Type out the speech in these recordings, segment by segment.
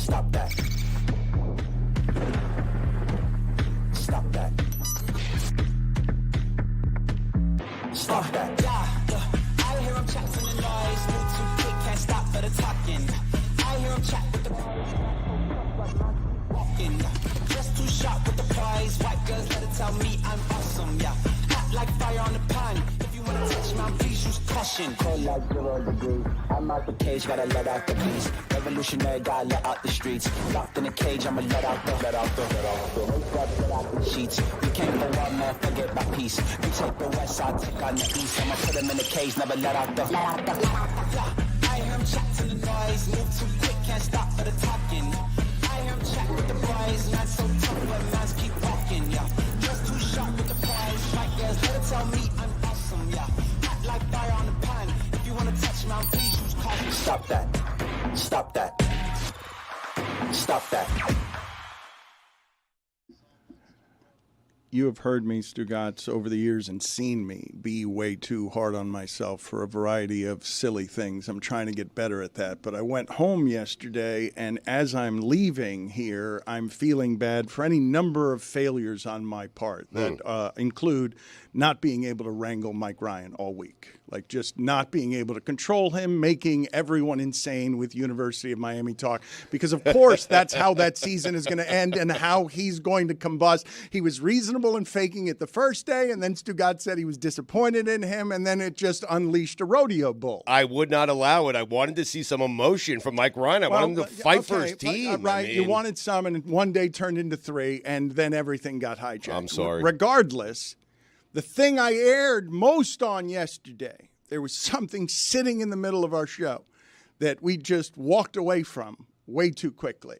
Stop that. Stop that. Stop that. I hear him chat from the noise. Move too quick, can't stop for the talking. I hear him chat with the walking. Just too sharp with the prize. White girls let it tell me I'm awesome, yeah. Hot like fire on the pan. If you wanna touch my please use caution. Cold like 0 degrees. I'm out the cage, gotta let out the beast. Revolutionary, gotta let out the streets. Locked in a cage, I'ma let out the sheets. You can't go out, man, forget my peace. You take the west, I'll take on the east. I'ma put him in the cage, never let out the. I hear him chat to the noise. Move too quick, can't stop for the talking. I hear him chat with the boys. Man so tough, but man's keep walking, yeah. Just too sharp with the prize. White girls, let it tell me I'm awesome, yeah. Hot like fire on the pan. If you wanna touch my please use caution. Stop that. Stop that. Stop that. You have heard me, Stugotz, over the years and seen me be way too hard on myself for a variety of silly things. I'm trying to get better at that. But I went home yesterday, and as I'm leaving here, I'm feeling bad for any number of failures on my part that include not being able to wrangle Mike Ryan all week. Like just not being able to control him, making everyone insane with University of Miami talk. Because, of course, that's how that season is going to end and how he's going to combust. He was reasonable in faking it the first day, and then Stugotz said he was disappointed in him, and then it just unleashed a rodeo bull. I would not allow it. I wanted to see some emotion from Mike Ryan. I wanted him to fight for his team. Right, you wanted some, and one day turned into 3, and then everything got hijacked. I'm sorry. Regardless, the thing I aired most on yesterday, there was something sitting in the middle of our show that we just walked away from way too quickly.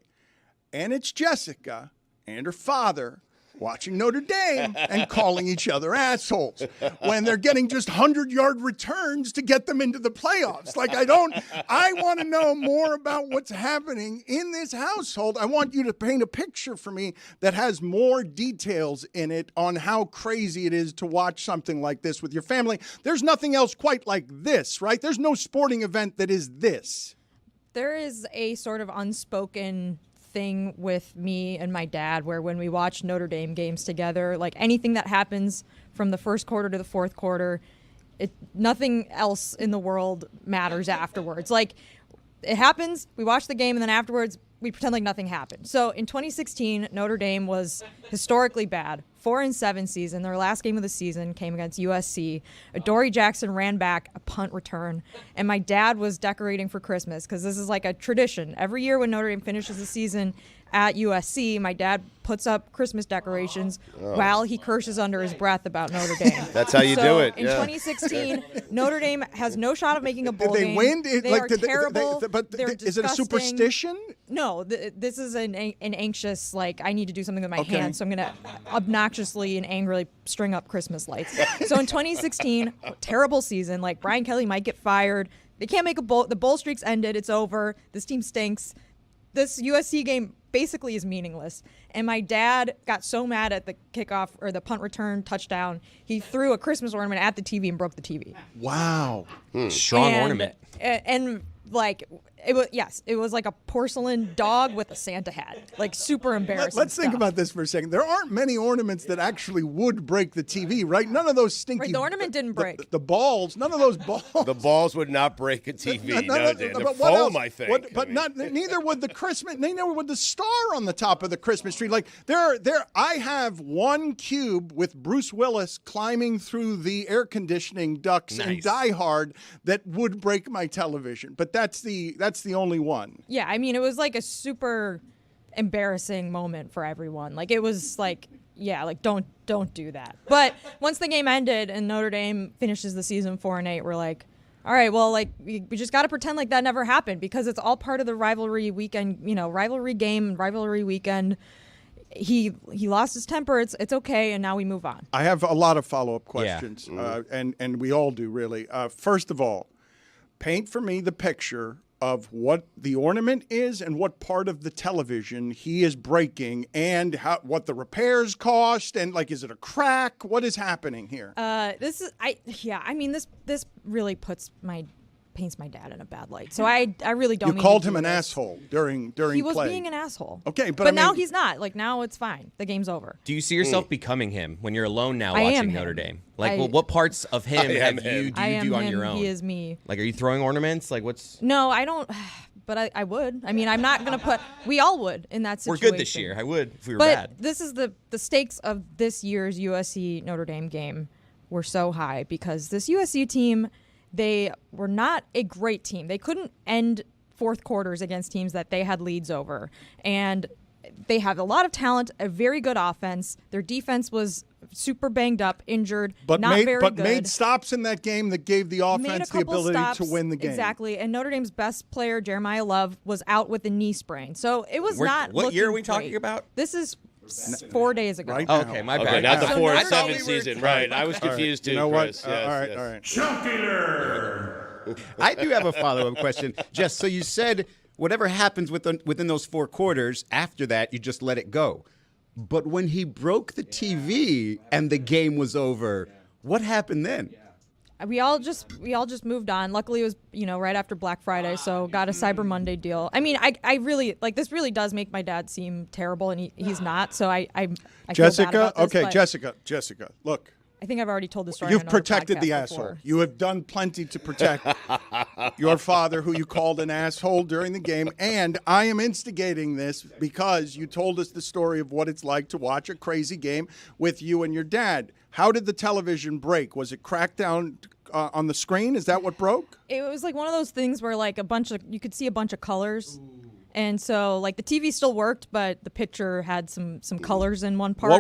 And it's Jessica and her father watching Notre Dame and calling each other assholes when they're getting just 100-yard returns to get them into the playoffs. Like, I want to know more about what's happening in this household. I want you to paint a picture for me that has more details in it on how crazy it is to watch something like this with your family. There's nothing else quite like this, right? There's no sporting event that is this. There is a sort of unspoken thing with me and my dad where when we watch Notre Dame games together, like anything that happens from the first quarter to the fourth quarter, nothing else in the world matters afterwards. Like it happens, we watch the game, and then afterwards we pretend like nothing happened. So in 2016, Notre Dame was historically bad. 4-7 season. Their last game of the season came against USC. Adoree Jackson ran back a punt return, and my dad was decorating for Christmas because this is like a tradition. Every year when Notre Dame finishes the season at USC, my dad puts up Christmas decorations while he curses under his breath about Notre Dame. That's how you do it. In 2016, Notre Dame has no shot of making a bowl Did they game. win? They are terrible. They're is it a superstition? No, this is an anxious, like, I need to do something with my hands, so I'm going to obnoxiously and angrily string up Christmas lights. So in 2016, terrible season. Like, Brian Kelly might get fired. They can't make a bowl. The bowl streak's ended. It's over. This team stinks. This USC game basically is meaningless. And my dad got so mad at the kickoff or the punt return touchdown, he threw a Christmas ornament at the TV and broke the TV. Wow. Strong ornament. And like, it was like a porcelain dog with a Santa hat. Like, super embarrassing. Let's think stuff. about this for a second. There aren't many ornaments that actually would break the TV, right? None of those stinky. Right, the ornament didn't break. The balls, none of those balls. The balls would not break a TV. No, Dan. The but foam, I think. Neither would the Christmas. Neither would the star on the top of the Christmas tree. Like I have one cube with Bruce Willis climbing through the air conditioning ducts in Die Hard that would break my television. But that's the only one. Yeah, I mean, it was like a super embarrassing moment for everyone. Like, it was like, yeah, like don't do that. But once the game ended and Notre Dame finishes the season 4-8, we're like, all right, well, like we just got to pretend like that never happened because it's all part of the rivalry weekend, rivalry game, rivalry weekend. He lost his temper. It's okay, and now we move on. I have a lot of follow-up questions, and we all do, really. First of all, paint for me the picture of what the ornament is and what part of the television he is breaking and what the repairs cost and, like, is it a crack? What is happening here? This really puts my paints my dad in a bad light. So I really don't. You called him an asshole during He was play. being an asshole. Okay, but now he's not. Like now it's fine. The game's over. Do you see yourself becoming him when you're alone now I am watching him. Notre Dame? Like, what parts of him I am have him. you I am do on him, your own? He is me. Like, are you throwing ornaments? Like, what's? No, I don't. But I would. I mean, I'm not gonna put. We all would in that We're situation. good this year. I would if we were But bad. this is the stakes of this year's USC Notre Dame game were so high because this USC team, they were not a great team. They couldn't end fourth quarters against teams that they had leads over. And they have a lot of talent, a very good offense. Their defense was super banged up, injured, but not very good. made stops in that game that gave the offense the ability to win the game. Exactly. And Notre Dame's best player, Jeremiah Love, was out with a knee sprain. So it was not What year are we looking talking great. about? This is 4 days ago. Right Oh, now. okay, my bad. Okay, not the So 4 Notre and 7 Dame- season. Right. I was confused too, You know Chris. what? Yes, all yes. right. I do have a follow-up question. Jess, so you said whatever happens within those 4 quarters, after that, you just let it go. But when he broke the TV and the game was over, what happened then? We all just moved on. Luckily, it was right after Black Friday, so got a Cyber Monday deal. I mean, I really like this. Really does make my dad seem terrible, and he's not. So I feel bad Jessica, about this, okay, but Jessica, look. I think I've already told the story. You've on another protected the podcast asshole. before. You have done plenty to protect your father, who you called an asshole during the game. And I am instigating this because you told us the story of what it's like to watch a crazy game with you and your dad. How did the television break? Was it cracked down on the screen? Is that what broke? It was like one of those things where like you could see a bunch of colors. And so, like, the TV still worked, but the picture had some colors in one part.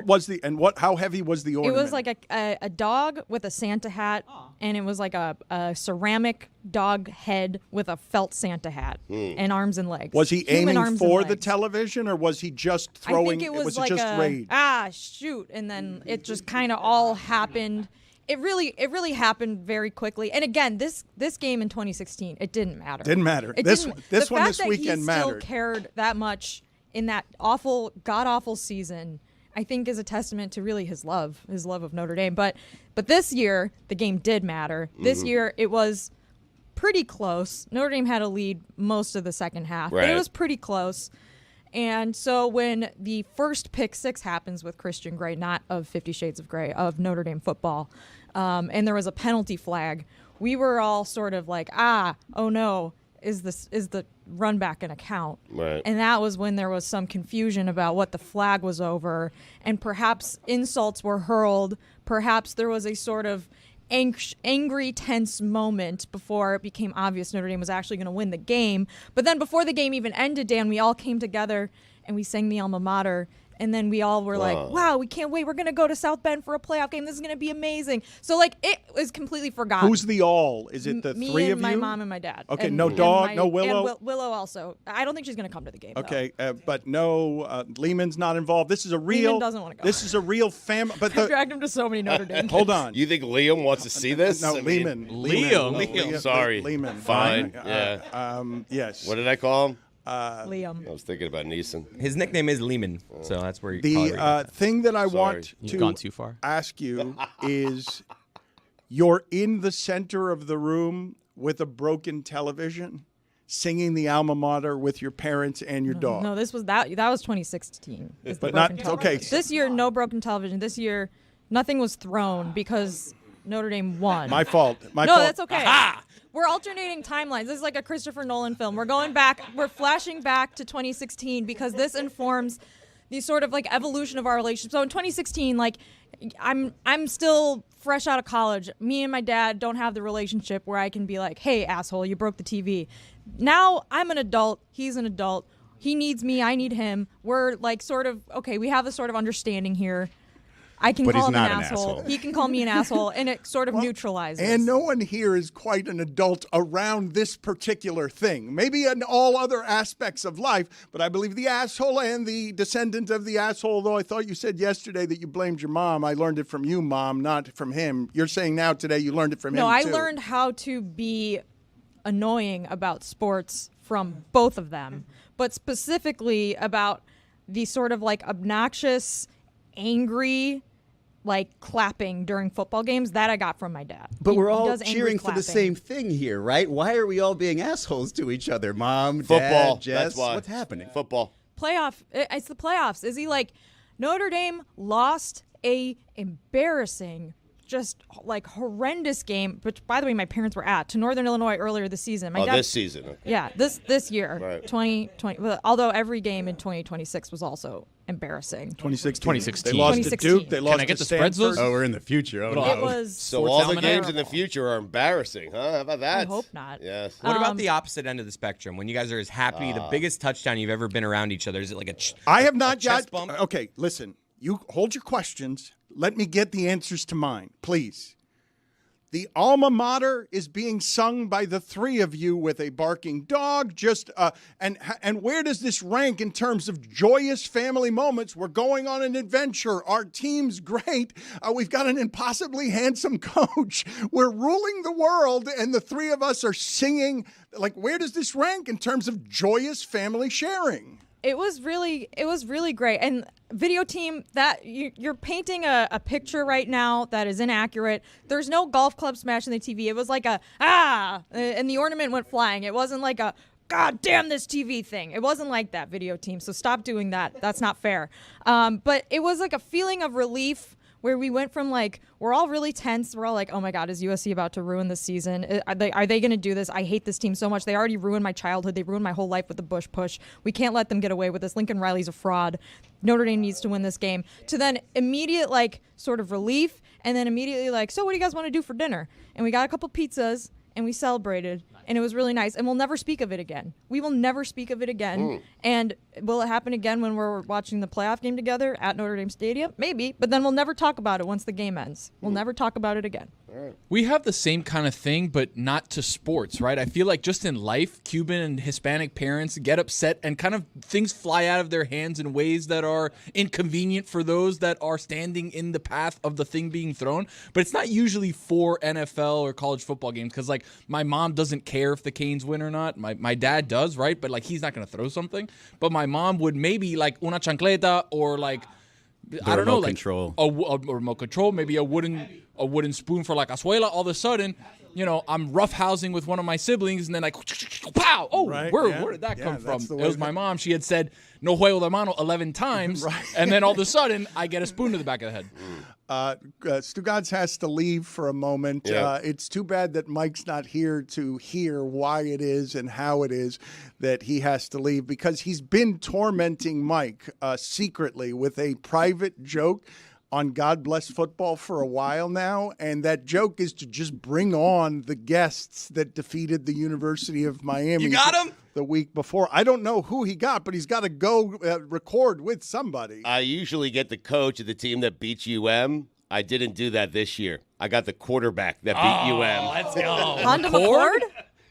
How heavy was the It ornament? was like a dog with a Santa hat, and it was like a ceramic dog head with a felt Santa hat and arms and legs. Was he Human aiming arms and for the legs. television, or was he just throwing? I think it was like just rage? shoot, and then it just kind of all happened. It really happened very quickly. And again, this game in 2016, it didn't matter. Didn't matter. It This didn't, this the one fact this that weekend he mattered. Still cared that much in that awful, god awful season, I think is a testament to really his love of Notre Dame. But this year, the game did matter. This year, it was pretty close. Notre Dame had a lead most of the second half, but it was pretty close. And so when the first pick six happens with Christian Gray, not of 50 Shades of Grey, of Notre Dame football, and there was a penalty flag, we were all sort of like, oh no, is the run back an account? Right. And that was when there was some confusion about what the flag was over, and perhaps insults were hurled. Perhaps there was a sort of angry, tense moment before it became obvious Notre Dame was actually going to win the game. But then before the game even ended, Dan, we all came together and we sang the alma mater. And then we all were like, wow, we can't wait. We're going to go to South Bend for a playoff game. This is going to be amazing. So, like, it was completely forgotten. Who's the all? Is it the Me three and of my you? mom and my dad. Okay, And- no and dog, my- no Willow? And Willow also. I don't think she's going to come to the game, though. Okay, but no, Lehman's not involved. This is a real. Lehman doesn't wanna go. This is a real family. But I've dragged him to so many Notre Dame hold on. You think Liam wants to see this? No, I mean, Lehman. Sorry. Lehman. Fine. Yes. What did I call him? Liam. I was thinking about Neeson. His nickname is Lehman, so that's where you call it. The thing that I want You've gone to too far. ask you is, you're in the center of the room with a broken television, singing the alma mater with your parents and your dog. No, this was that was 2016. is the But not- broken television. okay. This year, no broken television. This year, nothing was thrown because Notre Dame won. My fault. My no, fault. that's okay. We're alternating timelines. This is like a Christopher Nolan film. We're going back. We're flashing back to 2016 because this informs the sort of like evolution of our relationship. So in 2016, like I'm still fresh out of college. Me and my dad don't have the relationship where I can be like, "Hey, asshole, you broke the TV." Now I'm an adult. He's an adult. He needs me. I need him. We're like sort of okay. We have a sort of understanding here. I can But call he's him not an an asshole. asshole. He can call me an asshole, and it sort of neutralizes. And no one here is quite an adult around this particular thing. Maybe in all other aspects of life, but I believe the asshole and the descendant of the asshole, though I thought you said yesterday that you blamed your mom. I learned it from you, Mom, not from him. You're saying now today you learned it from him, No, I too. learned how to be annoying about sports from both of them, but specifically about the sort of like obnoxious, angry, like clapping during football games. That I got from my dad. But He we're all does angry cheering for the clapping. same thing here, right? Why are we all being assholes to each other? Mom, Football. Dad, Jess, That's why. what's happening? Football. It's the playoffs. Is he like Notre Dame lost a embarrassing, just like horrendous game, which by the way my parents were at, to Northern Illinois earlier this season. My dad, This season. Okay. yeah, this year, Right. 2020. Well, although every game in 2026 was also embarrassing. 2016. They lost to 2016. Duke. They lost Can I get to the spreads, Stanford. those? Oh, we're in the future. Oh, no. It was. So Sports all the Almanac. games in the future are embarrassing, huh? How about that? I hope not. Yes. What about the opposite end of the spectrum? When you guys are as happy, the biggest touchdown you've ever been around each other, is it like a I have not chest got. bump? Okay, listen. You hold your questions. Let me get the answers to mine, please. The alma mater is being sung by the three of you with a barking dog. And where does this rank in terms of joyous family moments? We're going on an adventure. Our team's great. We've got an impossibly handsome coach. We're ruling the world, and the three of us are singing. Like, where does this rank in terms of joyous family sharing? It was really great. And video team, that you're painting a picture right now that is inaccurate. There's no golf club smashing the TV. It was like and the ornament went flying. It wasn't like a God damn this TV thing. It wasn't like that, video team. So stop doing that. That's not fair. But it was like a feeling of relief where we went from like, we're all really tense. We're all like, oh my God, is USC about to ruin this season? Are they going to do this? I hate this team so much. They already ruined my childhood. They ruined my whole life with the Bush push. We can't let them get away with this. Lincoln Riley's a fraud. Notre Dame needs to win this game. To then immediate like sort of relief, and then immediately like, so what do you guys want to do for dinner? And we got a couple pizzas and we celebrated. And it was really nice. And we'll never speak of it again. We will never speak of it again. And will it happen again when we're watching the playoff game together at Notre Dame Stadium? Maybe. But then we'll never talk about it once the game ends. We'll never talk about it again. We have the same kind of thing, but not to sports, right? I feel like just in life, Cuban and Hispanic parents get upset and kind of things fly out of their hands in ways that are inconvenient for those that are standing in the path of the thing being thrown. But it's not usually for NFL or college football games because, like, my mom doesn't care if the Canes win or not. My dad does, right? But, like, he's not going to throw something. But my mom would maybe, like, una chancleta or, like, I don't know, like control. a remote control, maybe a wooden spoon for like cazuela. All of a sudden, you know, I'm roughhousing with one of my siblings, and then like, pow! Oh, Right, where yeah. did that Yeah, come from? that's the It way was my mom. She had said no juego de mano 11 times, and then all of a sudden, I get a spoon to the back of the head. Stugotz has to leave for a moment. Yeah. It's too bad that Mike's not here to hear why it is and how it is that he has to leave, because he's been tormenting Mike secretly with a private joke on God Bless Football for a while now, and that joke is to just bring on the guests that defeated the University of Miami. You got him? The week before. I don't know who he got, but he's got to go record with somebody. I usually get the coach of the team that beats UM. I didn't do that this year. I got the quarterback that beat UM. Let's go. Honda McCord?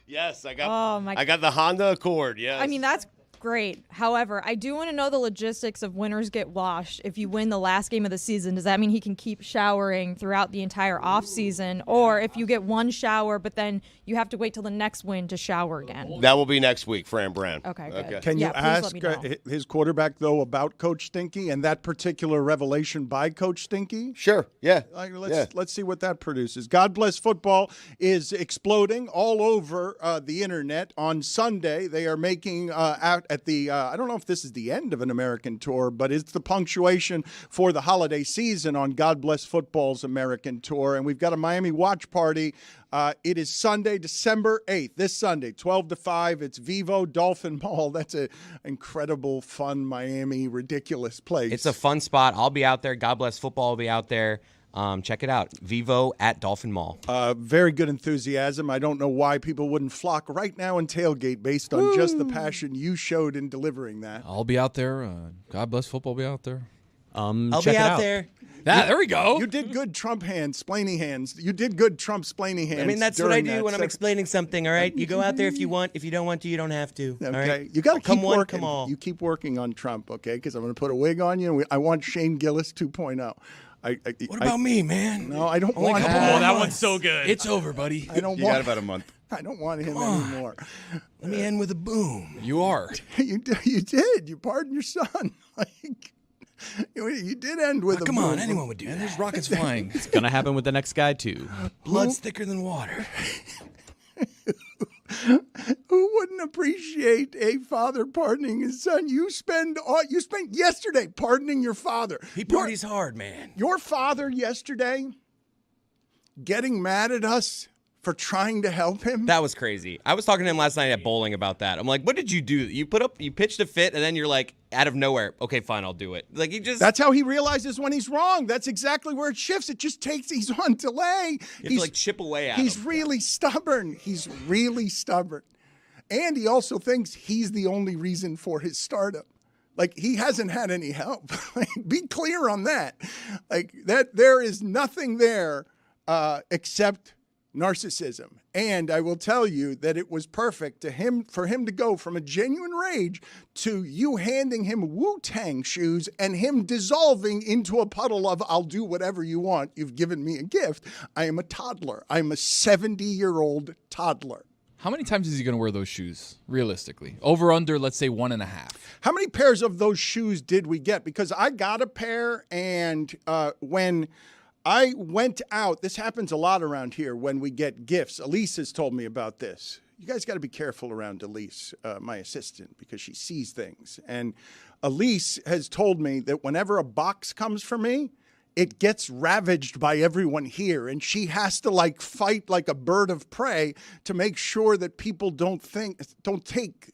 Yes, I got. Oh, my- I got the Honda Accord. Yes. I mean, that's great. However, I do want to know the logistics of winners get washed. If you win the last game of the season, does that mean he can keep showering throughout the entire offseason? Or if you get one shower, but then you have to wait till the next win to shower again? that will be next week, Fran Brown. Okay, good. Can you Yeah, please let ask me know. his quarterback, though, about Coach Stinky and that particular revelation by Coach Stinky? Sure. Yeah. Let's see what that produces. God Bless Football is exploding all over the internet. On Sunday, they are making out at the, I don't know if this is the end of an American tour, but it's the punctuation for the holiday season on God Bless Football's American tour. And we've got a Miami watch party. It is Sunday, December 8th, this Sunday, 12 to 5. It's Vivo Dolphin Mall. That's an incredible, fun, Miami, ridiculous place. It's a fun spot. I'll be out there. God Bless Football will be out there. Check it out. Vivo at Dolphin Mall. Very good enthusiasm. I don't know why people wouldn't flock right now and tailgate based on just the passion you showed in delivering that. I'll be out there. God Bless Football will be out there. I'll check be it out out. there. There we go. You did good Trump hands, splainy hands. You did good Trump splainy hands. I mean, that's what I during do that when I'm sec- explaining something, all right? You go out there if you want. If you don't want to, you don't have to. All Okay, right? you got to Come keep one, working. come all. You keep working on Trump, okay? Because I'm going to put a wig on you. And I want Shane Gillis 2.0. What about me, man? No, I don't Only a want couple him. more. that one's so good. It's over, buddy. I don't You want. got about a month. I don't want him anymore. Let me end with a boom. You are. You did. You pardoned your son. Like, You did end with a Come on, boom. anyone would do that. There's rockets flying. It's gonna happen with the next guy too. Blood's thicker than water. Who wouldn't appreciate a father pardoning his son? You spent yesterday pardoning your father. He parties hard, man. Your father yesterday getting mad at us for trying to help him. That was crazy. I was talking to him last night at bowling about that. I'm like, what did you do? You pitched a fit, and then you're like, out of nowhere, okay, fine, I'll do it. Like, that's how he realizes when he's wrong. That's exactly where it shifts. It just takes, he's on delay. You have to chip away at him. He's really stubborn. He's really stubborn. And he also thinks he's the only reason for his stardom. Like, he hasn't had any help. Be clear on that. Like, that there is nothing there except narcissism. And I will tell you that it was perfect for him to go from a genuine rage to you handing him Wu-Tang shoes and him dissolving into a puddle of, I'll do whatever you want. You've given me a gift. I am a toddler. I'm a 70-year-old toddler. How many times is he going to wear those shoes, realistically? Over, under, let's say 1.5. How many pairs of those shoes did we get? Because I got a pair, and when I went out, this happens a lot around here when we get gifts. Elise has told me about this. You guys got to be careful around Elise, my assistant, because she sees things. And Elise has told me that whenever a box comes for me, it gets ravaged by everyone here, and she has to fight like a bird of prey to make sure that people don't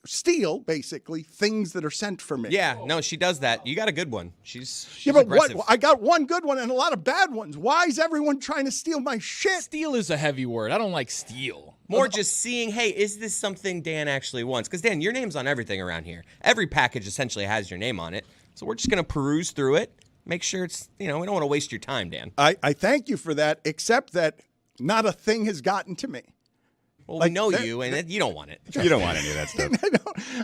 steal basically things that are sent for me. Yeah, no, she does that. You got a good one. She's but aggressive. I got one good one and a lot of bad ones. Why is everyone trying to steal my shit? Steal is a heavy word. I don't like steal. More just seeing, hey, is this something Dan actually wants? Because, Dan, your name's on everything around here. Every package essentially has your name on it. So we're just going to peruse through it. Make sure it's, we don't want to waste your time, Dan. I thank you for that, except that not a thing has gotten to me. Well, we know you, and you don't want it. You don't want any of that stuff.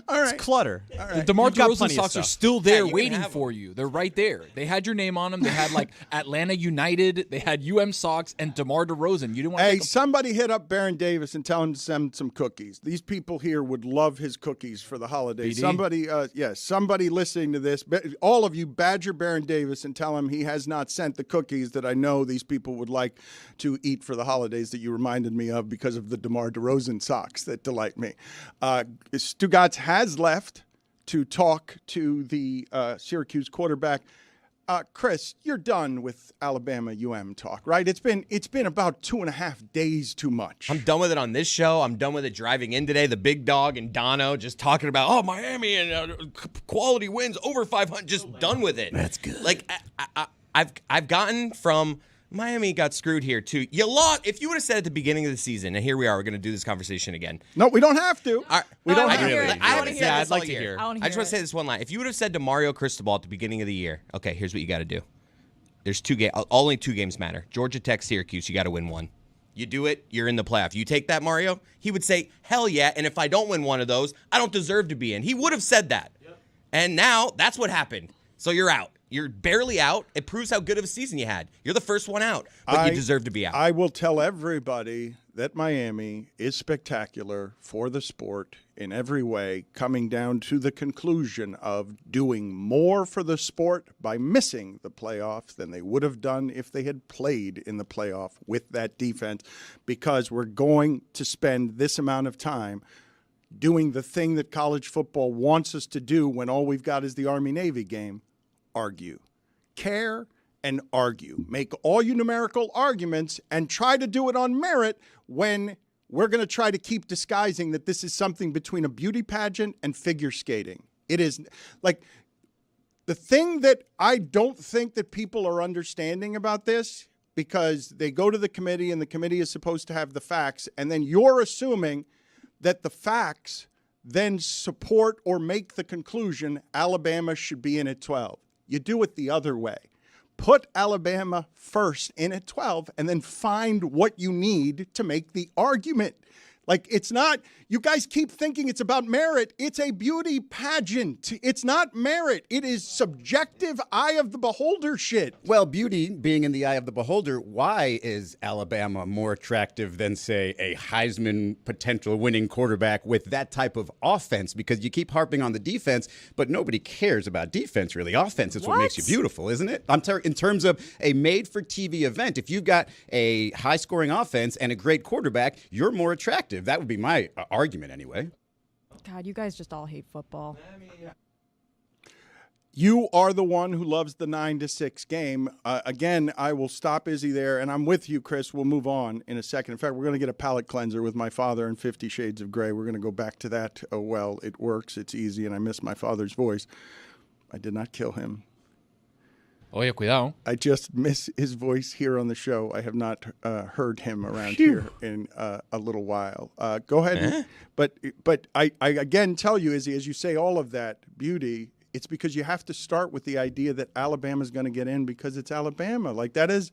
All right. It's clutter. All right. The DeMar got DeRozan plenty of socks are stuff. still there you can waiting have for you. They're right there. They had your name on them. They had Atlanta United. They had socks and DeMar DeRozan. You didn't want to Hey, somebody hit up Baron Davis and tell him to send some cookies. These people here would love his cookies for the holidays. BD? Somebody listening to this, all of you, badger Baron Davis and tell him he has not sent the cookies that I know these people would like to eat for the holidays that you reminded me of because of the DeMar DeRozan socks that delight me. Stugotz has left to talk to the Syracuse quarterback. Chris, you're done with Alabama talk, right? It's been about 2.5 days too much. I'm done with it on this show. I'm done with it driving in today. The big dog and Dono just talking about, Miami and quality wins over 500. Just done with it. That's good. Like I've gotten from Miami got screwed here too. You lost. If you would have said at the beginning of the season, and here we are, we're going to do this conversation again. No, we don't have to. We don't have to. I haven't said I'd this like all to year. hear. I just want to say this one line. If you would have said to Mario Cristobal at the beginning of the year, okay, here's what you got to do. There's only 2 games matter. Georgia Tech, Syracuse, you got to win one. You do it, you're in the playoff. You take that, Mario? He would say, hell yeah, and if I don't win one of those, I don't deserve to be in. He would have said that. Yep. And now, that's what happened. So you're out. You're barely out. It proves how good of a season you had. You're the first one out, but you deserve to be out. I will tell everybody that Miami is spectacular for the sport in every way, coming down to the conclusion of doing more for the sport by missing the playoff than they would have done if they had played in the playoff with that defense, because we're going to spend this amount of time doing the thing that college football wants us to do when all we've got is the Army-Navy game. Argue, care, and argue. Make all your numerical arguments and try to do it on merit when we're going to try to keep disguising that this is something between a beauty pageant and figure skating. It is like the thing that I don't think that people are understanding about this, because they go to the committee and the committee is supposed to have the facts, and then you're assuming that the facts then support or make the conclusion Alabama should be in at 12. You do it the other way. Put Alabama first in at 12 and then find what you need to make the argument. Like, it's not, you guys keep thinking it's about merit. It's a beauty pageant. It's not merit. It is subjective eye of the beholder shit. Well, beauty being in the eye of the beholder, why is Alabama more attractive than, say, a Heisman potential winning quarterback with that type of offense? Because you keep harping on the defense, but nobody cares about defense, really. Offense is what makes you beautiful, isn't it? In terms of a made-for-TV event, if you've got a high-scoring offense and a great quarterback, you're more attractive. That would be my argument anyway. God, you guys just all hate football. You are the one who loves the 9-6 game. Again, I will stop Izzy there, and I'm with you, Chris. We'll move on in a second. In fact, we're going to get a palate cleanser with my father and 50 Shades of Grey. We're going to go back to that. Oh, well, it works. It's easy, and I miss my father's voice. I did not kill him. Oye, cuidado. I just miss his voice here on the show. I have not heard him around here in a little while. Go ahead. But I again tell you, Izzy, as you say all of that beauty, it's because you have to start with the idea that Alabama's going to get in because it's Alabama. Like, that is,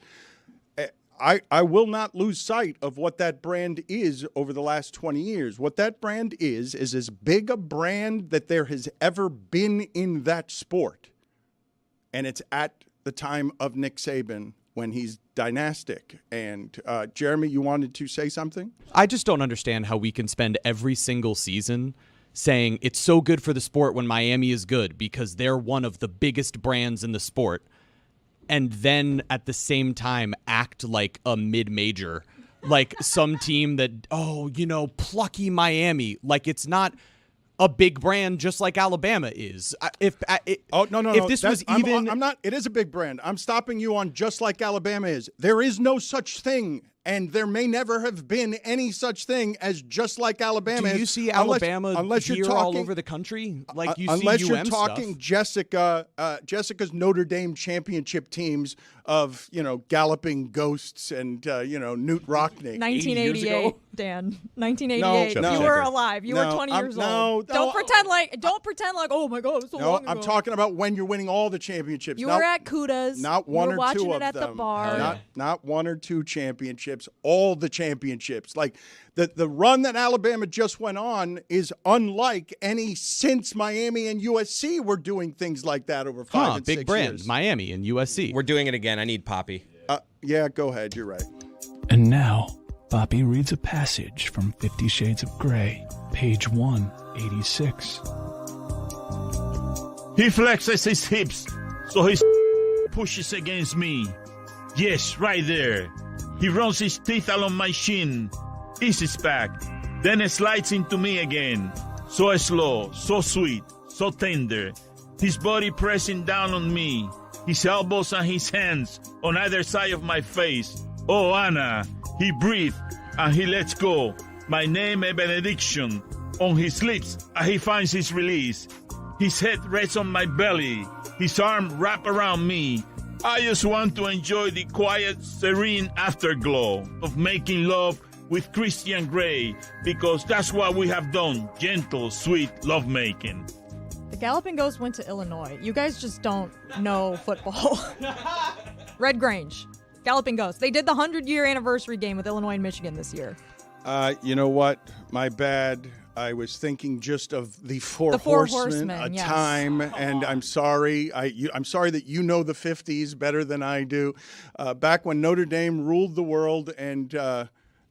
I will not lose sight of what that brand is over the last 20 years. What that brand is as big a brand that there has ever been in that sport. And it's at the time of Nick Saban when he's dynastic. And Jeremy, you wanted to say something? I just don't understand how we can spend every single season saying it's so good for the sport when Miami is good because they're one of the biggest brands in the sport, and then at the same time act like a mid-major, like some team that, plucky Miami, like it's not a big brand just like Alabama is. If this was even... I'm not. It is a big brand. I'm stopping you on just like Alabama is. There is no such thing, and there may never have been any such thing as just like Alabama. Do you see Alabama here all over the country? Like you unless see you're UM talking stuff. Jessica's Notre Dame championship teams of Galloping Ghosts and Newt Rockney. 1988, Dan. 1988. No, you were alive. You were 20 years old. Don't pretend like. Oh my God, it's so long ago. I'm talking about when you're winning all the championships. You were at Kuda's. Not one you were or two watching of it at them. the bar. Not one or two championships. All the championships. Like the run that Alabama just went on is unlike any since Miami and USC were doing things like that over 5 and 6 years. Big brand, Miami and USC. We're doing it again. I need Poppy. Yeah, go ahead. You're right. And now, Poppy reads a passage from 50 Shades of Grey, page 186. He flexes his hips, so his pushes against me. Yes, right there. He runs his teeth along my shin, eases back, then slides into me again. So slow, so sweet, so tender. His body pressing down on me, his elbows and his hands on either side of my face. Oh, Anna, he breathes and he lets go. My name a benediction on his lips and he finds his release. His head rests on my belly, his arm wrapped around me. I just want to enjoy the quiet, serene afterglow of making love with Christian Grey, because that's what we have done, gentle, sweet lovemaking. The Galloping Ghost went to Illinois. You guys just don't know football. Red Grange, Galloping Ghost. They did the 100-year anniversary game with Illinois and Michigan this year. You know what? My bad. I was thinking just of the four horsemen, yes. time, and I'm sorry. I'm sorry that you know the 50s better than I do. Back when Notre Dame ruled the world, and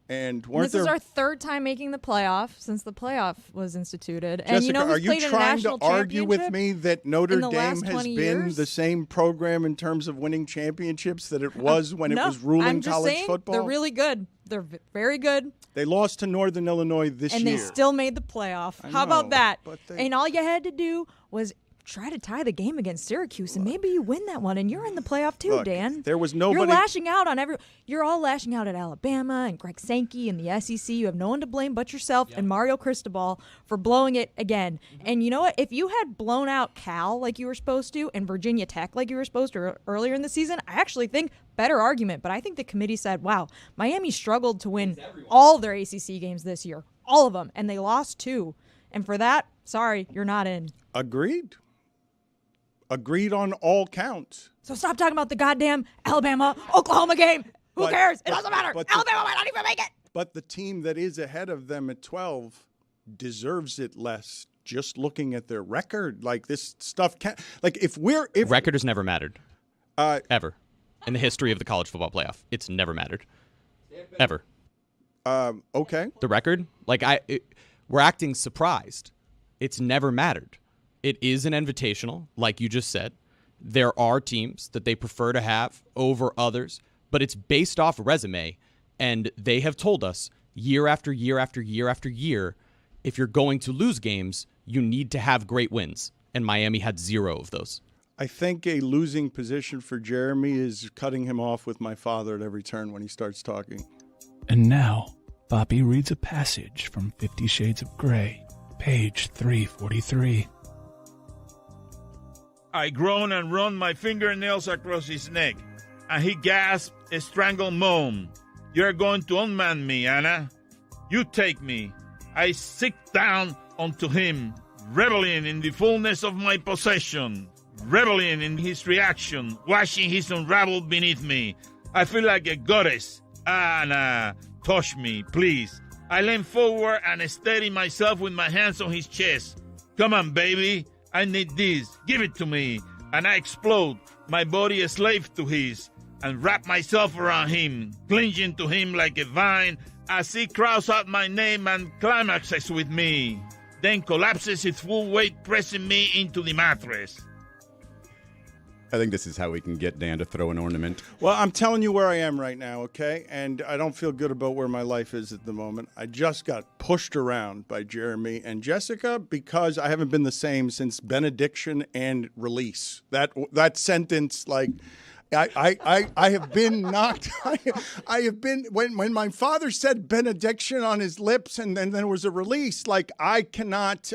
weren't this is our third time making the playoff since the playoff was instituted. Jessica, and are you trying to argue with me that Notre Dame has been years? the same program in terms of winning championships that it was when it was ruling I'm just college saying, football? They're really good. They're very good. They lost to Northern Illinois this year. And they still made the playoff. How about that? And all you had to do was try to tie the game against Syracuse, and maybe you win that one, and you're in the playoff too, Dan. There was nobody. You're lashing out on You're all lashing out at Alabama and Greg Sankey and the SEC. You have no one to blame but yourself and Mario Cristobal for blowing it again. And you know what? If you had blown out Cal like you were supposed to and Virginia Tech like you were supposed to earlier in the season, I actually think better argument. But I think the committee said, wow, Miami struggled to win all their ACC games this year, all of them, and they lost 2. And for that, sorry, you're not in. Agreed on all counts. So stop talking about the goddamn Alabama-Oklahoma game. Who cares? It doesn't matter. Alabama might not even make it. But the team that is ahead of them at 12 deserves it less. Just looking at their record, like this stuff can't. Like if record has never mattered, ever, in the history of the college football playoff, it's never mattered, ever. Okay. The record, we're acting surprised. It's never mattered. It is an invitational, like you just said. There are teams that they prefer to have over others, but it's based off resume, and they have told us year after year after year after year, if you're going to lose games, you need to have great wins, and Miami had 0 of those. I think a losing position for Jeremy is cutting him off with my father at every turn when he starts talking. And now, Bobby reads a passage from 50 Shades of Grey, page 343. I groaned and run my fingernails across his neck, and he gasped a strangled moan. You're going to unman me, Anna. You take me. I sit down onto him, reveling in the fullness of my possession, reveling in his reaction, watching his unravel beneath me. I feel like a goddess. Anna, touch me, please. I lean forward and steady myself with my hands on his chest. Come on, baby. I need this. Give it to me. And I explode, my body a slave to his, and wrap myself around him, clinging to him like a vine as he cries out my name and climaxes with me, then collapses his full weight, pressing me into the mattress. I think this is how we can get Dan to throw an ornament. Well, I'm telling you where I am right now, okay? And I don't feel good about where my life is at the moment. I just got pushed around by Jeremy and Jessica because I haven't been the same since benediction and release. That sentence, like, I have been knocked. I have been when my father said benediction on his lips, and then there was a release. Like I cannot.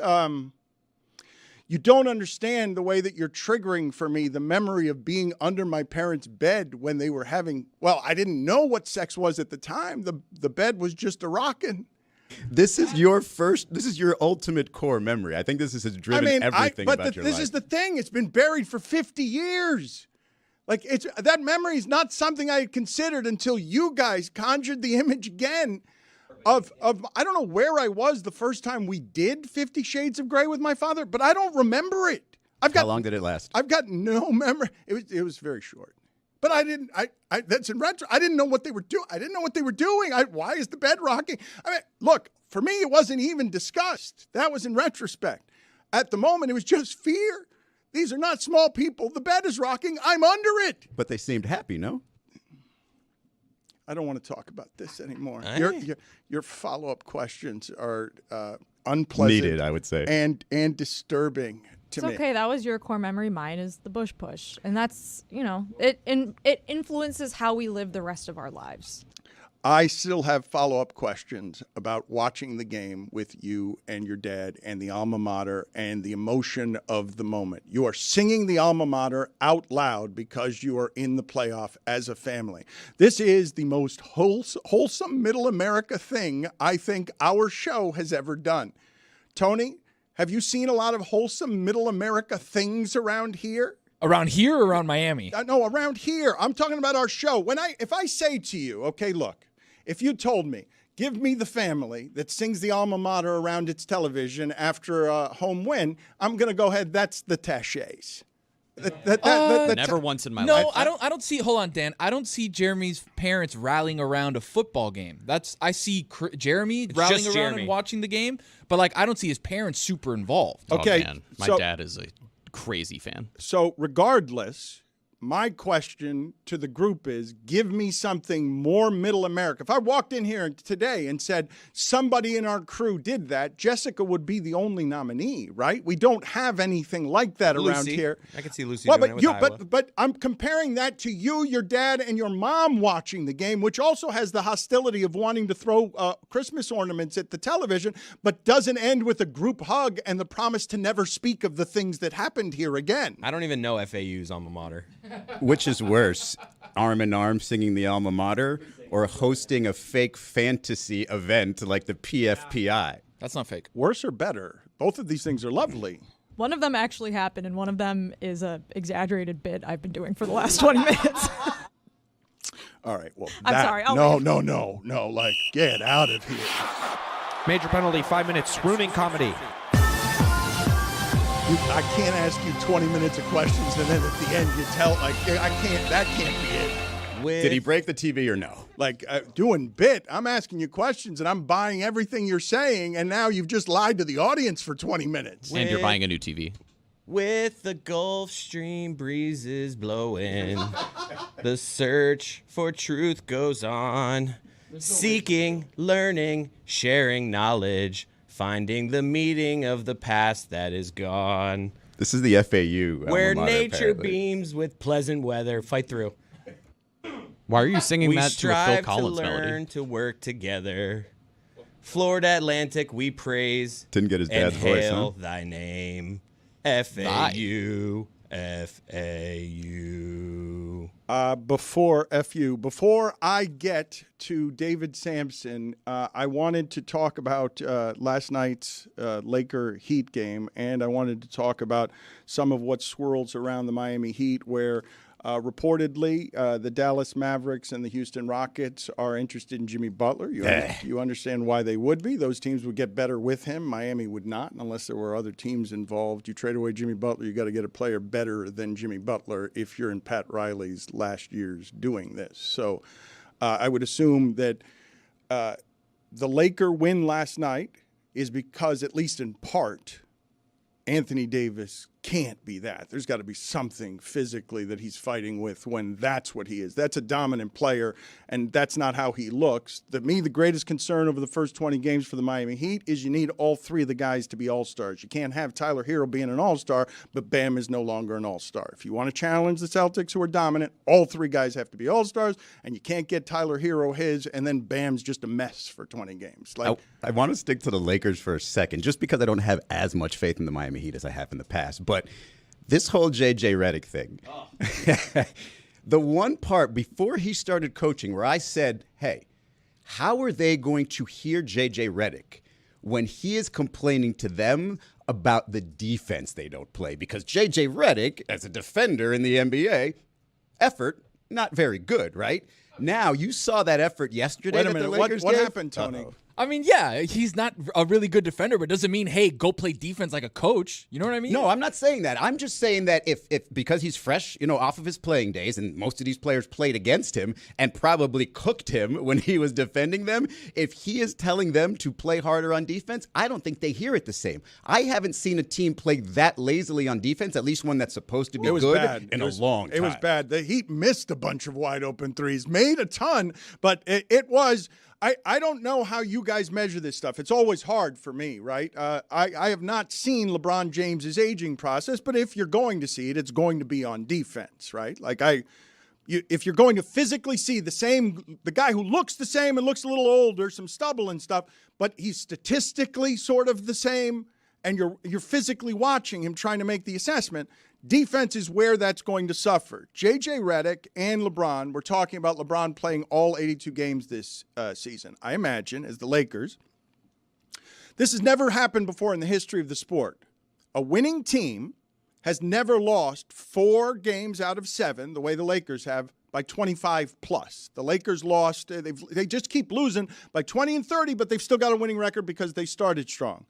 You don't understand the way that you're triggering for me the memory of being under my parents' bed when they were having. Well, I didn't know what sex was at the time. The bed was just a rocking. This is your ultimate core memory. I think this has driven everything about your life. This is the thing. It's been buried for 50 years. Like that memory is not something I had considered until you guys conjured the image again of I don't know where I was the first time we did 50 Shades of Grey with my father, but I don't remember it. How long did it last? I've got no memory. It was very short. But I didn't. That's in retro. I didn't know what they were doing. I didn't know what they were doing. Why is the bed rocking? I mean, look, for me, it wasn't even discussed. That was in retrospect. At the moment, it was just fear. These are not small people. The bed is rocking. I'm under it. But they seemed happy, no? I don't want to talk about this anymore. Hey. Your follow-up questions are unpleasant. Needed, I would say. And disturbing to me. It's okay. That was your core memory. Mine is the bush push. And that's, it influences how we live the rest of our lives. I still have follow-up questions about watching the game with you and your dad and the alma mater and the emotion of the moment. You are singing the alma mater out loud because you are in the playoff as a family. This is the most wholesome middle America thing I think our show has ever done. Tony, have you seen a lot of wholesome middle America things around here? Around here or around Miami? No, around here. I'm talking about our show. If I say to you, okay, look, if you told me, give me the family that sings the alma mater around its television after a home win, I'm going to go ahead, that's the Taches. Never once in my life. No, I don't see. Hold on, Dan. I don't see Jeremy's parents rallying around a football game. I see Jeremy rallying around Jeremy. and watching the game, but I don't see his parents super involved. Okay, man. My dad is a crazy fan. So regardless, my question to the group is, give me something more middle America. If I walked in here today and said somebody in our crew did that, Jessica would be the only nominee, right? We don't have anything like that around Lucy. here. I can see Lucy doing it with Iowa. But I'm comparing that to you, your dad, and your mom watching the game, which also has the hostility of wanting to throw Christmas ornaments at the television, but doesn't end with a group hug and the promise to never speak of the things that happened here again. I don't even know FAU's alma mater. Which is worse, arm in arm singing the alma mater or hosting a fake fantasy event like the PFPI? That's not fake. Worse or better? Both of these things are lovely. One of them actually happened, and one of them is a exaggerated bit I've been doing for the last 20 minutes. All right. Well, I'm sorry. I'll No. Like, get out of here. Major penalty, 5 minutes, swooning comedy. I can't ask you 20 minutes of questions and then at the end you tell, like, I can't, that can't be it. Did he break the TV or no? Like, doing bit, I'm asking you questions and I'm buying everything you're saying, and now you've just lied to the audience for 20 minutes. And you're buying a new TV. With the Gulf Stream breezes blowing, the search for truth goes on. Seeking, learning, sharing knowledge, finding the meaning of the past that is gone. This is the FAU. Where alma mater, nature apparently. beams with pleasant weather. Fight through. Why are you singing We that to a Phil strive Collins to learn melody? to work together. Florida Atlantic we praise. Didn't get his dad's and voice, hail huh? thy name. FAU. FAU. Before I get to David Samson, I wanted to talk about last night's Laker Heat game, and I wanted to talk about some of what swirls around the Miami Heat, where reportedly the Dallas Mavericks and the Houston Rockets are interested in Jimmy Butler. You understand why they would be. Those teams would get better with him. Miami would not, unless there were other teams involved. You trade away Jimmy Butler, you got to get a player better than Jimmy Butler if you're in Pat Riley's last years doing this. So I would assume that the Laker win last night is because, at least in part, Anthony Davis can't be that. There's got to be something physically that he's fighting with when that's what he is. That's a dominant player, and that's not how he looks. To me, the greatest concern over the first 20 games for the Miami Heat is you need all three of the guys to be all-stars. You can't have Tyler Hero being an all-star, but Bam is no longer an all-star. If you want to challenge the Celtics, who are dominant, all three guys have to be all-stars, and you can't get Tyler Hero his, and then Bam's just a mess for 20 games. I want to stick to the Lakers for a second, just because I don't have as much faith in the Miami Heat as I have in the past. But this whole J.J. Redick thing, the one part before he started coaching where I said, hey, how are they going to hear J.J. Redick when he is complaining to them about the defense they don't play? Because J.J. Redick, as a defender in the NBA, effort, not very good, right? Now, you saw that effort yesterday. Wait a minute, what happened, Tony? I mean, yeah, he's not a really good defender, but it doesn't mean, hey, go play defense like a coach. You know what I mean? No, I'm not saying that. I'm just saying that if because he's fresh, off of his playing days, and most of these players played against him and probably cooked him when he was defending them, if he is telling them to play harder on defense, I don't think they hear it the same. I haven't seen a team play that lazily on defense, at least one that's supposed to be good, in a long time. It was bad. The Heat missed a bunch of wide open threes, made a ton, but it was... I don't know how you guys measure this stuff. It's always hard for me, right? I have not seen LeBron James's aging process, but if you're going to see it, it's going to be on defense, right? Like if you're going to physically see the guy who looks the same and looks a little older, some stubble and stuff, but he's statistically sort of the same, and you're physically watching him trying to make the assessment, defense is where that's going to suffer. J.J. Redick and LeBron, we're talking about LeBron playing all 82 games this season. I imagine, as the Lakers, this has never happened before in the history of the sport. A winning team has never lost 4 games out of 7, the way the Lakers have, by 25 plus. The Lakers lost, they just keep losing by 20 and 30, but they've still got a winning record because they started strong.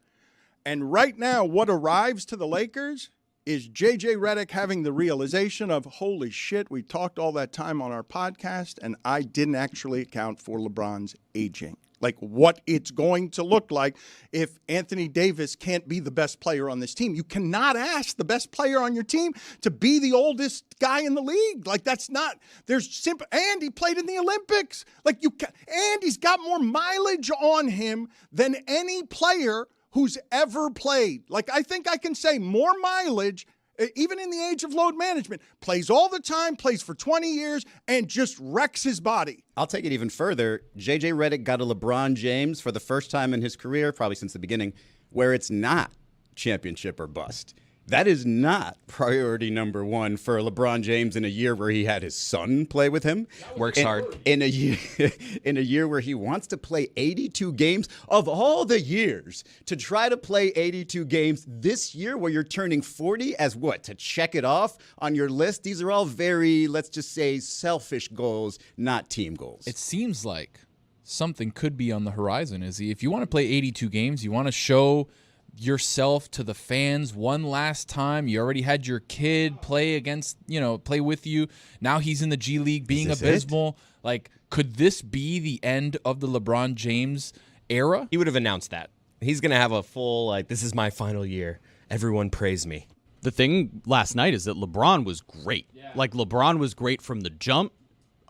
And right now, what arrives to the Lakers is J.J. Redick having the realization of, holy shit, we talked all that time on our podcast, and I didn't actually account for LeBron's aging. Like what it's going to look like if Anthony Davis can't be the best player on this team. You cannot ask the best player on your team to be the oldest guy in the league. Like that's not, and he played in the Olympics. And he's got more mileage on him than any player who's ever played. Like, I think I can say more mileage, even in the age of load management, plays all the time, plays for 20 years, and just wrecks his body. I'll take it even further. J.J. Redick got a LeBron James for the first time in his career, probably since the beginning, where it's not championship or bust. That is not priority number one for LeBron James in a year where he had his son play with him. Works hard. In a year, in a year where he wants to play 82 games of all the years, to try to play 82 games this year where you're turning 40 as what? To check it off on your list? These are all very, let's just say, selfish goals, not team goals. It seems like something could be on the horizon, Izzy. If you want to play 82 games, you want to show yourself to the fans one last time. You already had your kid play against, play with you. Now he's in the G League being abysmal. Like, could this be the end of the LeBron James era? He would have announced that. He's going to have a full, this is my final year. Everyone praise me. The thing last night is that LeBron was great. Yeah. Like, LeBron was great from the jump.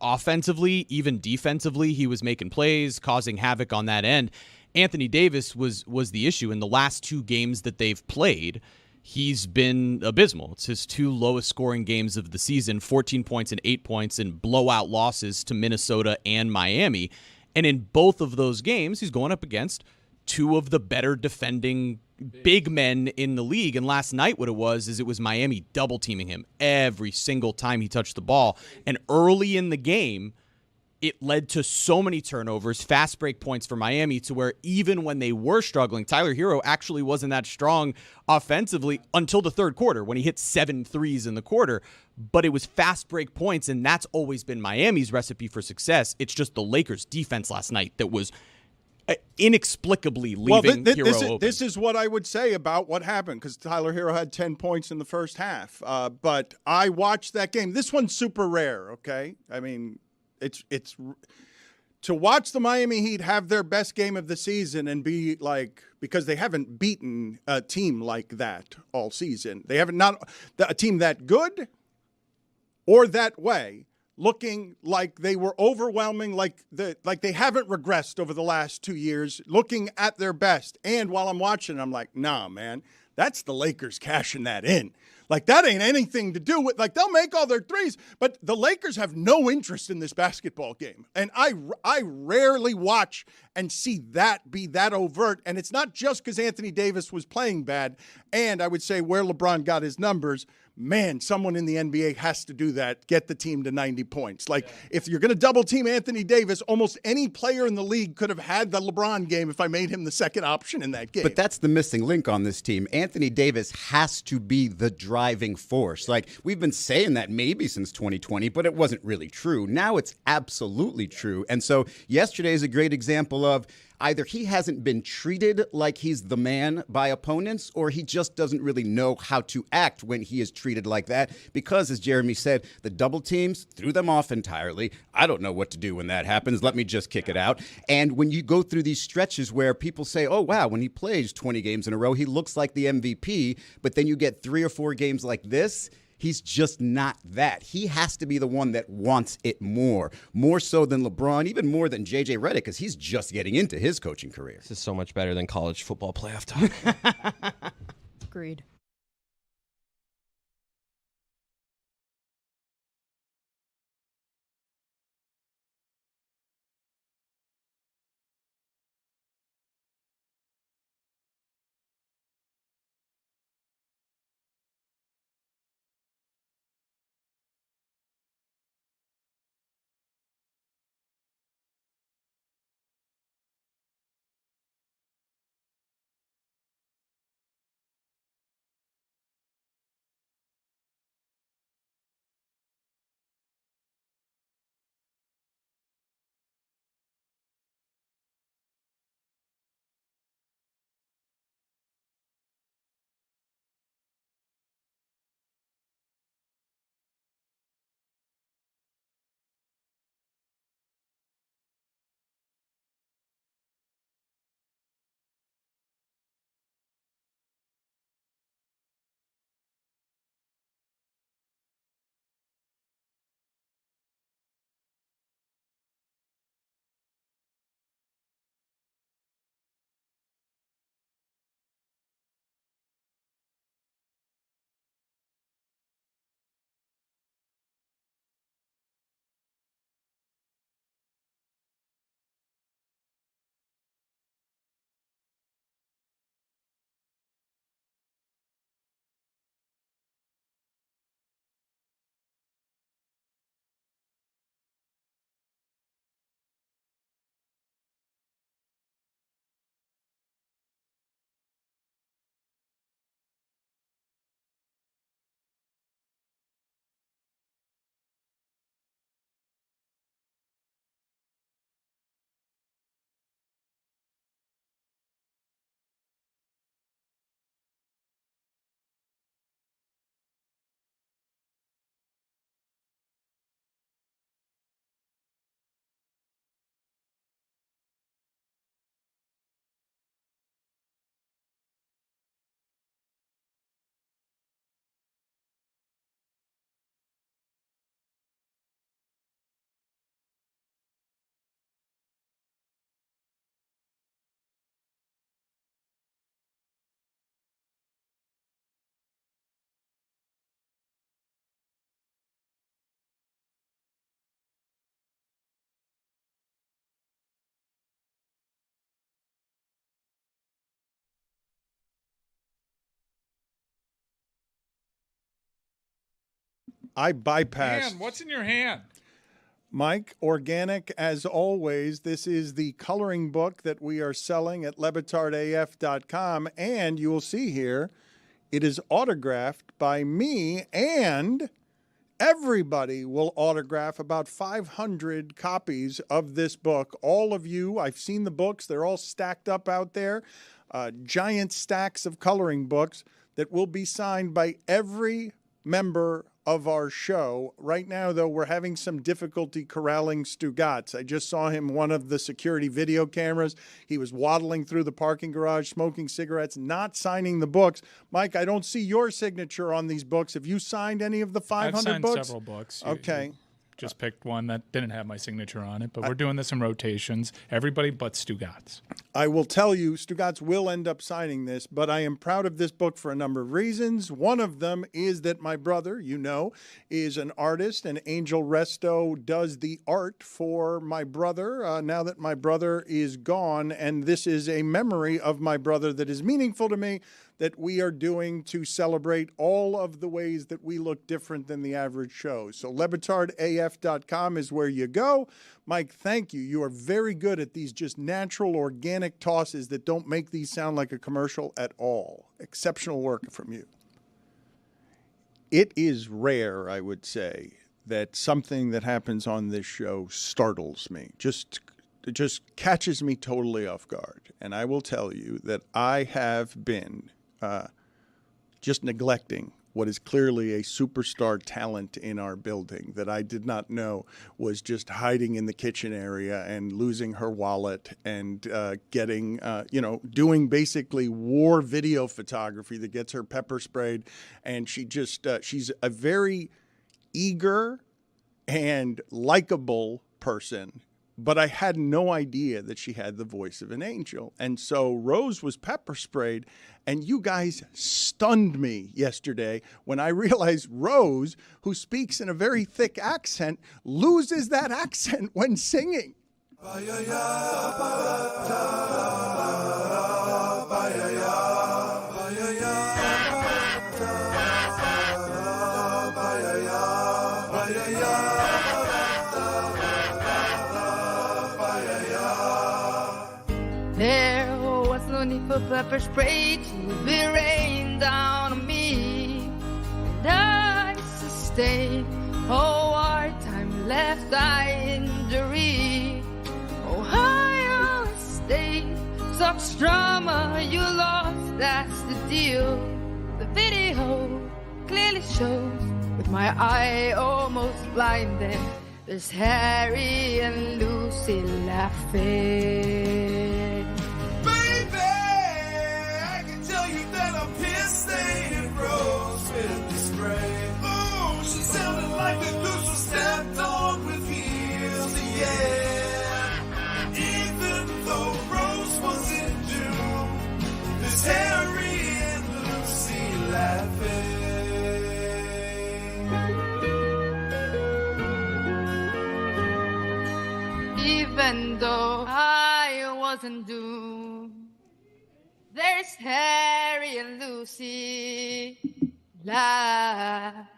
Offensively, even defensively, he was making plays, causing havoc on that end. Anthony Davis was the issue. In the last 2 games that they've played, he's been abysmal. It's his 2 lowest scoring games of the season, 14 points and 8 points in blowout losses to Minnesota and Miami. And in both of those games, he's going up against 2 of the better defending big men in the league. And last night what it was Miami double teaming him every single time he touched the ball. And early in the game, it led to so many turnovers, fast break points for Miami, to where even when they were struggling, Tyler Hero actually wasn't that strong offensively until the third quarter when he hit 7 threes in the quarter. But it was fast break points, and that's always been Miami's recipe for success. It's just the Lakers' defense last night that was inexplicably leaving Hero open. This is what I would say about what happened, because Tyler Hero had 10 points in the first half. But I watched that game. This one's super rare, okay? I mean, it's to watch the Miami Heat have their best game of the season and be like, because they haven't beaten a team like that all season. They haven't, not a team that good or that way, looking like they were overwhelming, like they haven't regressed over the last 2 years, looking at their best. And while I'm watching, I'm like, nah, man, that's the Lakers cashing that in. Like, that ain't anything to do with, like, they'll make all their threes, but the Lakers have no interest in this basketball game. And I rarely watch and see that be that overt. And it's not just because Anthony Davis was playing bad. And I would say where LeBron got his numbers, man, someone in the NBA has to do that, get the team to 90 points. Like, if you're going to double team Anthony Davis, almost any player in the league could have had the LeBron game if I made him the second option in that game. But that's the missing link on this team. Anthony Davis has to be the driving force. Like, we've been saying that maybe since 2020, but it wasn't really true. Now it's absolutely true. And so yesterday is a great example of either he hasn't been treated like he's the man by opponents, or he just doesn't really know how to act when he is treated like that. Because, as Jeremy said, the double teams threw them off entirely. I don't know what to do when that happens. Let me just kick it out. And when you go through these stretches where people say, oh, wow, when he plays 20 games in a row, he looks like the MVP. But then you get 3 or 4 games like this, he's just not that. He has to be the one that wants it more so than LeBron, even more than JJ Redick, because he's just getting into his coaching career. This is so much better than college football playoff talk. Agreed. I bypassed. Dan, what's in your hand? Mike, organic as always. This is the coloring book that we are selling at lebatardaf.com. And you will see here, it is autographed by me, and everybody will autograph about 500 copies of this book. All of you, I've seen the books. They're all stacked up out there. Giant stacks of coloring books that will be signed by every member of our show. Right now, though, we're having some difficulty corralling Stugotz. I just saw him one of the security video cameras. He was waddling through the parking garage, smoking cigarettes, not signing the books. Mike, I don't see your signature on these books. Have you signed any of the 500 I've signed books? several books. Okay. Just picked one that didn't have my signature on it, but we're doing this in rotations. Everybody but Stugotz. I will tell you, Stugotz will end up signing this, but I am proud of this book for a number of reasons. One of them is that my brother, is an artist, and Angel Resto does the art for my brother now that my brother is gone, and this is a memory of my brother that is meaningful to me, that we are doing to celebrate all of the ways that we look different than the average show. So LeBatardAF.com is where you go. Mike, thank you. You are very good at these just natural, organic tosses that don't make these sound like a commercial at all. Exceptional work from you. It is rare, I would say, that something that happens on this show startles me. It just catches me totally off guard. And I will tell you that I have been just neglecting what is clearly a superstar talent in our building that I did not know was just hiding in the kitchen area and losing her wallet and doing basically war video photography that gets her pepper sprayed. And she's a very eager and likable person. But I had no idea that she had the voice of an angel. And so Rose was pepper sprayed, and you guys stunned me yesterday when I realized Rose, who speaks in a very thick accent, loses that accent when singing. There was no need for pepper spray to be rained down on me. And I sustained wartime left eye injury. Ohio State sucks drama, you lost, that's the deal. The video clearly shows, with my eye almost blinded, there's Harry and Lucy laughing. Like the goose was stamped on with heels, yeah. Even though Rose was in June, there's Harry and Lucy laughing. Even though I wasn't doomed, there's Harry and Lucy laughing.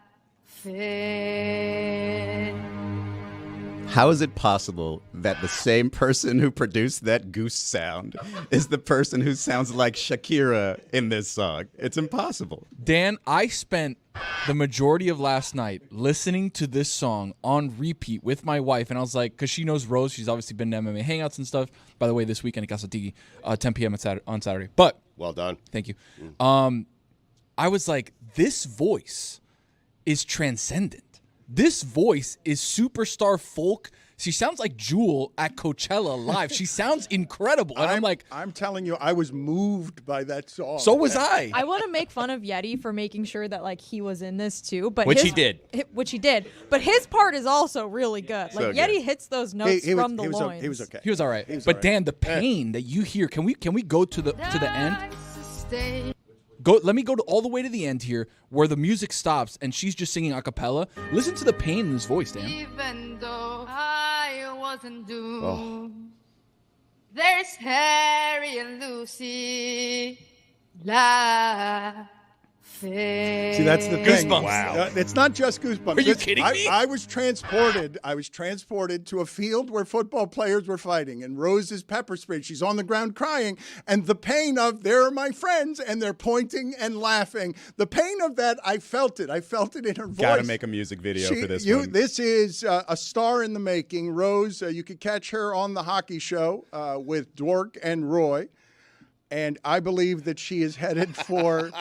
How is it possible that the same person who produced that goose sound is the person who sounds like Shakira in this song? It's impossible. Dan, I spent the majority of last night listening to this song on repeat with my wife, and I was like, because she knows Rose, she's obviously been to MMA hangouts and stuff. By the way, this weekend at Casa Tiki, 10 p.m. on Saturday. But well done. Thank you. I was like, this voice is transcendent. This voice is superstar folk. She sounds like Jewel at Coachella live. She sounds incredible. And I'm telling you, I was moved by that song. So was I. I want to make fun of Yeti for making sure that he was in this too, but Which he did. Which he did. But his part is also really good. So good. Yeti hits those notes from the loins. He was okay. He was all right. But Dan, the pain that you hear, can we go to the end? Let me go all the way to the end here, where the music stops and she's just singing a cappella. Listen to the pain in his voice, Dan. Even though I wasn't doomed, there's Harry and Lucy laughing. face. See, that's the thing. Goosebumps. Wow. It's not just goosebumps. Are you kidding me? I was transported to a field where football players were fighting, and Rose is pepper sprayed. She's on the ground crying, and the pain of, there are my friends, and they're pointing and laughing. The pain of that, I felt it. I felt it in her voice. Got to make a music video for this one. This is a star in the making. Rose, you could catch her on the hockey show with Dwork and Roy. And I believe that she is headed for.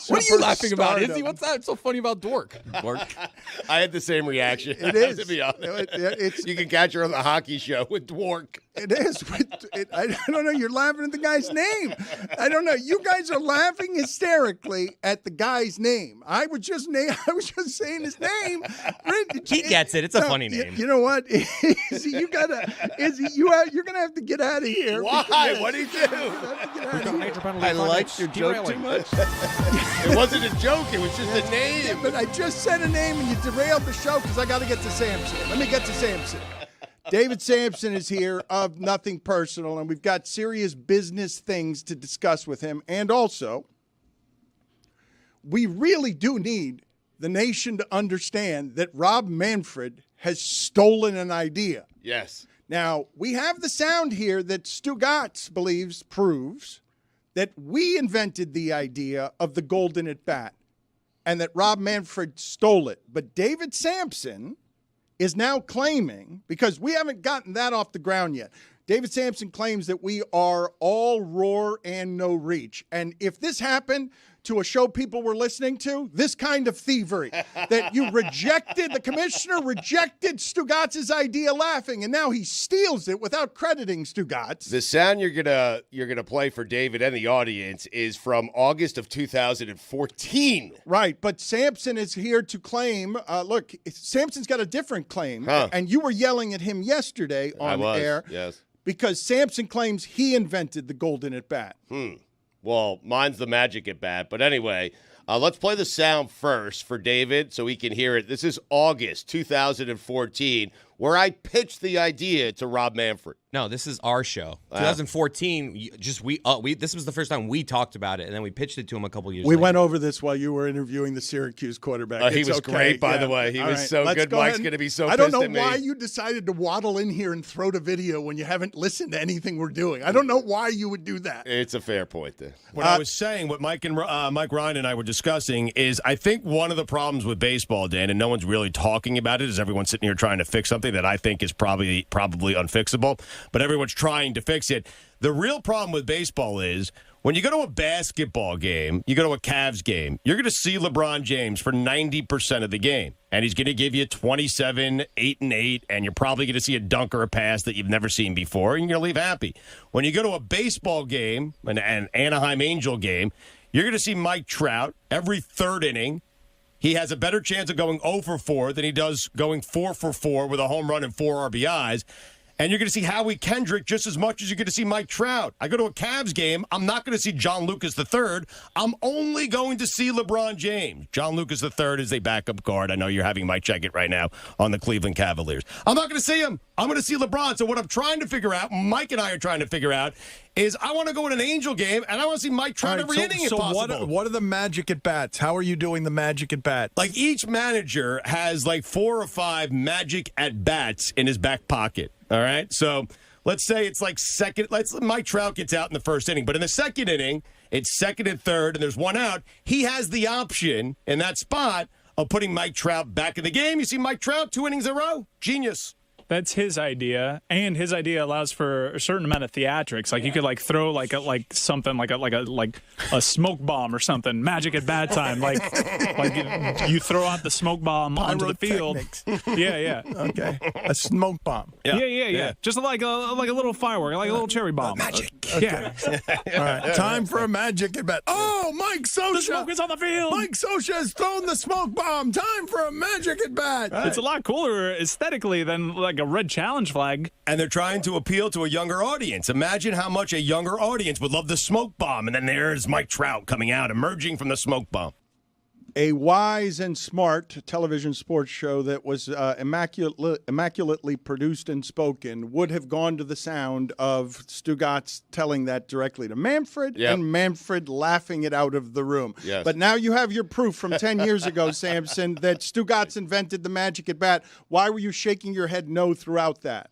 What are you laughing about, superstardom. Izzy? What's that so funny about Dork? I had the same reaction. It is. To be honest. It's, You can catch her on the hockey show with Dwork. It is. I don't know. You're laughing at the guy's name. I don't know. You guys are laughing hysterically at the guy's name. I was just saying his name. He gets it. It's a funny name. You know what? Izzy, you're gonna have to get out of here. Why? What did he do? I liked your joke too much. It wasn't a joke. It was just a name. Yeah, but I just said a name and you derailed the show because I got to get to Samson. Let me get to Samson. David Samson is here of Nothing Personal, and we've got serious business things to discuss with him. And also, we really do need the nation to understand that Rob Manfred has stolen an idea. Yes. Now, we have the sound here that Stugotz proves that we invented the idea of the golden at bat and that Rob Manfred stole it. But David Samson is now claiming, because we haven't gotten that off the ground yet, David Samson claims that we are all roar and no reach. And if this happened to a show people were listening to, this kind of thievery, that the commissioner rejected Stugotz's idea laughing, and now he steals it without crediting Stugotz. The sound you're gonna play for David and the audience is from August of 2014. Right, but Samson is here to claim, look, Samson's got a different claim, and you were yelling at him yesterday on air. Yes. Because Samson claims he invented the golden at bat. Well, mine's the magic at bat. But anyway, let's play the sound first for David so he can hear it. This is August 2014, where I pitched the idea to Rob Manfred. No, this is our show. 2014. This was the first time we talked about it, and then we pitched it to him a couple years. We later. went over this while you were interviewing the Syracuse quarterback. He was great, by the way. He was so good. Mike's going to be so pissed at me. I don't know why you decided to waddle in here and throw the video when you haven't listened to anything we're doing. I don't know why you would do that. It's a fair point there. What I was saying, what Mike Ryan and I were discussing is I think one of the problems with baseball, Dan, and no one's really talking about it, is everyone's sitting here trying to fix something that I think is probably unfixable, but everyone's trying to fix it. The real problem with baseball is when you go to a basketball game, you go to a Cavs game, you're going to see LeBron James for 90% of the game, and he's going to give you 27, 8 and 8, and you're probably going to see a dunk or a pass that you've never seen before, and you're going to leave happy. When you go to a baseball game, an Anaheim Angel game, you're going to see Mike Trout every third inning. He has a better chance of going 0 for 4 than he does going 4 for 4 with a home run and 4 RBIs. And you're going to see Howie Kendrick just as much as you're going to see Mike Trout. I go to a Cavs game. I'm not going to see John Lucas III. I'm only going to see LeBron James. John Lucas III is a backup guard. I know you're having Mike check it right now on the Cleveland Cavaliers. I'm not going to see him. I'm going to see LeBron. So what I'm trying to figure out, Mike and I are trying to figure out, is I want to go in an Angel game, and I want to see Mike Trout every inning if possible. So what are the magic at bats? How are you doing the magic at bats? Like each manager has like 4 or 5 magic at bats in his back pocket. All right, so let's say it's like Mike Trout gets out in the first inning, but in the second inning, it's second and third, and there's one out. He has the option in that spot of putting Mike Trout back in the game. You see Mike Trout 2 innings in a row. Genius. That's his idea, and his idea allows for a certain amount of theatrics. Like you could like throw like something like a smoke bomb or something. Magic at bat time. Like you throw out the smoke bomb onto the field. Yeah. Okay. A smoke bomb. Yeah. Just like a little firework, like a little cherry bomb. Magic. Okay. Yeah. All right. Time for a magic at bat. Oh, Mike Scioscia. The smoke is on the field. Mike Scioscia has thrown the smoke bomb. Time for a magic at bat. It's a lot cooler aesthetically than like a red challenge flag. And they're trying to appeal to a younger audience. Imagine how much a younger audience would love the smoke bomb. And then there's Mike Trout coming out, emerging from the smoke bomb. A wise and smart television sports show that was immaculately produced and spoken would have gone to the sound of Stugotz telling that directly to Manfred and Manfred laughing it out of the room. Yes. But now you have your proof from 10 years ago, Samson, that Stugotz invented the magic at bat. Why were you shaking your head no throughout that?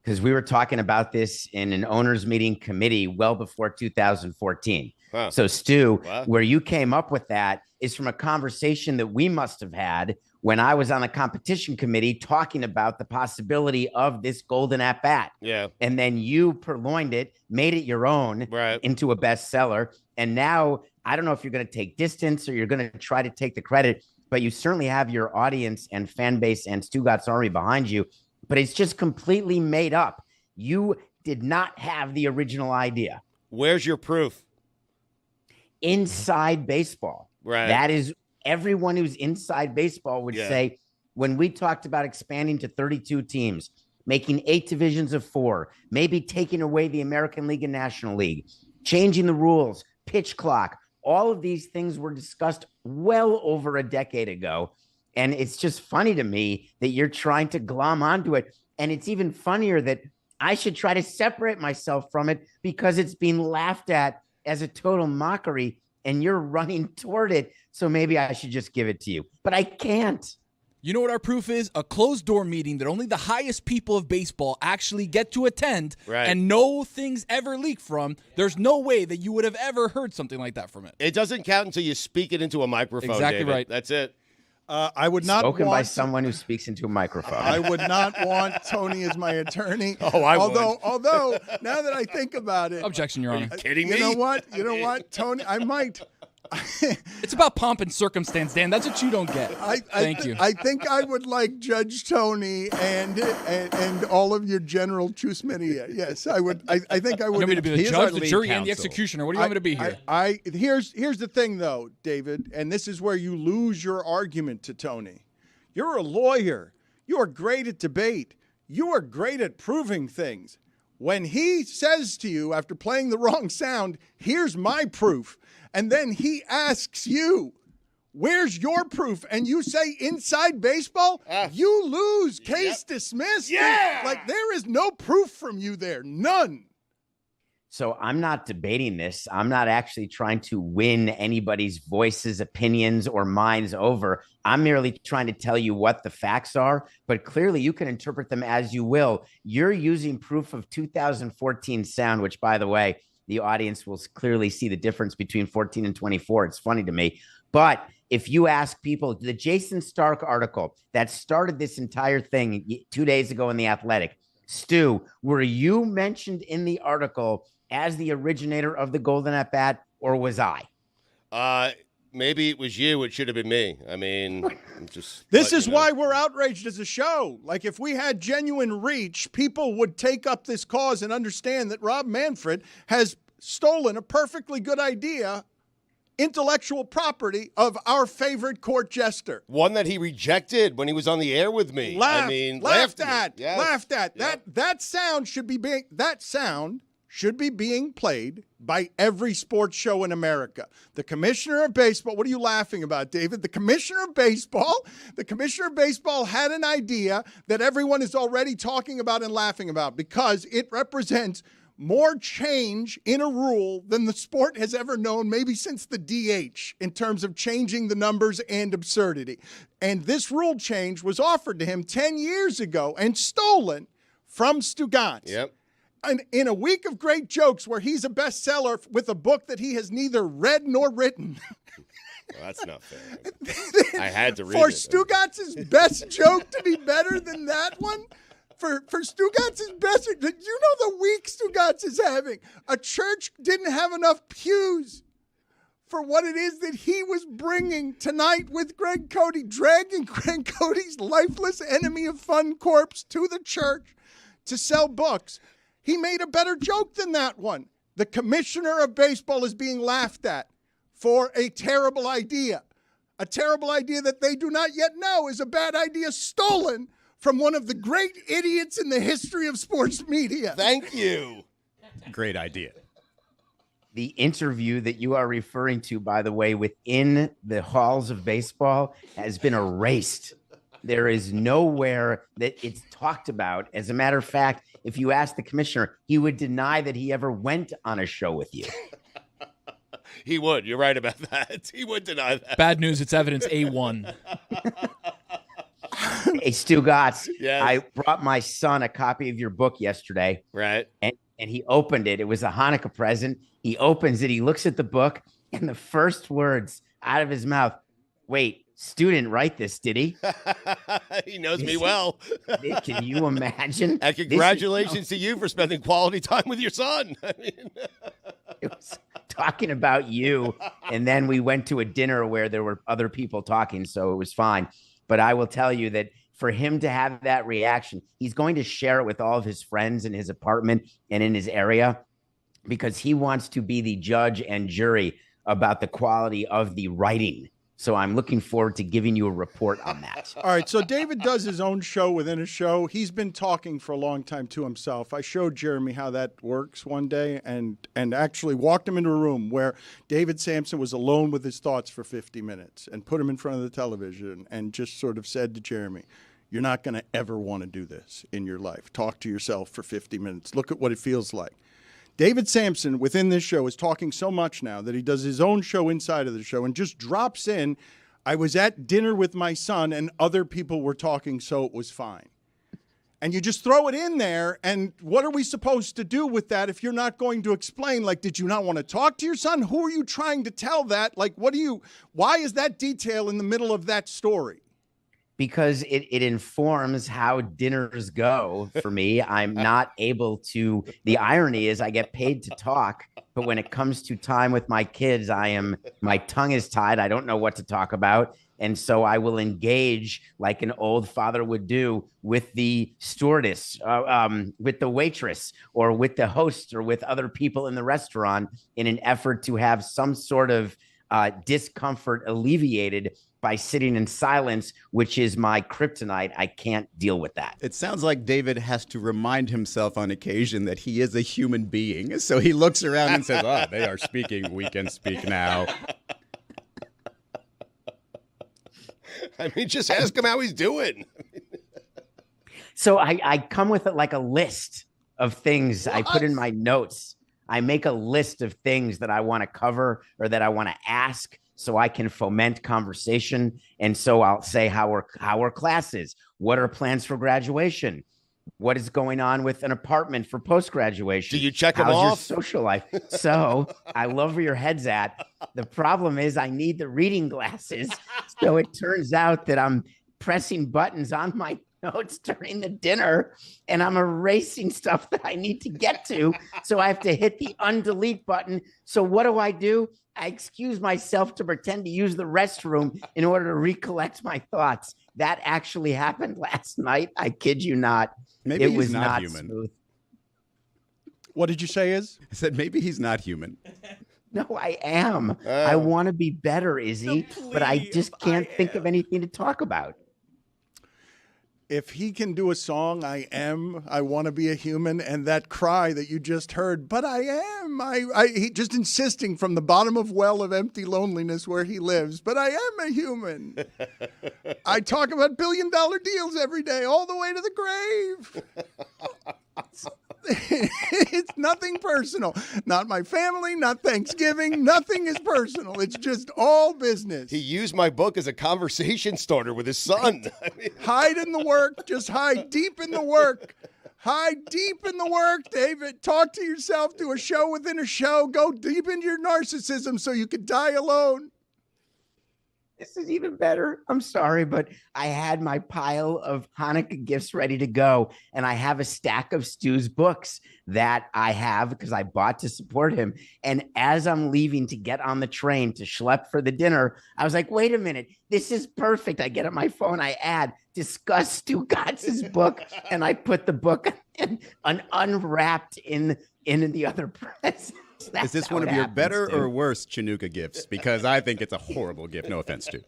Because we were talking about this in an owners meeting committee well before 2014. Huh. So, Stu, where you came up with that is from a conversation that we must have had when I was on the competition committee talking about the possibility of this golden at bat. Yeah. And then you purloined it, made it your own into a bestseller. And now I don't know if you're going to take distance or you're going to try to take the credit, but you certainly have your audience and fan base and Stugotz Army behind you. But it's just completely made up. You did not have the original idea. Where's your proof? Inside baseball. Right. That is, everyone who's inside baseball would say, when we talked about expanding to 32 teams, making 8 divisions of 4, maybe taking away the American League and National League, changing the rules, pitch clock, all of these things were discussed well over a decade ago. And it's just funny to me that you're trying to glom onto it. And it's even funnier that I should try to separate myself from it because it's being laughed at as a total mockery and you're running toward it. So maybe I should just give it to you, but I can't. You know what our proof is? A closed door meeting that only the highest people of baseball actually get to attend and no things ever leak from. There's no way that you would have ever heard something like that from it. It doesn't count until you speak it into a microphone. Exactly David. right. That's it. I would not Spoken want by someone who speaks into a microphone. I would not want Tony as my attorney. Oh, I would. Although now that I think about it, Objection, Your Honor. Are you kidding me? You know what, Tony? I might. It's about pomp and circumstance, Dan. That's what you don't get. Thank you. I think I would like Judge Tony and all of your general chus media. Yes, I would. I think I would. You want me to be the judge, the jury, and the executioner? What do you want me to be here? Here's the thing, though, David, and this is where you lose your argument to Tony. You're a lawyer. You are great at debate. You are great at proving things. When he says to you after playing the wrong sound, here's my proof, and then he asks you, where's your proof? And you say inside baseball, you lose. Case dismissed. Yeah. Like there is no proof from you there. None. So I'm not debating this. I'm not actually trying to win anybody's voices, opinions, or minds over. I'm merely trying to tell you what the facts are, but clearly you can interpret them as you will. You're using proof of 2014 sound, which, by the way, the audience will clearly see the difference between 14 and 24. It's funny to me. But if you ask people, the Jason Stark article that started this entire thing 2 days ago in The Athletic, Stu, were you mentioned in the article as the originator of the golden at bat, or was I? Maybe it was you. It should have been me. I mean, I'm just. This is why we're outraged as a show. Like, if we had genuine reach, people would take up this cause and understand that Rob Manfred has stolen a perfectly good idea, intellectual property of our favorite court jester. One that he rejected when he was on the air with me. Laughed at. Yes. That sound should be being played by every sports show in America. The commissioner of baseball, what are you laughing about, David? The commissioner of baseball had an idea that everyone is already talking about and laughing about because it represents more change in a rule than the sport has ever known, maybe since the DH, in terms of changing the numbers and absurdity. And this rule change was offered to him 10 years ago and stolen from Stugotz. Yep. And in a week of great jokes where he's a bestseller with a book that he has neither read nor written. Well, that's not fair. I had to read For it. Stugotz's best joke to be better than that one? For Stugotz's best, you know the week Stugotz is having. A church didn't have enough pews for what it is that he was bringing tonight with Greg Cody, dragging Greg Cody's lifeless enemy of fun corpse to the church to sell books. He made a better joke than that one. The commissioner of baseball is being laughed at for a terrible idea. A terrible idea that they do not yet know is a bad idea stolen from one of the great idiots in the history of sports media. Thank you. Great idea. The interview that you are referring to, by the way, within the halls of baseball has been erased. There is nowhere that it's talked about. As a matter of fact, if you ask the commissioner, he would deny that he ever went on a show with you. He would. You're right about that. He would deny that. Bad news. It's evidence A1. Hey, Stugotz, Yes. I brought my son a copy of your book yesterday. Right. And he opened it. It was a Hanukkah present. He opens it. He looks at the book, and the first words out of his mouth, wait, Stu didn't write this, did he? He knows me well. Can you imagine? And congratulations to you for spending quality time with your son. I mean, It was talking about you. And then we went to a dinner where there were other people talking, so it was fine. But I will tell you that for him to have that reaction, he's going to share it with all of his friends in his apartment and in his area because he wants to be the judge and jury about the quality of the writing. So I'm looking forward to giving you a report on that. All right, so David does his own show within a show. He's been talking for a long time to himself. I showed Jeremy how that works one day and actually walked him into a room where David Samson was alone with his thoughts for 50 minutes and put him in front of the television and just sort of said to Jeremy, you're not going to ever want to do this in your life. Talk to yourself for 50 minutes. Look at what it feels like. David Samson within this show is talking so much now that he does his own show inside of the show and just drops in, I was at dinner with my son and other people were talking, so it was fine. And you just throw it in there, and what are we supposed to do with that if you're not going to explain? Like, did you not want to talk to your son? Who are you trying to tell that? Like, why is that detail in the middle of that story? Because it informs how dinners go for me. I'm not able to, the irony is I get paid to talk, but when it comes to time with my kids, my tongue is tied. I don't know what to talk about. And so I will engage like an old father would do with the stewardess, with the waitress, or with the host, or with other people in the restaurant in an effort to have some sort of discomfort alleviated by sitting in silence, which is my kryptonite. I can't deal with that. It sounds like David has to remind himself on occasion that he is a human being. So he looks around and says, oh, they are speaking. We can speak now. I mean, just ask him how he's doing. So I come with it like a list of things I put in my notes. I make a list of things that I want to cover or that I want to ask, so I can foment conversation. And so I'll say how are classes? What are plans for graduation? What is going on with an apartment for post-graduation? Do you check them How's off? your social life? So I love where your head's at. The problem is I need the reading glasses. So it turns out that I'm pressing buttons on my notes during the dinner and I'm erasing stuff that I need to get to. So I have to hit the undelete button. So what do? I excuse myself to pretend to use the restroom in order to recollect my thoughts. That actually happened last night. I kid you not. Maybe it he's was not not human. smooth. What did you say is? I said maybe he's not human. No, I am. I want to be better, Izzy, but I just can't think of anything to talk about. If he can do a song, I want to be a human, and that cry that you just heard, but I am, he just insisting from the bottom of well of empty loneliness where he lives, but I am a human. I talk about billion-dollar deals every day, all the way to the grave. It's nothing personal. Not my family, not Thanksgiving. Nothing is personal. It's just all business. He used my book as a conversation starter with his son. I mean, Hide in the work. Just hide deep in the work. Hide deep in the work, David. Talk to yourself. Do a show within a show. Go deep into your narcissism so you could die alone. This is even better. I'm sorry, but I had my pile of Hanukkah gifts ready to go, and I have a stack of Stu's books that I have because I bought to support him. And as I'm leaving to get on the train to schlep for the dinner, I was like, wait a minute, this is perfect. I get on my phone, I add, discuss Stugotz's book, and I put the book unwrapped in the other present. Is this one of your better or worse Chinooka gifts? Because I think it's a horrible gift. No offense, Stu.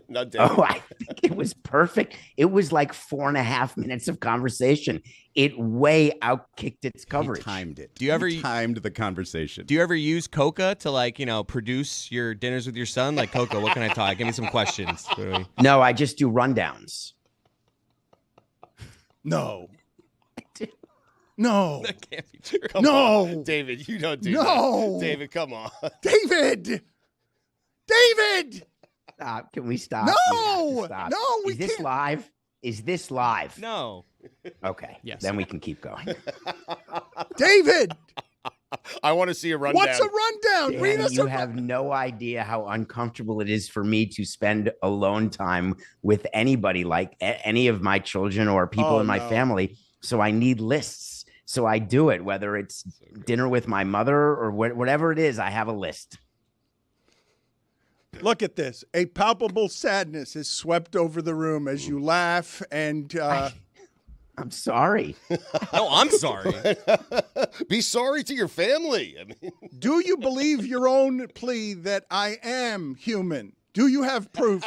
Not David. Oh, I think it was perfect. It was like 4.5 minutes of conversation. It way outkicked its coverage. He timed it. Do you ever timed the conversation? Do you ever use Coca to produce your dinners with your son? Like, Coca, what can I talk? Give me some questions. No, I just do rundowns. No. No. That can't be true. Come No. on. David, you don't do No. that. David, come on. David! David! Stop. Can we stop? No. We have to stop. No, we Is this can't. live? Is this live? No. Okay. Yes. Then we can keep going. David! I want to see a rundown. What's a rundown? Read Danny, us you a have no idea how uncomfortable it is for me to spend alone time with anybody, like any of my children or people in my family. So I need lists. So I do it, whether it's dinner with my mother or whatever it is, I have a list. Look at this. A palpable sadness is swept over the room as you laugh and I'm sorry. No, I'm sorry. Be sorry to your family. I mean, do you believe your own plea that I am human? Do you have proof?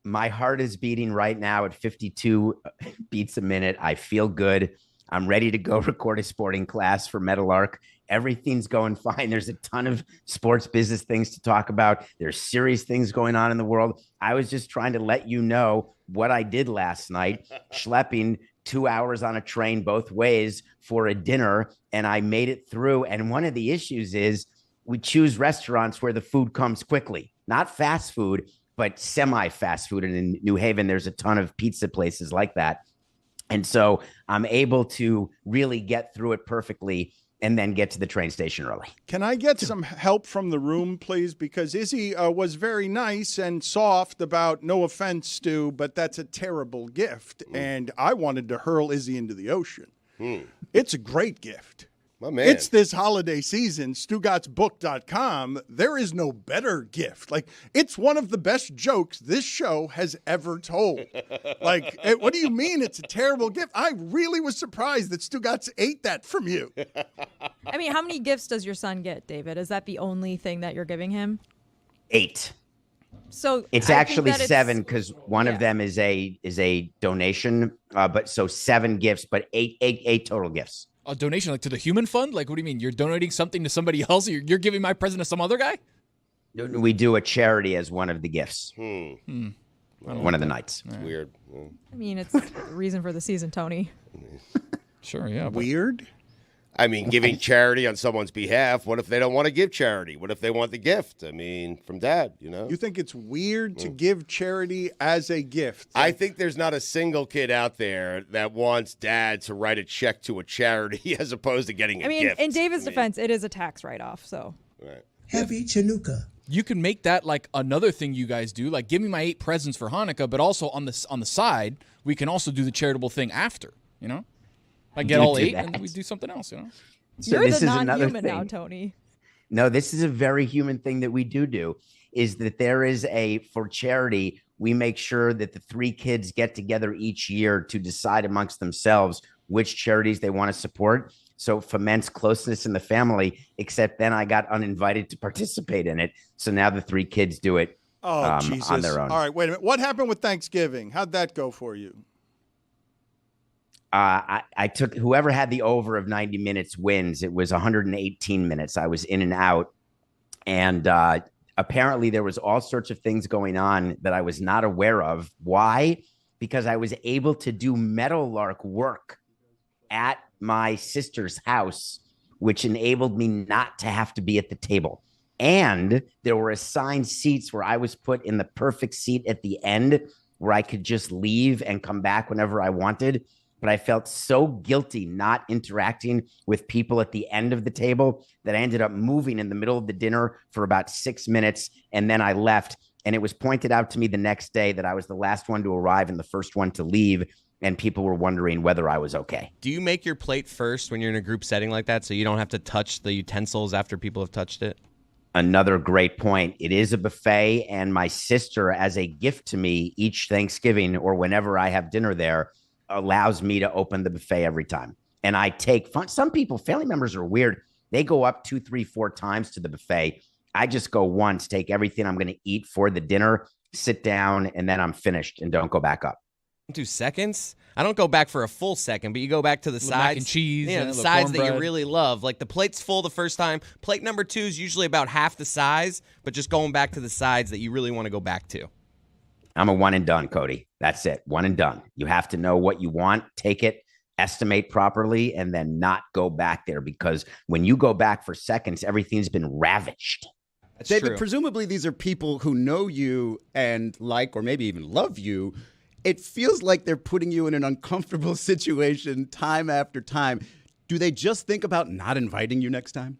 My heart is beating right now at 52 beats a minute. I feel good. I'm ready to go record a sporting class for Meadowlark. Everything's going fine. There's a ton of sports business things to talk about. There's serious things going on in the world. I was just trying to let you know what I did last night, schlepping 2 hours on a train both ways for a dinner, and I made it through. And one of the issues is we choose restaurants where the food comes quickly, not fast food, but semi-fast food. And in New Haven, there's a ton of pizza places like that. And so I'm able to really get through it perfectly and then get to the train station early. Can I get some help from the room, please? Because Izzy was very nice and soft about, no offense, Stu, but that's a terrible gift. And I wanted to hurl Izzy into the ocean. It's a great gift. My man. It's this holiday season, StugottzBook.com. There is no better gift. Like, it's one of the best jokes this show has ever told. Like, what do you mean it's a terrible gift? I really was surprised that Stugotz ate that from you. I mean, how many gifts does your son get, David? Is that the only thing that you're giving him? 8. So it's I actually think that 7 because one of them is a donation. But so 7 gifts, but eight total gifts. A donation, like to the human fund? Like, what do you mean? You're donating something to somebody else? You're giving my present to some other guy? We do a charity as one of the gifts. One of the nights. It's weird. I mean, it's the reason for the season, Tony. Sure, yeah. Weird? I mean, giving charity on someone's behalf. What if they don't want to give charity? What if they want the gift? I mean, from dad, you know? You think it's weird to give charity as a gift? I think there's not a single kid out there that wants dad to write a check to a charity as opposed to getting a gift. In David's defense, it is a tax write-off, so. Right. Heavy Chinooka. You can make that like another thing you guys do, like give me my 8 presents for Hanukkah, but also on the side, we can also do the charitable thing after, you know? I get all 8 and we do something else, you know? So You're this the is another non-human thing. now, Tony. No, this is a very human thing that we do is that there is for charity, we make sure that the 3 kids get together each year to decide amongst themselves which charities they want to support. So it foments closeness in the family, except then I got uninvited to participate in it. So now the 3 kids do it Jesus. on their own. All right, wait a minute. What happened with Thanksgiving? How'd that go for you? I took whoever had the over of 90 minutes wins. It was 118 minutes. I was in and out. And apparently there was all sorts of things going on that I was not aware of. Why? Because I was able to do Meadowlark work at my sister's house, which enabled me not to have to be at the table. And there were assigned seats where I was put in the perfect seat at the end where I could just leave and come back whenever I wanted. But I felt so guilty not interacting with people at the end of the table that I ended up moving in the middle of the dinner for about 6 minutes. And then I left. And it was pointed out to me the next day that I was the last one to arrive and the first one to leave. And people were wondering whether I was okay. Do you make your plate first when you're in a group setting like that so you don't have to touch the utensils after people have touched it? Another great point. It is a buffet. And my sister, as a gift to me each Thanksgiving or whenever I have dinner there, allows me to open the buffet every time. And I take fun. Some people, family members are weird. They go up 2, 3, 4 times to the buffet. I just go once, take everything I'm going to eat for the dinner, sit down, and then I'm finished and don't go back up. 2 seconds? I don't go back for a full second, but you go back to the sides. Mac and cheese. The sides that you really love. Like the plate's full the first time. Plate number 2 is usually about half the size, but just going back to the sides that you really want to go back to. I'm a one and done, Cody. That's it. One and done. You have to know what you want, take it, estimate properly, and then not go back there, because when you go back for seconds, everything's been ravaged. That's David, true. presumably these are people who know you and like or maybe even love you. It feels like they're putting you in an uncomfortable situation time after time. Do they just think about not inviting you next time?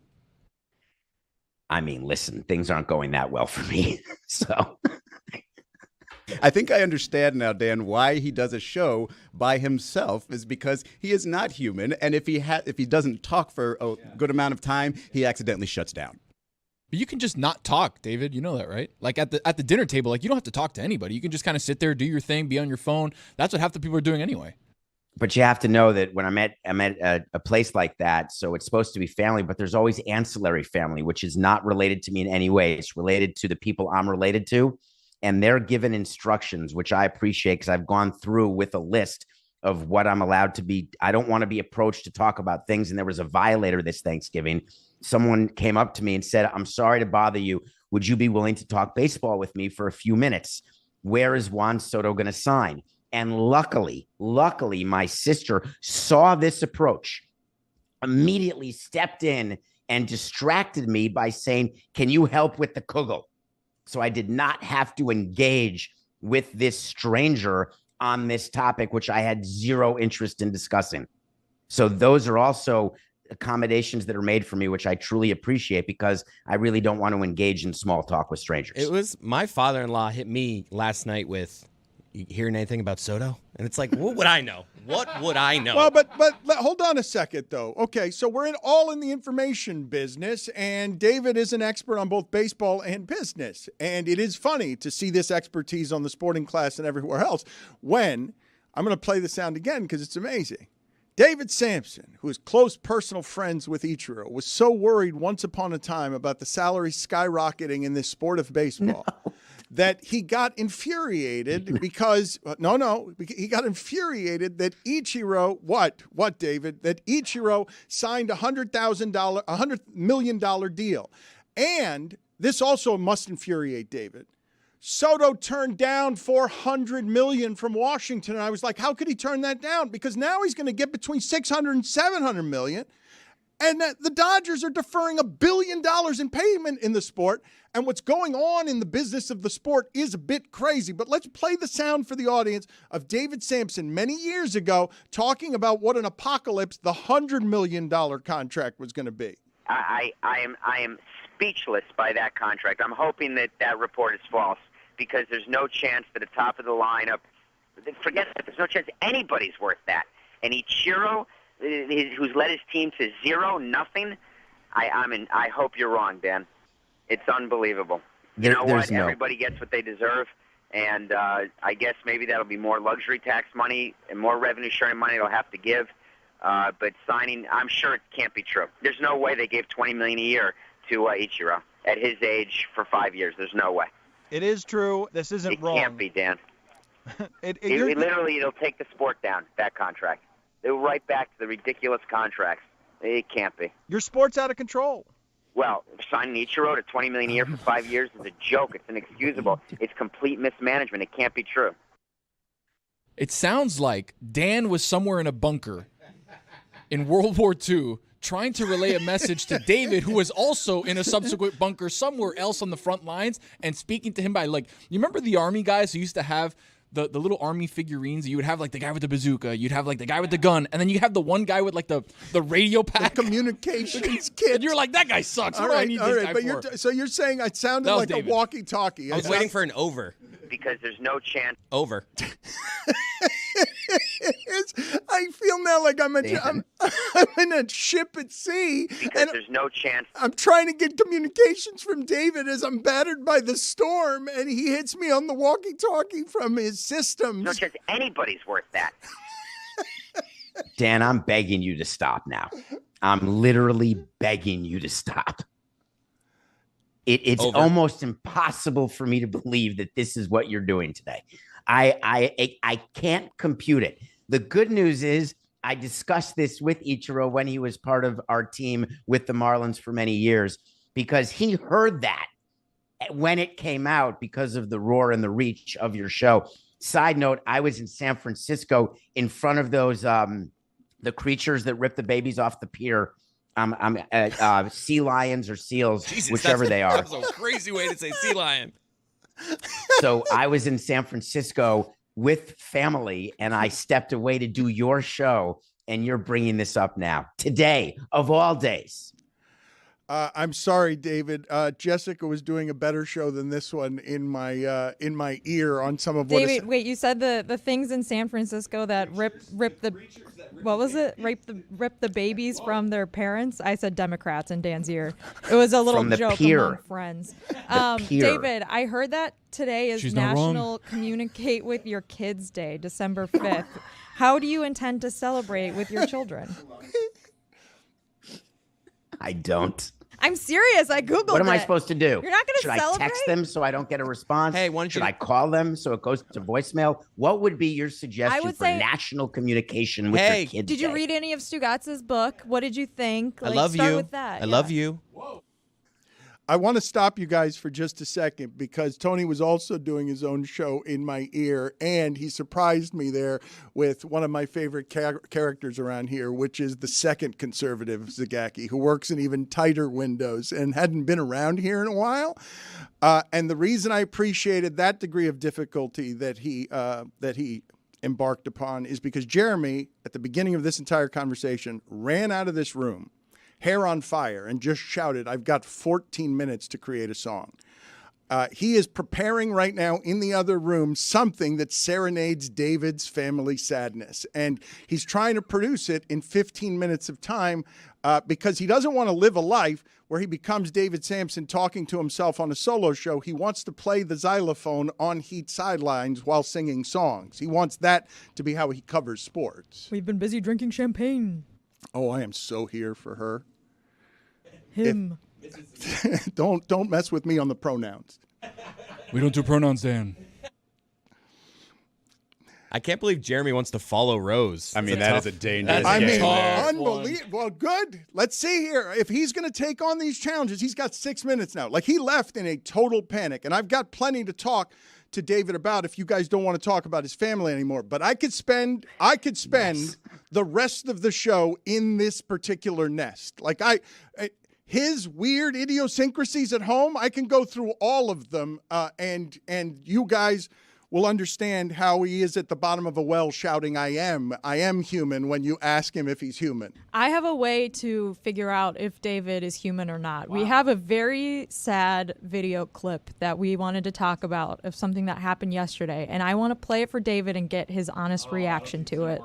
I mean, listen, things aren't going that well for me. So I think I understand now, Dan, why he does a show by himself is because he is not human. And if he doesn't talk for a good amount of time, he accidentally shuts down. But you can just not talk, David. You know that, right? Like at the dinner table, like you don't have to talk to anybody. You can just kind of sit there, do your thing, be on your phone. That's what half the people are doing anyway. But you have to know that when I'm at a place like that, so it's supposed to be family, but there's always ancillary family, which is not related to me in any way. It's related to the people I'm related to. And they're given instructions, which I appreciate because I've gone through with a list of what I'm allowed to be. I don't want to be approached to talk about things. And there was a violator this Thanksgiving. Someone came up to me and said, "I'm sorry to bother you. Would you be willing to talk baseball with me for a few minutes? Where is Juan Soto going to sign?" And luckily, my sister saw this approach, immediately stepped in and distracted me by saying, "Can you help with the kugel?" So I did not have to engage with this stranger on this topic, which I had zero interest in discussing. So those are also accommodations that are made for me, which I truly appreciate because I really don't want to engage in small talk with strangers. It was my father-in-law hit me last night with, "You hearing anything about Soto?" And it's like, what would I know? What would I know? Well, but hold on a second, though. Okay, so we're all in the information business, and David is an expert on both baseball and business. And it is funny to see this expertise on the Sporting Class and everywhere else when, I'm going to play the sound again because it's amazing. David Samson, who is close personal friends with Ichiro, was so worried once upon a time about the salary skyrocketing in this sport of baseball. No. That he got infuriated because he got infuriated that Ichiro, what, David? That Ichiro signed $100 million deal. And this also must infuriate David. Soto turned down $400 million from Washington. And I was like, how could he turn that down? Because now he's going to get between $600 and $700 million. And the Dodgers are deferring $1 billion in payment in the sport. And what's going on in the business of the sport is a bit crazy. But let's play the sound for the audience of David Samson many years ago talking about what an apocalypse the $100 million contract was going to be. I am speechless by that contract. I'm hoping that report is false because there's no chance that a top of the lineup, forget that, there's no chance anybody's worth that. And Ichiro, who's led his team to 0-0. I hope you're wrong, Dan. It's unbelievable. You know what? Everybody gets what they deserve, and I guess maybe that'll be more luxury tax money and more revenue sharing money they'll have to give. But signing, I'm sure it can't be true. There's no way they gave $20 million a year to Ichiro at his age for 5 years. There's no way. It is true. This isn't wrong. It can't be, Dan. It'll take the sport down, that contract. They'll right back to the ridiculous contracts. It can't be. Your sport's out of control. Well, signing Ichiro to $20 million a year for 5 years is a joke. It's inexcusable. It's complete mismanagement. It can't be true. It sounds like Dan was somewhere in a bunker in World War II trying to relay a message to David, who was also in a subsequent bunker somewhere else on the front lines, and speaking to him by, like, you remember the Army guys who used to have the little Army figurines? You would have, like, the guy with the bazooka. You'd have, like, the guy with the gun. And then you have the one guy with, like, the radio pack. The communications kit. And you're like, that guy sucks. What do I need this guy for? So you're saying I sounded like David. A walkie-talkie. I was waiting for an over. Because there's no chance. Over. I feel now like I'm in a ship at sea. Because there's no chance. I'm trying to get communications from David as I'm battered by the storm, and he hits me on the walkie-talkie from his systems. No chance anybody's worth that. Dan, I'm begging you to stop now. I'm literally begging you to stop. It's Over. almost impossible for me to believe that this is what you're doing today. I can't compute it. The good news is I discussed this with Ichiro when he was part of our team with the Marlins for many years, because he heard that when it came out because of the roar and the reach of your show. Side note, I was in San Francisco in front of those the creatures that rip the babies off the pier. Sea lions or seals, Jesus, whichever they are. That's a crazy way to say sea lion. So I was in San Francisco with family, and I stepped away to do your show, and you're bringing this up now, today, of all days. I'm sorry, David. Jessica was doing a better show than this one in my ear on some of what. David, wait, you said the things in San Francisco that rip the what was it? Rip the babies from their parents. I said Democrats in Dan's ear. It was a little joke among friends. David, I heard that today is National Communicate with Your Kids Day, December 5th. How do you intend to celebrate with your children? I don't. I'm serious. I Googled it. What am I supposed to do? You're not going to celebrate? Should I text them so I don't get a response? Hey, should I call them so it goes to voicemail? What would be your suggestion for national communication with your kids? Did you read any of Stugotz's book? What did you think? I love start you. With that. I love you. I want to stop you guys for just a second because Tony was also doing his own show in my ear, and he surprised me there with one of my favorite characters around here, which is the second conservative Zagacki, who works in even tighter windows and hadn't been around here in a while. And the reason I appreciated that degree of difficulty that he embarked upon is because Jeremy, at the beginning of this entire conversation, ran out of this room, hair on fire, and just shouted, "I've got 14 minutes to create a song." He is preparing right now in the other room something that serenades David's family sadness. And he's trying to produce it in 15 minutes of time because he doesn't want to live a life where he becomes David Samson talking to himself on a solo show. He wants to play the xylophone on Heat sidelines while singing songs. He wants that to be how he covers sports. We've been busy drinking champagne. Oh, I am so here for her. Him. Don't mess with me on the pronouns. We don't do pronouns, Dan. I can't believe Jeremy wants to follow Rose. I mean, that is a dangerous I game. mean, unbelievable. Well, good. Let's see here. If he's going to take on these challenges, he's got 6 minutes now. Like, he left in a total panic, and I've got plenty to talk to David about if you guys don't want to talk about his family anymore. But I could spend the rest of the show in this particular nest. Like, his weird idiosyncrasies at home, I can go through all of them, and you guys will understand how he is at the bottom of a well shouting, I am human, when you ask him if he's human. I have a way to figure out if David is human or not. Wow. We have a very sad video clip that we wanted to talk about of something that happened yesterday, and I want to play it for David and get his honest reaction to it.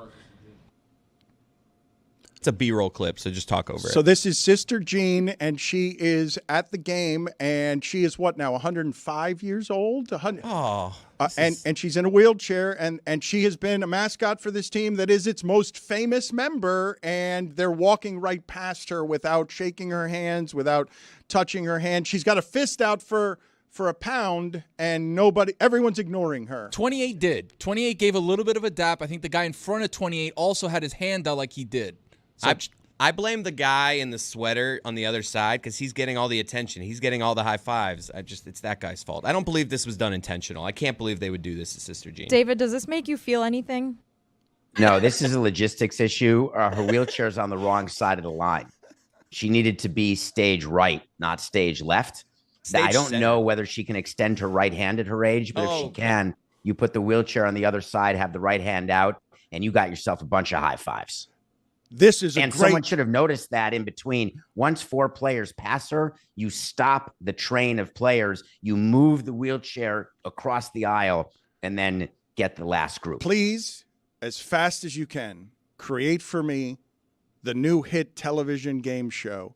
It's a B-roll clip, so just talk over it. So this is Sister Jean, and she is at the game, and she is what now, 105 years old? 100. Oh. And she's in a wheelchair, and she has been a mascot for this team that is its most famous member, and they're walking right past her without shaking her hands, without touching her hand. She's got a fist out for a pound, and everyone's ignoring her. 28 did. 28 gave a little bit of a dap. I think the guy in front of 28 also had his hand out like he did. So I blame the guy in the sweater on the other side because he's getting all the attention. He's getting all the high fives. It's that guy's fault. I don't believe this was done intentional. I can't believe they would do this to Sister Jean. David, does this make you feel anything? No, this is a logistics issue. Her wheelchair's on the wrong side of the line. She needed to be stage right, not stage left. I don't know whether she can extend her right hand at her age, but if she can, you put the wheelchair on the other side, have the right hand out, and you got yourself a bunch of high fives. This is someone should have noticed that in between. Once 4 players pass her, you stop the train of players, you move the wheelchair across the aisle, and then get the last group. Please, as fast as you can, create for me the new hit television game show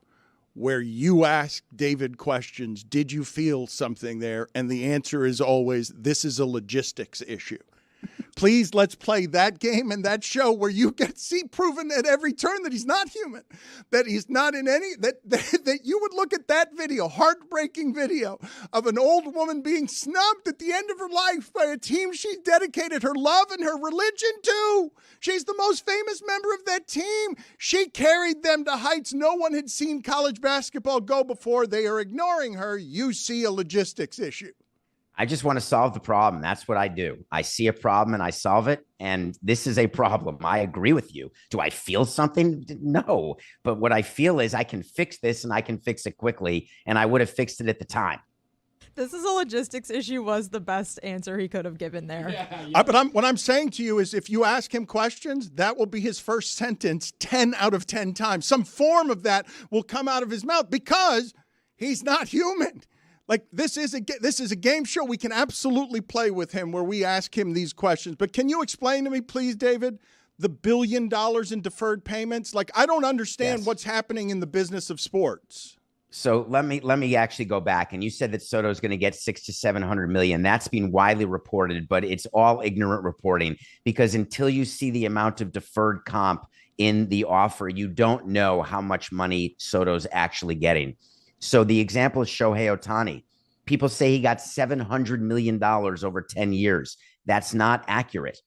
where you ask David questions. Did you feel something there? And the answer is always, this is a logistics issue. Please, let's play that game and that show where you get see proven at every turn that he's not human, that he's not in any, that you would look at that video, heartbreaking video of an old woman being snubbed at the end of her life by a team she dedicated her love and her religion to. She's the most famous member of that team. She carried them to heights no one had seen college basketball go before. They are ignoring her. You see a logistics issue. I just want to solve the problem. That's what I do. I see a problem and I solve it. And this is a problem. I agree with you. Do I feel something? No. But what I feel is I can fix this and I can fix it quickly. And I would have fixed it at the time. This is a logistics issue was the best answer he could have given there. But what I'm saying to you is if you ask him questions, that will be his first sentence 10 out of 10 times. Some form of that will come out of his mouth because he's not human. Like this is a game show. We can absolutely play with him where we ask him these questions. But can you explain to me, please, David, the $1 billion in deferred payments? Like, I don't understand what's happening in the business of sports. So let me actually go back. And you said that Soto's going to get $600 to $700 million. That's been widely reported, but it's all ignorant reporting because until you see the amount of deferred comp in the offer, you don't know how much money Soto's actually getting. So the example is Shohei Ohtani. People say he got $700 million over 10 years. That's not accurate.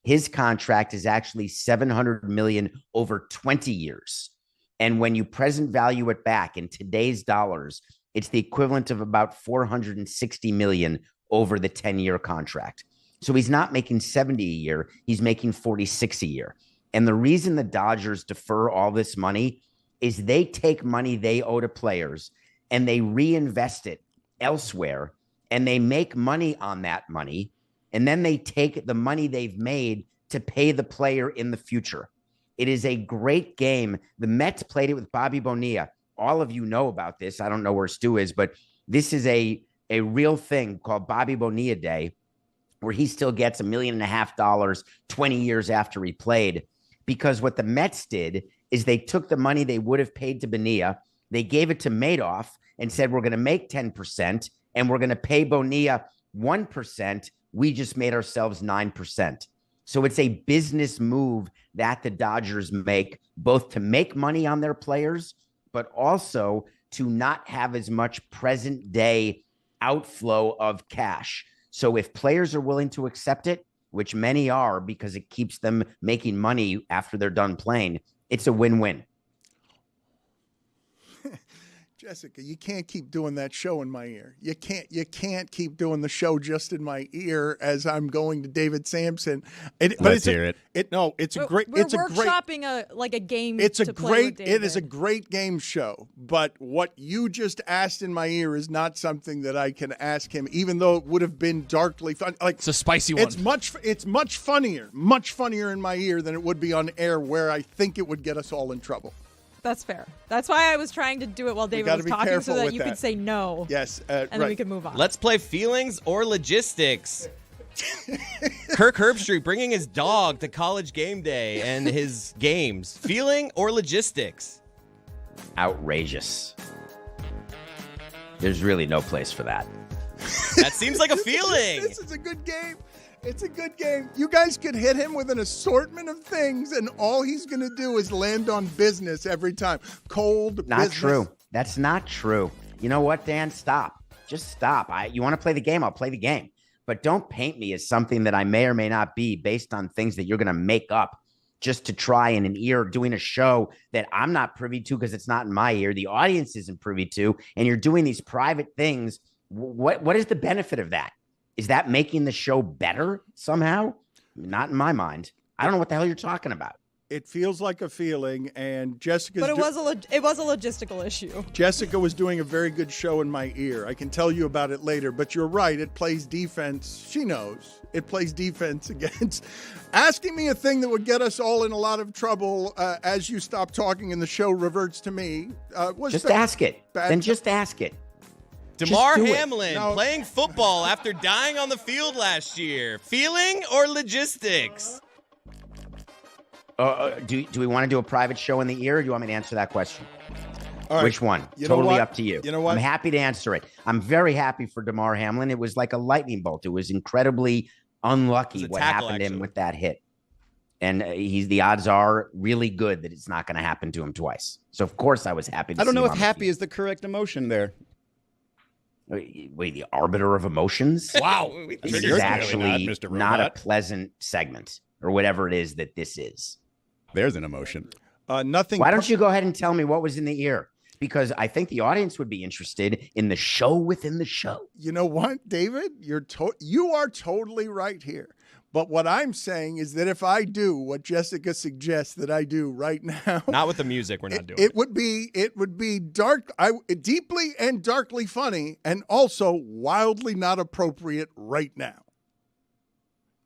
His contract is actually $700 million over 20 years. And when you present value it back in today's dollars, it's the equivalent of about $460 million over the 10-year contract. So he's not making 70 a year. He's making 46 a year. And the reason the Dodgers defer all this money is they take money they owe to players and they reinvest it elsewhere, and they make money on that money, and then they take the money they've made to pay the player in the future. It is a great game. The Mets played it with Bobby Bonilla. All of you know about this. I don't know where Stu is, but this is a real thing called Bobby Bonilla Day, where he still gets $1.5 million 20 years after he played, because what the Mets did is they took the money they would have paid to Bonilla, they gave it to Madoff, and said, we're going to make 10% and we're going to pay Bonilla 1%. We just made ourselves 9%. So it's a business move that the Dodgers make, both to make money on their players, but also to not have as much present day outflow of cash. So if players are willing to accept it, which many are because it keeps them making money after they're done playing, it's a win-win. Jessica, you can't keep doing that show in my ear. You can't keep doing the show just in my ear as I'm going to David Samson. Let's hear it. It's a great. We're it's a great. workshopping a game. It's a to play with great. David. It is a great game show. But what you just asked in my ear is not something that I can ask him, even though it would have been darkly fun. Like it's a spicy one. It's much funnier in my ear than it would be on air, where I think it would get us all in trouble. That's fair. That's why I was trying to do it while David was talking so that you could say no. Yes. And then we could move on. Let's play feelings or logistics. Kirk Herbstreit bringing his dog to college game day and his games. Feeling or logistics? Outrageous. There's really no place for that. That seems like a feeling. This is a good game. It's a good game. You guys could hit him with an assortment of things, and all he's going to do is land on business every time. Cold Not business. true. That's not true. You know what, Dan? Stop. Just stop. You want to play the game? I'll play the game. But don't paint me as something that I may or may not be based on things that you're going to make up just to try in an ear doing a show that I'm not privy to because it's not in my ear. The audience isn't privy to, and you're doing these private things. What is the benefit of that? Is that making the show better somehow? Not in my mind. I don't know what the hell you're talking about. It feels like a feeling, and Jessica's... But it was a logistical issue. Jessica was doing a very good show in my ear. I can tell you about it later, but you're right. It plays defense. She knows. It plays defense against... Asking me a thing that would get us all in a lot of trouble as you stop talking and the show reverts to me. Just ask it. Then just ask it. DeMar Hamlin playing football after dying on the field last year. Feeling or logistics? Do we want to do a private show in the ear, or do you want me to answer that question? All right. Which one? You know Totally what? up to you. You know what? I'm happy to answer it. I'm very happy for DeMar Hamlin. It was like a lightning bolt. It was incredibly Unlucky It was a what tackle, happened to him actually. with that hit. And the odds are really good that it's not going to happen to him twice. So of course I was happy. I don't know if happy is the correct emotion there. Wait, the arbiter of emotions? Wow. This is actually not a pleasant segment or whatever it is that this is. There's an emotion. Nothing. Why don't you go ahead and tell me what was in the ear? Because I think the audience would be interested in the show within the show. You know what, David? You are totally right here. But what I'm saying is that if I do what Jessica suggests that I do right now, Not with the music, we're not doing it would be deeply and darkly funny, and also wildly not appropriate right now.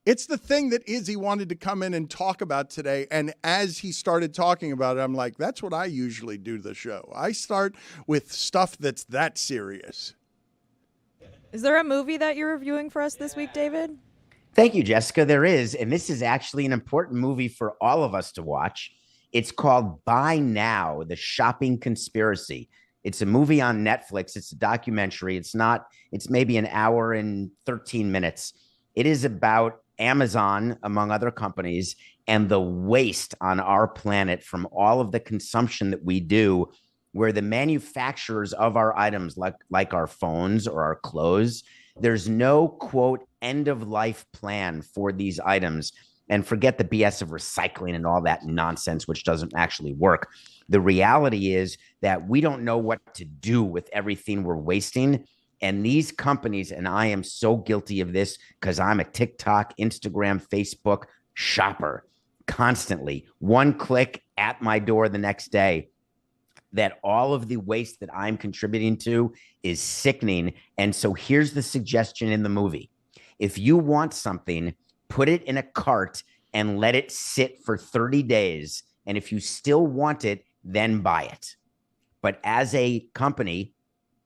It's the thing that Izzy wanted to come in and talk about today, and as he started talking about it, I'm like, that's what I usually do to the show. I start with stuff that's that serious. Is there a movie that you're reviewing for us this week, David? Thank you, Jessica. There is, and this is actually an important movie for all of us to watch. It's called Buy Now, The Shopping Conspiracy. It's a movie on Netflix. It's a documentary. It's maybe an hour and 13 minutes. It is about Amazon, among other companies, and the waste on our planet from all of the consumption that we do, where the manufacturers of our items, like our phones or our clothes, there's no, quote, end of life plan for these items. And forget the BS of recycling and all that nonsense, which doesn't actually work. The reality is that we don't know what to do with everything we're wasting. And these companies, and I am so guilty of this because I'm a TikTok, Instagram, Facebook shopper constantly. One click at my door the next day. That all of the waste that I'm contributing to is sickening. And so here's the suggestion in the movie. If you want something, put it in a cart and let it sit for 30 days. And if you still want it, then buy it. But as a company,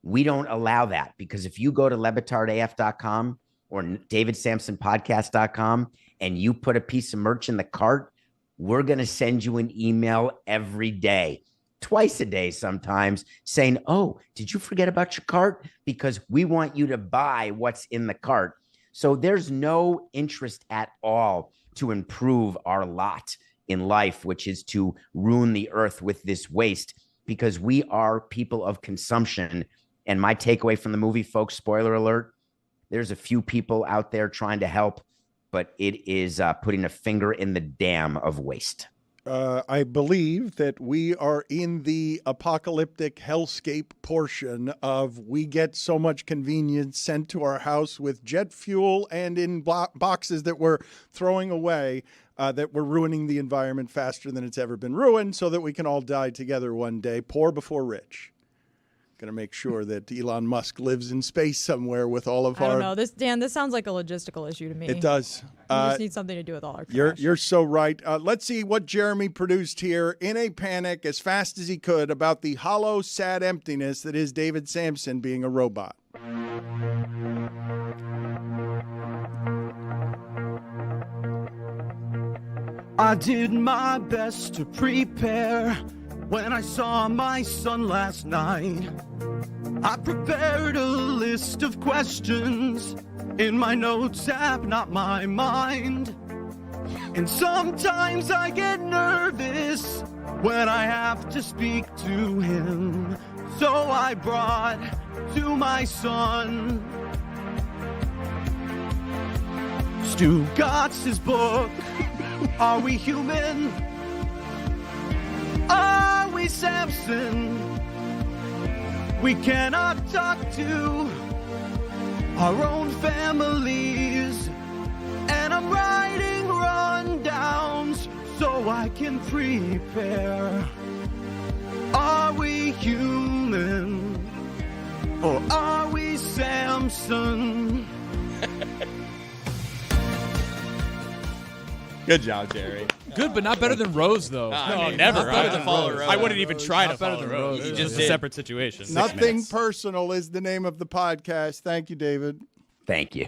we don't allow that, because if you go to lebatardaf.com or davidsamsonpodcast.com and you put a piece of merch in the cart, we're going to send you an email every day. Twice a day sometimes, saying, oh, did you forget about your cart? Because we want you to buy what's in the cart. So there's no interest at all to improve our lot in life, which is to ruin the earth with this waste, because we are people of consumption. And my takeaway from the movie, folks, spoiler alert, there's a few people out there trying to help, but it is putting a finger in the dam of waste. I believe that we are in the apocalyptic hellscape portion of we get so much convenience sent to our house with jet fuel and in boxes that we're throwing away, that we're ruining the environment faster than it's ever been ruined, so that we can all die together one day, poor before rich. Going to make sure that Elon Musk lives in space somewhere with all of I our... don't know. This sounds like a logistical issue to me. It does. We just need something to do with all our trash. You're so right. Let's see what Jeremy produced here in a panic as fast as he could about the hollow, sad emptiness that is David Samson being a robot. I did my best to prepare when I saw my son last night. I prepared a list of questions in my notes app, not my mind. And sometimes I get nervous when I have to speak to him. So I brought to my son Stugotz's book, Are We Human? Are we Samson? We cannot talk to our own families. And I'm writing rundowns so I can prepare. Are we human? Or are we Samson? Good job, Jerry. Good, but not better than Rose, though. Never. Not better than follow Rose. I wouldn't even try to better follow than Rose. Rose. It's You just just a separate situation. Nothing personal is the name of the podcast. Thank you, David. Thank you.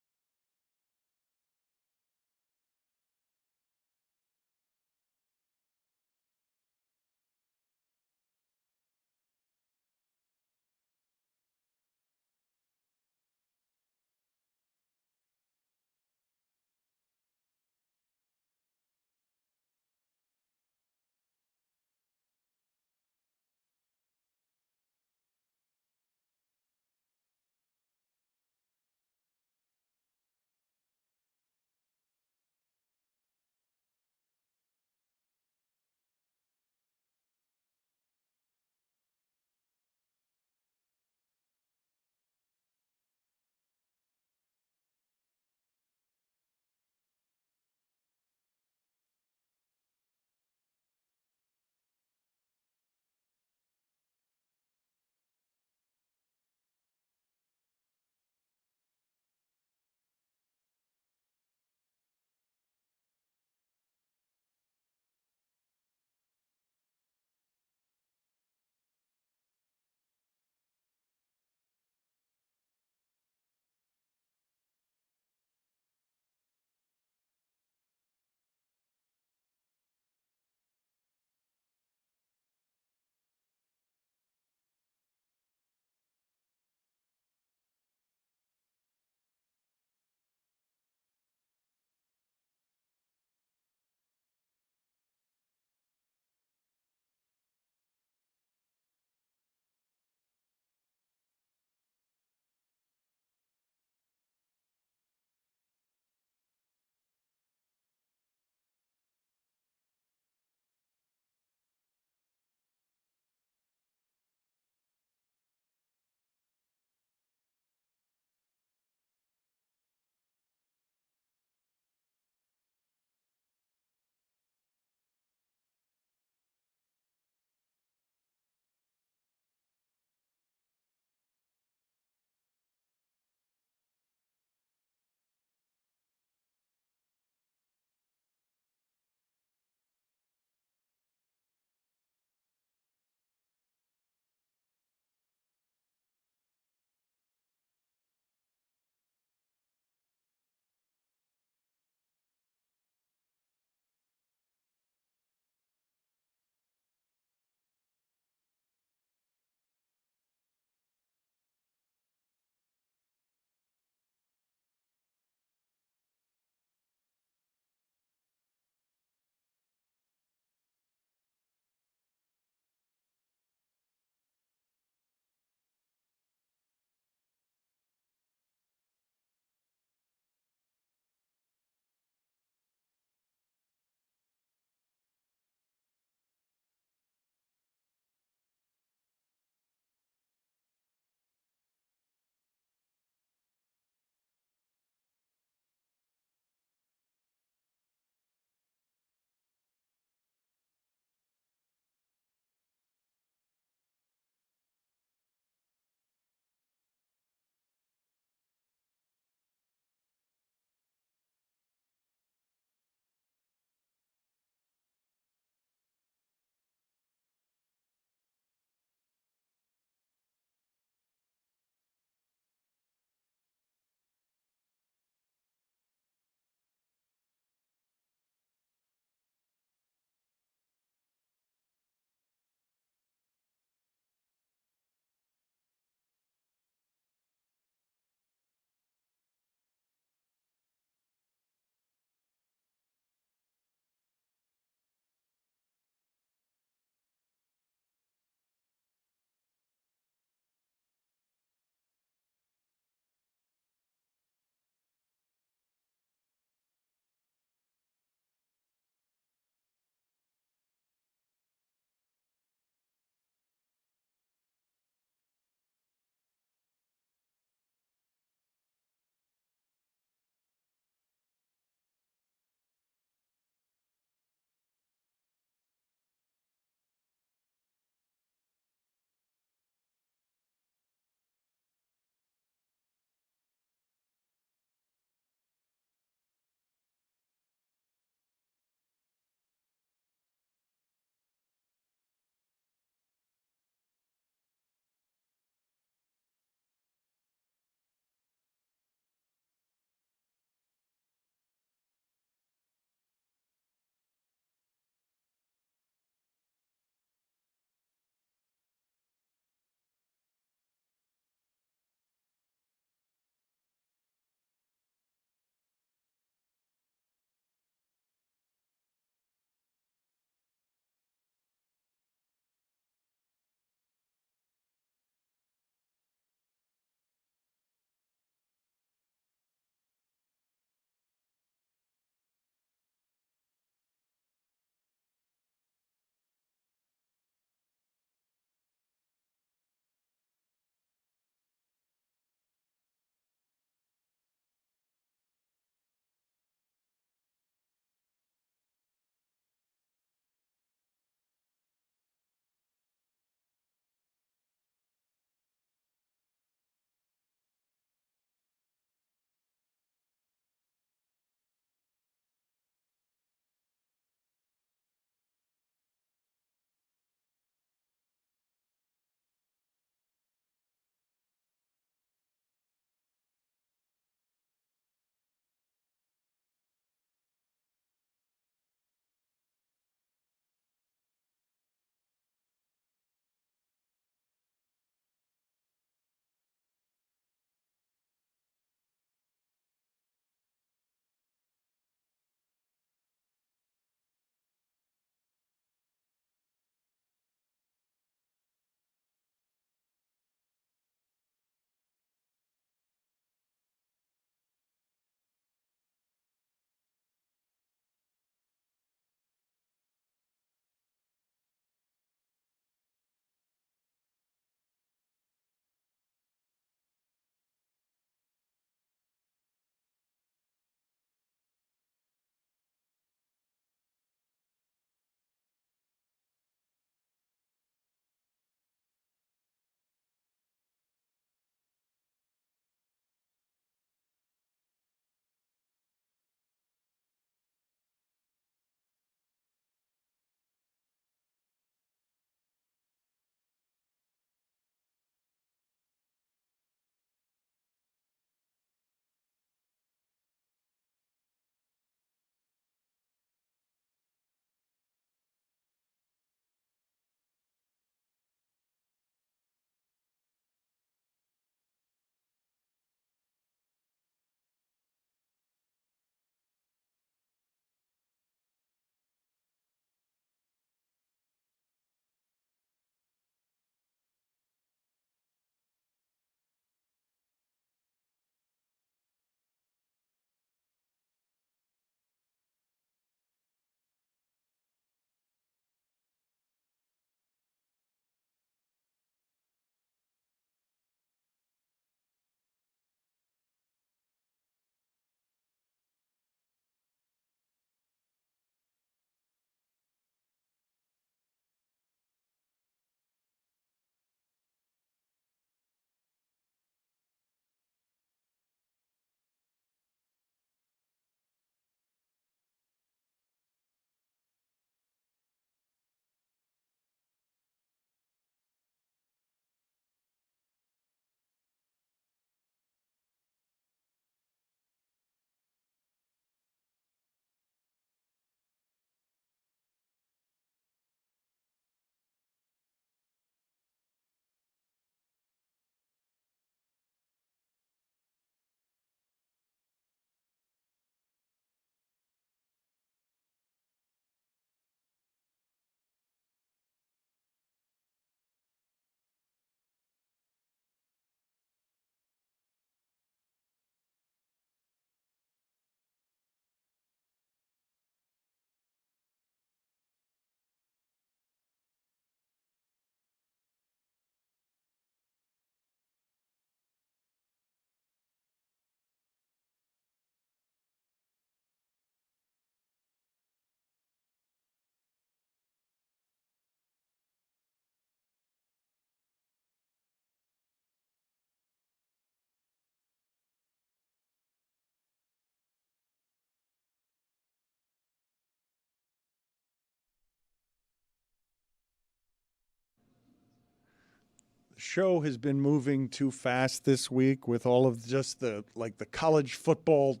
show has been moving too fast this week with all of just the college football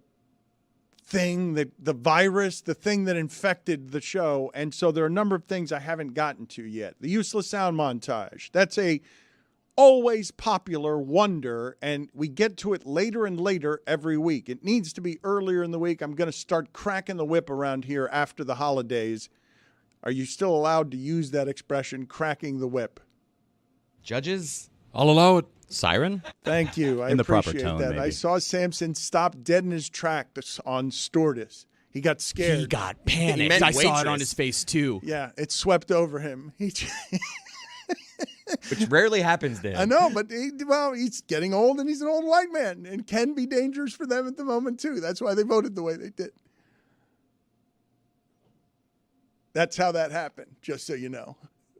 thing, the virus, the thing that infected the show. And so there are a number of things I haven't gotten to yet. The useless sound montage. That's a always popular wonder, and we get to it later and later every week. It needs to be earlier in the week. I'm going to start cracking the whip around here after the holidays. Are you still allowed to use that expression, cracking the whip? Judges? I'll allow it. Siren? Thank you. I In the proper appreciate tone, that. maybe. I saw Samson stop dead in his tracks on Stugotz. He got scared. He got panicked. I saw it on his face, too. Yeah, it swept over him. Which rarely happens to him. I know, but he's getting old, and he's an old white man, and can be dangerous for them at the moment, too. That's why they voted the way they did. That's how that happened, just so you know.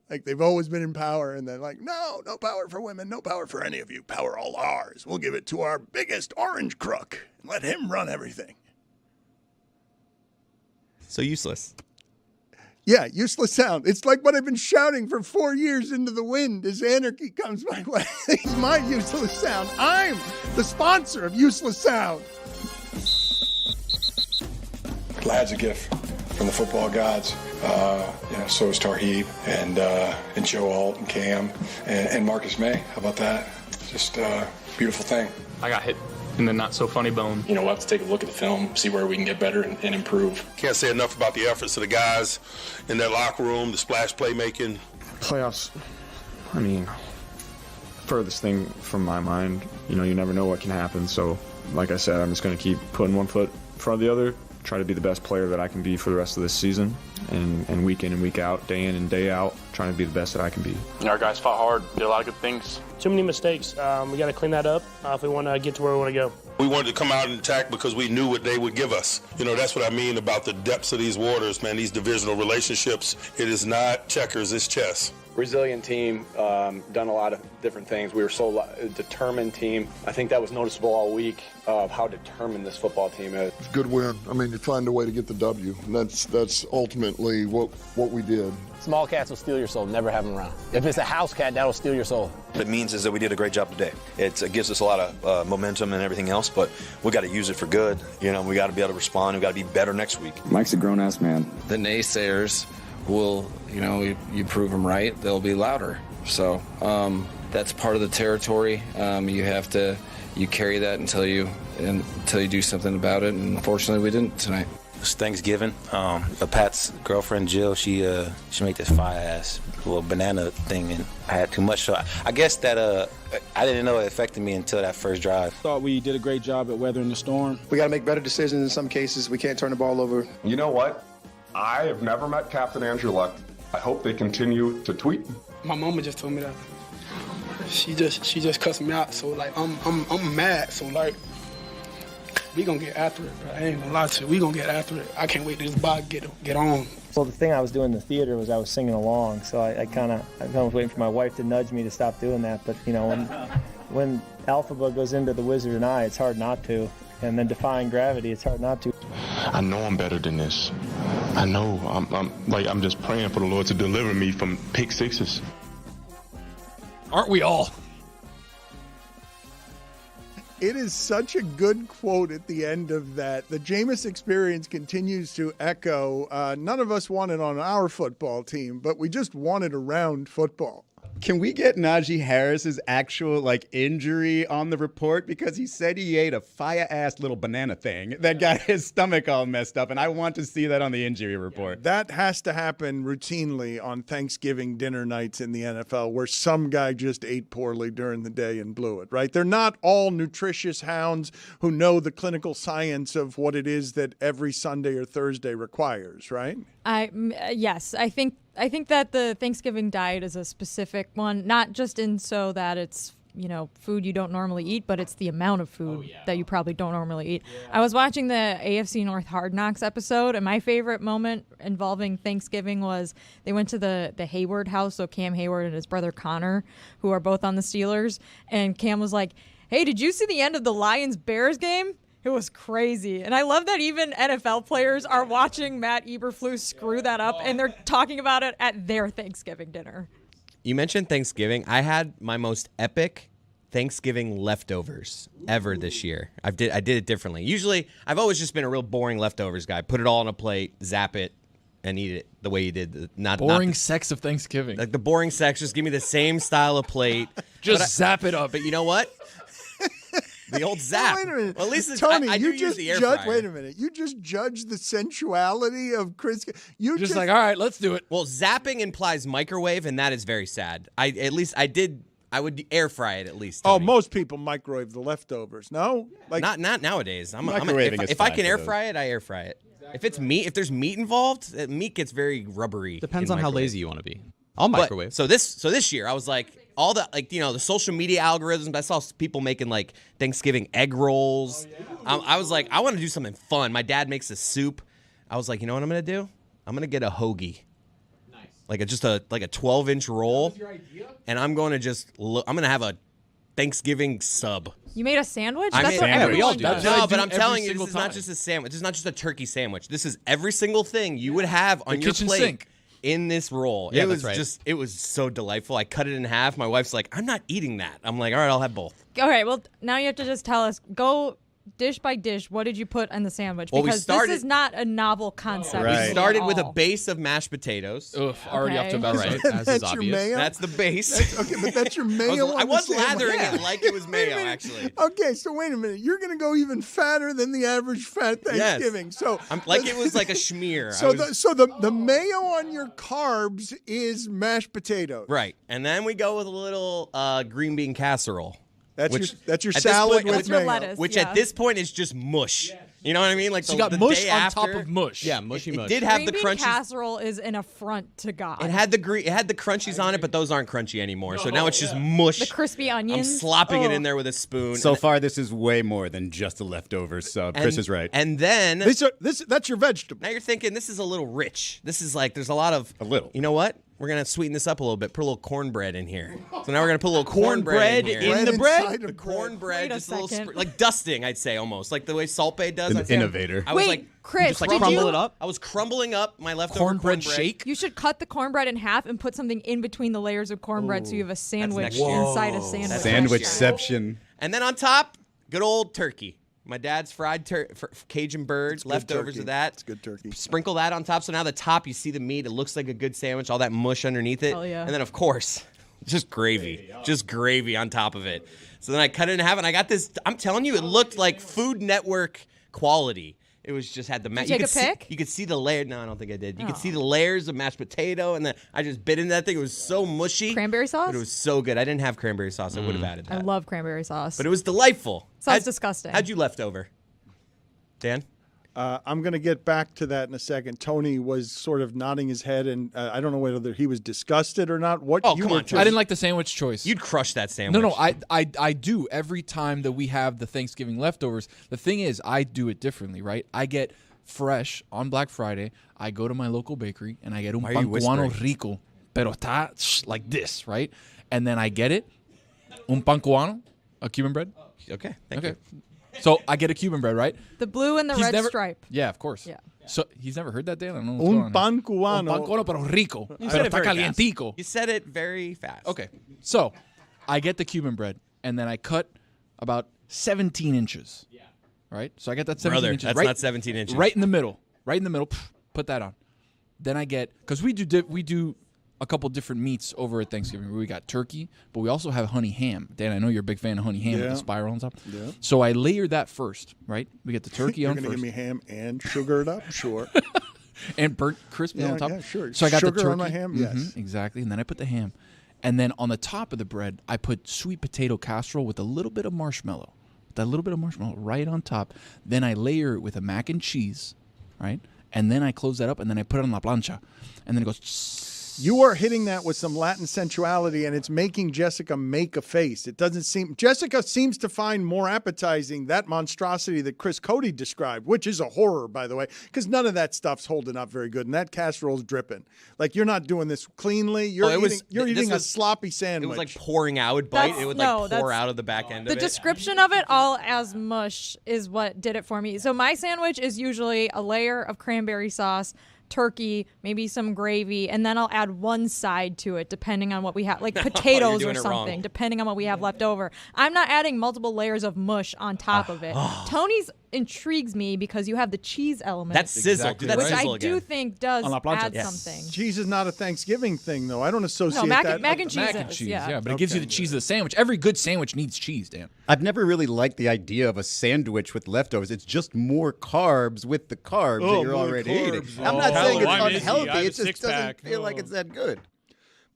Like, they've always been in power, and they're like, no power for women, no power for any of you. Power all ours. We'll give it to our biggest orange crook and let him run everything. So useless. Yeah, useless sound. It's like what I've been shouting for 4 years into the wind as anarchy comes my way. It's my useless sound. I'm the sponsor of useless sound. Lad's a gift from the football gods. So is Tarheeb and Joe Alt and Cam and Marcus May. How about that? Just a beautiful thing. I got hit in the not so funny bone. We'll have to take a look at the film, see where we can get better and improve. Can't say enough about the efforts of the guys in that locker room, the splash playmaking. Playoffs, furthest thing from my mind. You never know what can happen. So, like I said, I'm just going to keep putting one foot in front of the other, try to be the best player that I can be for the rest of this season, and week in and week out, day in and day out, trying to be the best that I can be. Our guys fought hard, did a lot of good things. Too many mistakes. We got to clean that up if we want to get to where we want to go. We wanted to come out and attack because we knew what they would give us. That's what I mean about the depths of these waters, man, these divisional relationships. It is not checkers, it's chess. Resilient team, done a lot of different things. We were so determined team. I think that was noticeable all week of how determined this football team is. It's a good win. You're finding a way to get the W, and that's ultimately what we did. Small cats will steal your soul. Never have them around. If it's a house cat, that'll steal your soul. What it means is that we did a great job today. It gives us a lot of momentum and everything else, but we got to use it for good. We got to be able to respond. We got to be better next week. Mike's a grown-ass man. The naysayers will, you prove them right, they'll be louder. So that's part of the territory. You carry that until you do something about it. And unfortunately, we didn't tonight. It's Thanksgiving. Pat's girlfriend Jill, she made this fire-ass little banana thing, and I had too much. So I guess that I didn't know it affected me until that first drive. Thought we did a great job at weathering the storm. We got to make better decisions in some cases. We can't turn the ball over. You know what? I have never met Captain Andrew Luck. I hope they continue to tweet. My mama just told me that. She just cussed me out. So I'm mad. So we gonna get after it, bro. I ain't gonna lie to you. We gonna get after it. I can't wait till this bot get on. Well, the thing I was doing in the theater was I was singing along, so I was waiting for my wife to nudge me to stop doing that. But when Alphaba goes into the Wizard and I, it's hard not to. And then defying gravity, it's hard not to. I know I'm better than this. I know. I'm just praying for the Lord to deliver me from pick sixes. Aren't we all? It is such a good quote at the end of that. The Jameis experience continues to echo. None of us want it on our football team, but we just want it around football. Can we get Najee Harris's actual injury on the report? Because he said he ate a fire-ass little banana thing that got his stomach all messed up, and I want to see that on the injury report. That has to happen routinely on Thanksgiving dinner nights in the NFL, where some guy just ate poorly during the day and blew it, right? They're not all nutritious hounds who know the clinical science of what it is that every Sunday or Thursday requires, right? Yes, I think that the Thanksgiving diet is a specific one, not just in so that it's, food you don't normally eat, but it's the amount of food that you probably don't normally eat. Yeah. I was watching the AFC North Hard Knocks episode, and my favorite moment involving Thanksgiving was they went to the Hayward house, so Cam Hayward and his brother Connor, who are both on the Steelers, and Cam was like, hey, did you see the end of the Lions-Bears game? It was crazy. And I love that even NFL players are watching Matt Eberflus screw that up, and they're talking about it at their Thanksgiving dinner. You mentioned Thanksgiving. I had my most epic Thanksgiving leftovers ever this year. I did it differently. Usually, I've always just been a real boring leftovers guy. Put it all on a plate, zap it, and eat it the way you did. Boring sex of Thanksgiving. Like the boring sex. Just give me the same style of plate. Just zap it up. But you know what? The old zap. Wait a minute. Well, at least Tony, I do you use just the air judge. fryer. Wait a minute. You just judge the sensuality of Chris. You Just like, all right, let's do it. Well, zapping implies microwave, and that is very sad. I would air fry it at least. Oh, Tony. most people microwave the leftovers. No, like not nowadays. Microwaving is if I fine can for air those. fry it, I air fry it. If it's meat, if there's meat involved, meat gets very rubbery. Depends in on how microwave. lazy you want to be. I'll But- microwave. So this year, I was like, all the the social media algorithms. I saw people making like Thanksgiving egg rolls. I was like, I want to do something fun. My dad makes a soup. I was like, you know what I'm gonna do? I'm gonna get a hoagie. Nice. Like a 12-inch roll. That was your idea? And I'm going to I'm gonna have a Thanksgiving sub. You made a sandwich? I That's made- what Yeah, we everyone all do. does. No, but I'm telling you, this is not just a sandwich. This is not just a turkey sandwich. This is every single thing you would have on your kitchen plate sink. in this roll. Yeah, it was that's right. it was so delightful. I cut it in half. My wife's like, I'm not eating that. I'm like, all right, I'll have both. Okay, well, now you have to just tell us, go dish by dish, what did you put in the sandwich? Well, we Because started- this is not a novel concept. We at started with a all. base of mashed potatoes. Ugh, already up to Okay. about right. As is that's your obvious. mayo. That's the base. Okay, but that's your mayo. I on was the sandwich. lathering Yeah. it like it was mayo, actually. Okay, so wait a minute. You're gonna go even fatter than the average fat Thanksgiving. So Like it was like a schmear. So the mayo on your carbs is mashed potatoes. Right, and then we go with a little green bean casserole. That's your at this salad point- with your mayo. lettuce. Which Yeah. at this point is just mush. You know what I mean? Like So you got the mush day on after, top of mush. Yeah, mushy It mush. did have Green the bean crunchies. casserole is an affront to God. It had the crunchies on it, but those aren't crunchy anymore. So now it's just mush. the crispy I'm onions. slopping it Ugh. in there with a spoon. So and- far, this is way more than just a leftovers sub. and- Chris is right. And then That's your vegetable. now you're thinking this is a little rich. This is like there's a lot of A little. You know what? We're gonna sweeten this up a little bit. Put a little cornbread in here. So now we're gonna put a little cornbread in here. Bread inside of The bread. cornbread, Wait a just a little second. like dusting, I'd say almost like the way Salt Bae does. An I'd say innovator. I was Wait, like, Chris, just like did crumble you- it up. I was crumbling up my leftover Cornbread shake. You should cut the cornbread in half and put something in between the layers of cornbread so you have a sandwich next year. inside a sandwich. Sandwichception. And then on top, good old turkey. My dad's fried Cajun bird, leftovers turkey. of that. It's good turkey. Sprinkle that on top. So now the top, you see the meat. It looks like a good sandwich. All that mush underneath it. Hell yeah. And then, of course, just gravy. Just gravy on top of it. So then I cut it in half, and I got this. I'm telling you, it looked like Food Network quality. It was just had the Did you take a pic? You could see the layer. No, I don't think I did. You could Oh. see the layers of mashed potato, and then I just bit into that thing. It was so mushy. Cranberry sauce? But it was so good. I didn't have cranberry sauce. I would have Mm. added I that. love cranberry sauce. But it was delightful. Sounds disgusting. How'd you leftover? Dan? I'm going to get back to that in a second. Tony was sort of nodding his head, and I don't know whether he was disgusted or not. What? Oh, you come were on, just- I didn't like the sandwich choice. You'd crush that sandwich. No, I do every time that we have the Thanksgiving leftovers. The thing is, I do it differently, right? I get fresh on Black Friday. I go to my local bakery and I get un Why are you pan cubano whispering? rico, pero está like this, right? And then I get it, un pan cubano, a Cuban bread. Okay, thank Okay. you. So I get a Cuban bread, right? The blue and the He's red never- stripe. Yeah, of course. Yeah. So he's never heard that, Dan? I don't know what's going Un on pan here. Un cubano. pan cubano, pero rico. You Pero said it está very fast. calientico. You said it very fast. Okay. So I get the Cuban bread, and then I cut about 17 inches. Yeah. Right? So I get that 17 Brother, inches. that's right, not 17 inches. Right in the middle. Right in the middle. Put that on. Then I get, because we do a couple different meats over at Thanksgiving. We got turkey, but we also have honey ham. Dan, I know you're a big fan of honey ham with Yeah. the spiral on top. Yeah. So I layer that first, right? We get the turkey You're on going to first. give me ham and sugar it up? Sure. And burnt crispy Yeah, on top. yeah, sure. So I got the Sugar turkey. on my ham? Yes. Exactly. And then I put the ham. And then on the top of the bread, I put sweet potato casserole with a little bit of marshmallow. That little bit of marshmallow right on top. Then I layer it with a mac and cheese, right? And then I close that up and then I put it on la plancha. And then it goes. You are hitting that with some Latin sensuality, and it's making Jessica make a face. It doesn't seem Jessica seems to find more appetizing that monstrosity that Chris Cody described, which is a horror, by the way, because none of that stuff's holding up very good, and that casserole's dripping. Like you're not doing this cleanly. You're eating a sloppy sandwich. It was like pouring out. I would bite. That's- It would no, like pour that's- out of the back end The of it. description of it all as mush is what did it for me. So my sandwich is usually a layer of cranberry sauce, turkey, maybe some gravy, and then I'll add one side to it depending on what we have, like potatoes or something, depending on what we have left over. I'm not adding multiple layers of mush on top of it. Tony's intrigues me because you have the cheese element. That's sizzle. Exactly That's which sizzle I again. do think does add Yes. something. Cheese is not a Thanksgiving thing, though. I don't associate mac that. and cheese. Mac and cheese, yeah, but it gives you the cheese of the sandwich. Every good sandwich needs cheese, Dan. I've never really liked the idea of a sandwich with leftovers. It's just more carbs with the carbs that you're already eating. I'm not saying it's unhealthy. It just doesn't feel like it's that good.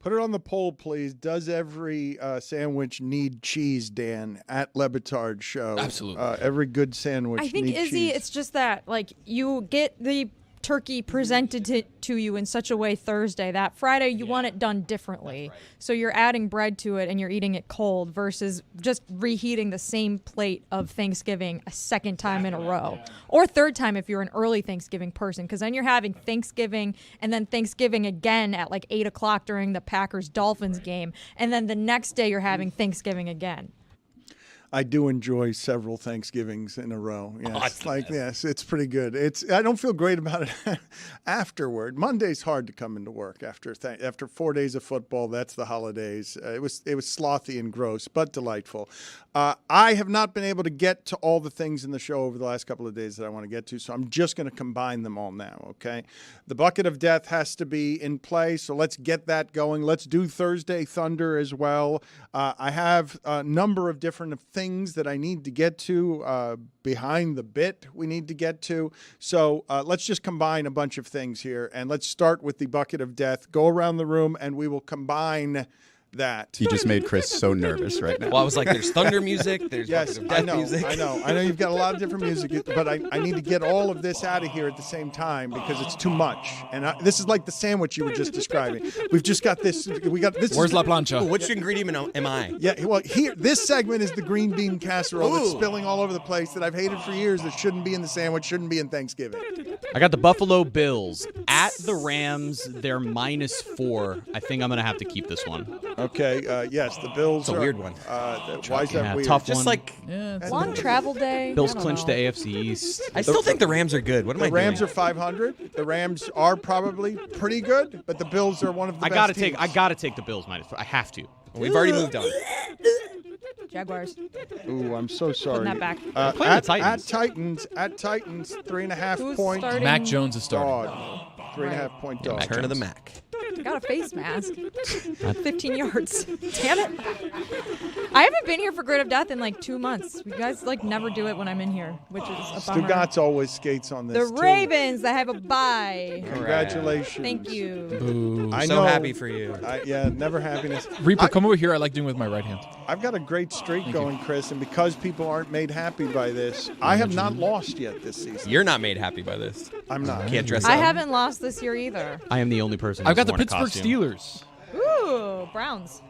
Put it on the poll, please. Does every sandwich need cheese, Dan, at Le Batard Show? Absolutely. Every good sandwich I think, needs Izzy, cheese. it's just that, like, you get the turkey presented to you in such a way Thursday that Friday you want it done differently. So you're adding bread to it and you're eating it cold versus just reheating the same plate of Thanksgiving a second time in a row. Or third time if you're an early Thanksgiving person, because then you're having Thanksgiving and then Thanksgiving again at like 8 o'clock during the Packers-Dolphins game. And then the next day you're having Thanksgiving again. I do enjoy several Thanksgivings in a row. Yes, yes, it's pretty good. I don't feel great about it afterward. Monday's hard to come into work after 4 days of football. That's the holidays. It was slothy and gross, but delightful. I have not been able to get to all the things in the show over the last couple of days that I want to get to, so I'm just going to combine them all now. Okay, the bucket of death has to be in play, so let's get that going. Let's do Thursday Thunder as well. I have a number of different things that I need to get to behind the bit we need to get to. So let's just combine a bunch of things here, and let's start with the bucket of death. Go around the room, and we will combine that. You just made Chris so nervous right now. Well, I was like, there's thunder music, there's yes, bucket of death music. I know you've got a lot of different music, but I need to get all of this out of here at the same time because it's too much. And this is like the sandwich you were just describing. We've just got this. We got this. Where's La Plancha? Which ingredient am I? Yeah, well, here this segment is the green bean casserole that's spilling all over the place that I've hated for years. That shouldn't be in the sandwich, shouldn't be in Thanksgiving. I got the Buffalo Bills at the Rams. They're -4. I think I'm gonna have to keep this one. Okay. Yes, the Bills. It's a weird one. Why is that weird? Tough Just one. like Long travel day. Bills I don't clinched know. the AFC East. I still think the Rams are good. What am I The doing? Rams are 500. The Rams are probably pretty good, but the Bills are one of the best teams. I gotta take the Bills -4. I have to. We've already moved on. Jaguars. Ooh, I'm so sorry. Putting that back. Playing the Titans. At Titans, 3.5 Who's point starting? Mac Jones is starting. dog. 3.5 point dog. Turn of the Mac. Got a face mask. 15 yards. Damn it. I haven't been here for Grid of Death in like 2 months. You guys like never do it when I'm in here, which is a bummer. Stugotz always skates on this. The too. Ravens that have a bye. Congratulations. Thank you. Boo. I So know. happy for you. Never happiness. Reaper, come over here. I like doing it with my right hand. I've got a great streak going, Chris, and because people aren't made happy by this, I have not lost yet this season. You're not made happy by this. I'm not. Can't dress up. I haven't lost this year either. I am the only person. I've who's got the worn a Pittsburgh costume. Steelers. Ooh, Browns.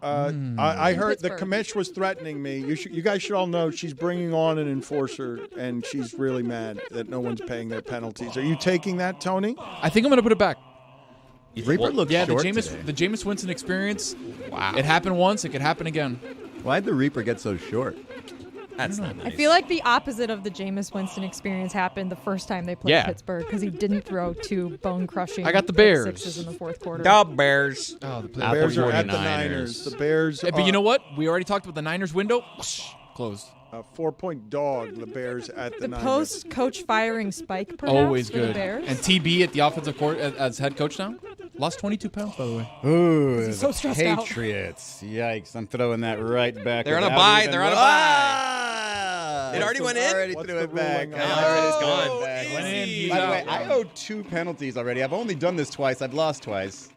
I heard the Pittsburgh. commish was threatening me. You guys should all know she's bringing on an enforcer, and she's really mad that no one's paying their penalties. Are you taking that, Tony? I think I'm going to put it back. Reaper looks Yeah, short the today. Jameis Winston experience. Wow. It happened once. It could happen again. Why'd the Reaper get so short? That's not nice. I feel like the opposite of the Jameis Winston experience happened the first time they played Yeah. Pittsburgh because he didn't throw 2 bone-crushing I got the pick Bears. sixes in the fourth quarter. Go Bears. Oh, The Bears are at the Niners. The Bears But you know what? We already talked about the Niners window. Closed. a 4-point dog, the Bears at the The Niners. post-coach firing spike, perhaps, Always for the good. Bears. And TB at the offensive court as head coach now. Lost 22 pounds, by the way. Ooh, He's so the stressed out. Patriots. Yikes, I'm throwing that right back. They're on a without bye. even They're on a look- bye. It already went in? Already What's threw the it back. ruling I on already that? threw Oh, it back. Went in, he's By the way, out. I owe 2 penalties already. I've only done this twice. I've lost twice.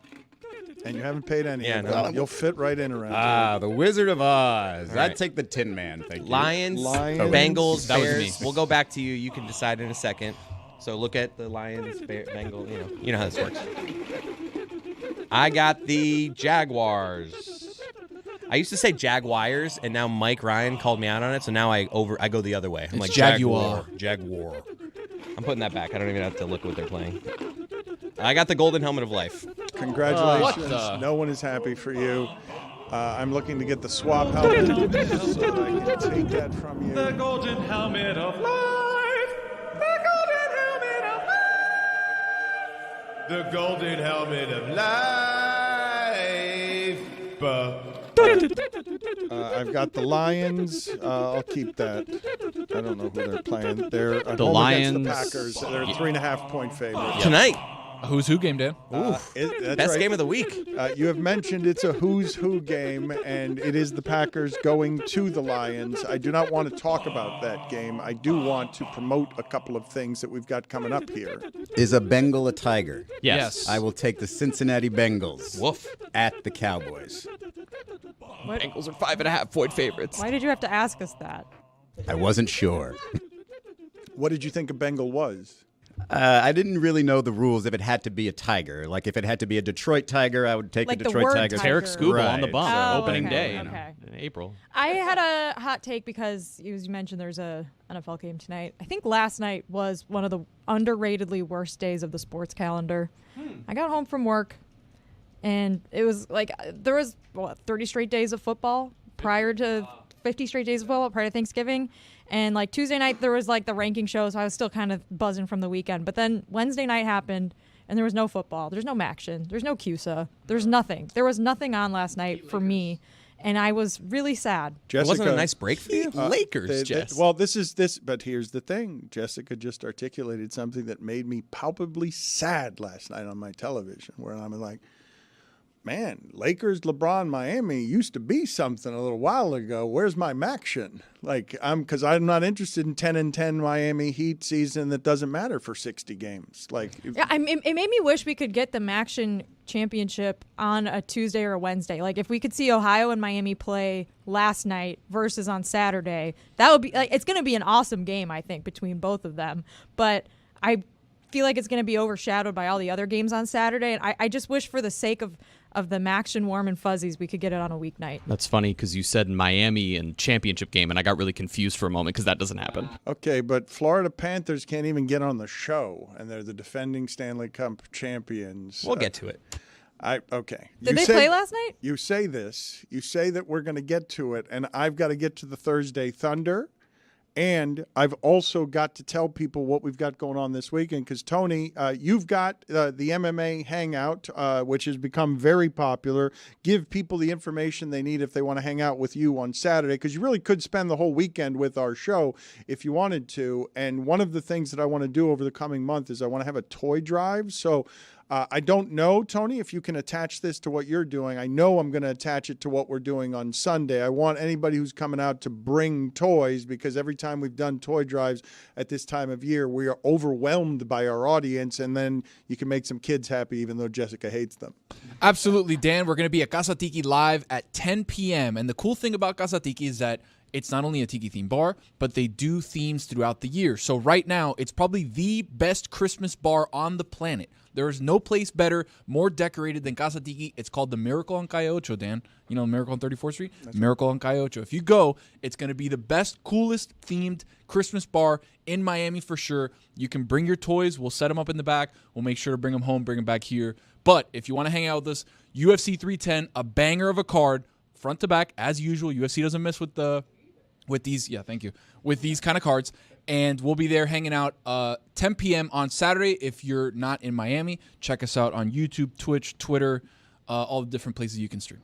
And you haven't paid any. Yeah, of no. them. You'll fit right in around Ah, the Wizard of Oz. All right. I'd take the Tin Man. Thank you. Lions, Lions. Bengals, That was Bears. me. We'll go back to you. You can decide in a second. So look at the Lions, Bengals. You know how this works. I got the Jaguars. I used to say Jaguars, and now Mike Ryan called me out on it. So now I go the other way. I'm It's like Jaguar. Jaguar. I'm putting that back. I don't even have to look what they're playing. I got the golden helmet of life. Congratulations. What the- No one is happy for you. I'm looking to get the swap helmet so that I can take that from you. The golden helmet of life. The golden helmet of life. the golden helmet of life. I've got the Lions. I'll keep that. I don't know who they're playing. They're at The home Lions. against the Packers. They're 3.5-point favorites. Tonight. Who's who game, Dan? Oof. That's Best right. game of the week. You have mentioned it's a who's who game, and it is the Packers going to the Lions. I do not want to talk about that game. I do want to promote a couple of things that we've got coming up here. Is a Bengal a tiger? Yes. I will take the Cincinnati Bengals. Woof. At the Cowboys. Bengals are 5.5-point favorites. Why did you have to ask us that? I wasn't sure. What did you think a Bengal was? I didn't really know the rules if it had to be a tiger. Like if it had to be a Detroit Tiger, I would take Like a the Detroit word Tiger. tiger. Tarek Skubal on the Right. bump. Oh, Opening okay, day okay. in April. I had a hot take because, as you mentioned, there's a NFL game tonight. I think last night was one of the underratedly worst days of the sports calendar. I got home from work, and it was like there was 30 straight days of football prior to 50 straight days of football prior to Thanksgiving. And like Tuesday night, there was like the ranking show, so I was still kind of buzzing from the weekend. But then Wednesday night happened, and there was no football. There's no Maction. There's no CUSA. There's nothing. There was nothing on last night for me, and I was really sad. It wasn't a nice break for you? Lakers, Jess. Well, but here's the thing. Jessica just articulated something that made me palpably sad last night on my television, where I'm like, man, Lakers, LeBron, Miami used to be something a little while ago. Where's my Maction? Like, because I'm not interested in 10-10 Miami Heat season that doesn't matter for 60 games. Like, Yeah, it made me wish we could get the Maction championship on a Tuesday or a Wednesday. Like, if we could see Ohio and Miami play last night versus on Saturday, that would be like, it's going to be an awesome game, I think, between both of them. But I feel like it's going to be overshadowed by all the other games on Saturday. And I just wish, for the sake of the Maction warm and fuzzies, we could get it on a weeknight. That's funny because you said Miami and championship game, and I got really confused for a moment because that doesn't happen. okay, but Florida Panthers can't even get on the show, and they're the defending Stanley Cup champions. We'll get to it. Okay. Did they play last night? You say this. You say that we're going to get to it, and I've got to get to the Thursday Thunder. And I've also got to tell people what we've got going on this weekend because, Tony, you've got the MMA Hangout, which has become very popular. Give people the information they need if they want to hang out with you on Saturday, because you really could spend the whole weekend with our show if you wanted to. And one of the things that I want to do over the coming month is I want to have a toy drive. So I don't know, Tony, if you can attach this to what you're doing. I know I'm going to attach it to what we're doing on Sunday. I want anybody who's coming out to bring toys, because every time we've done toy drives at this time of year, we are overwhelmed by our audience, and then you can make some kids happy even though Jessica hates them. Absolutely, Dan. We're going to be at Casa Tiki live at 10 p.m. And the cool thing about Casa Tiki is that it's not only a tiki-themed bar, but they do themes throughout the year. So right now, it's probably the best Christmas bar on the planet. There is no place better, more decorated than Casa Tiki. It's called the Miracle on Calle Ocho, Dan. You know Miracle on 34th Street? That's Miracle on Calle Ocho. If you go, it's going to be the best, coolest themed Christmas bar in Miami for sure. You can bring your toys. We'll set them up in the back. We'll make sure to bring them home, bring them back here. But if you want to hang out with us, UFC 310, a banger of a card, front to back, as usual. UFC doesn't miss with these. Yeah, thank you. With these kind of cards. And we'll be there hanging out 10 p.m. on Saturday. If you're not in Miami, check us out on YouTube, Twitch, Twitter, all the different places you can stream.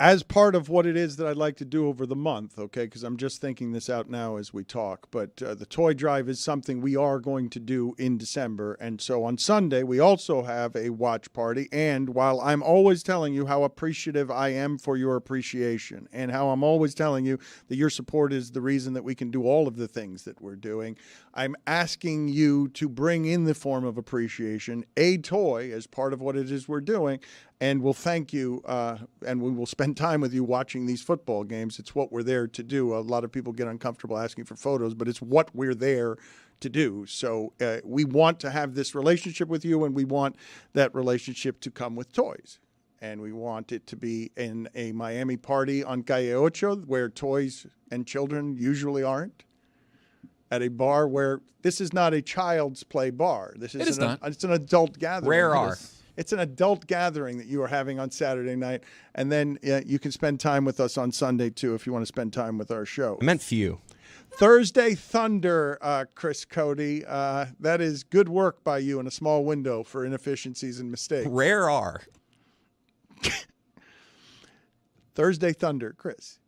As part of what it is that I'd like to do over the month, okay, because I'm just thinking this out now as we talk, but the toy drive is something we are going to do in December. And so on Sunday, we also have a watch party. And while I'm always telling you how appreciative I am for your appreciation, and how I'm always telling you that your support is the reason that we can do all of the things that we're doing, I'm asking you to bring in the form of appreciation a toy as part of what it is we're doing. And we'll thank you, and we will spend time with you watching these football games. It's what we're there to do. A lot of people get uncomfortable asking for photos, but it's what we're there to do. So we want to have this relationship with you, and we want that relationship to come with toys. And we want it to be in a Miami party on Calle Ocho, where toys and children usually aren't. At a bar where this is not a child's play bar. It's an adult gathering. Rare are. It's an adult gathering that you are having on Saturday night. And then you can spend time with us on Sunday, too, if you want to spend time with our show. I meant few. Thursday Thunder, Chris Cody. That is good work by you in a small window for inefficiencies and mistakes. Rare are. Thursday Thunder, Chris.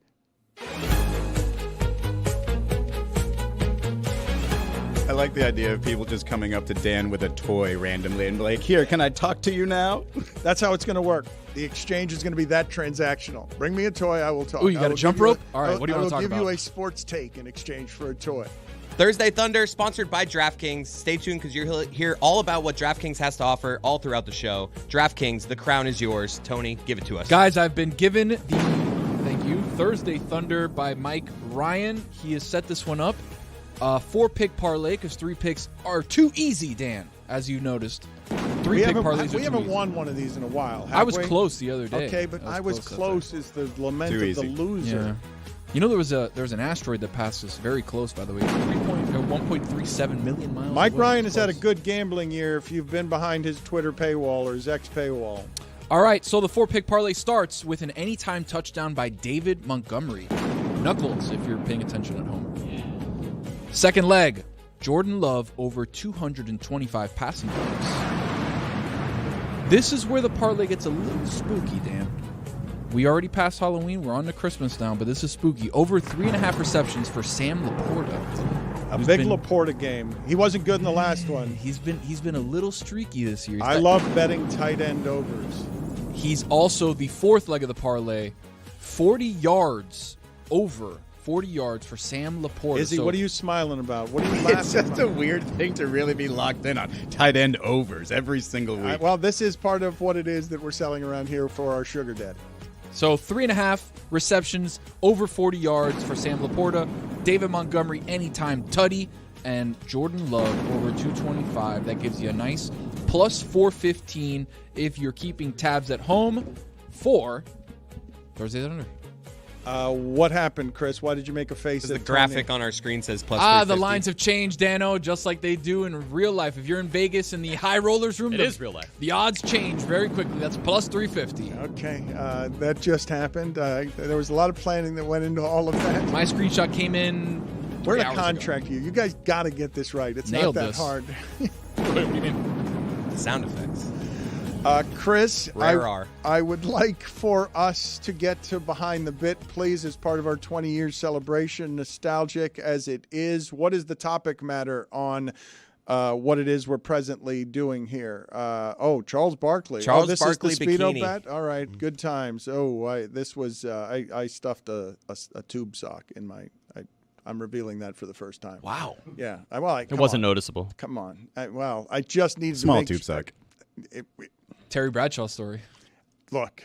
I like the idea of people just coming up to Dan with a toy randomly and be like, here, can I talk to you now? That's how it's going to work. The exchange is going to be that transactional. Bring me a toy, I will talk. Oh, you got a jump rope? All right, what do you want to talk about? I will give you about? a sports take in exchange for a toy. Thursday Thunder, sponsored by DraftKings. Stay tuned because you'll hear all about what DraftKings has to offer all throughout the show. DraftKings, the crown is yours. Tony, give it to us. Guys, I've been given the, thank you, Thursday Thunder by Mike Ryan. He has set this one up. 4-pick parlay because 3 picks are too easy, Dan, as you noticed. 3-pick parlays are too We haven't easy. won one of these in a while, have I was we? close the other day. Okay, but I was close is the lament Too of easy. the loser. Yeah. You know there was an asteroid that passed us very close, by the way. 1.37 million miles Mike away. Ryan has Close. had a good gambling year if you've been behind his Twitter paywall or his X paywall. All right, so the 4-pick parlay starts with an anytime touchdown by David Montgomery. Knuckles, if you're paying attention at home. Second leg, Jordan Love over 225 passing yards. This is where the parlay gets a little spooky, Dan. We already passed Halloween. We're on to Christmas now, but this is spooky. Over 3.5 receptions for Sam Laporta. A big Laporta game. He wasn't good in the last one. He's been a little streaky this year. I love betting tight end overs. He's also the 4th leg of the parlay. 40 yards over 40 yards for Sam Laporta. Izzy, what are you smiling about? What are you laughing It's just about? a weird thing to really be locked in on. Tight end overs every single week. Well, this is part of what it is that we're selling around here for our sugar daddy. So 3.5 receptions, over 40 yards for Sam Laporta. David Montgomery, anytime tutty. And Jordan Love, over 225. That gives you a nice plus 415 if you're keeping tabs at home for Thursday Thunder. What happened, Chris? Why did you make a face The at graphic Tony? on our screen says plus The 350. lines have changed, Dano, just like they do in real life. If you're in Vegas in the high rollers room, It is real life. The odds change very quickly. That's plus 350. Okay, that just happened. There was a lot of planning that went into all of that. My screenshot came in. We're 3 in a hours ago. contract here. You guys got to get this right. It's Nailed not that this. hard. What do you mean? Sound effects. Chris, Rare are. I would like for us to get to Behind the Bit, please, as part of our 20-year celebration, nostalgic as it is. What is the topic matter on what it is we're presently doing here? Charles Barkley. Charles this Barkley is the Speedo bikini. bet? All right, good times. I stuffed a tube sock in my... I'm revealing that for the first time. Wow. Yeah. It wasn't noticeable. Come on. I just needed Small to make tube sock. Terry Bradshaw story. Look,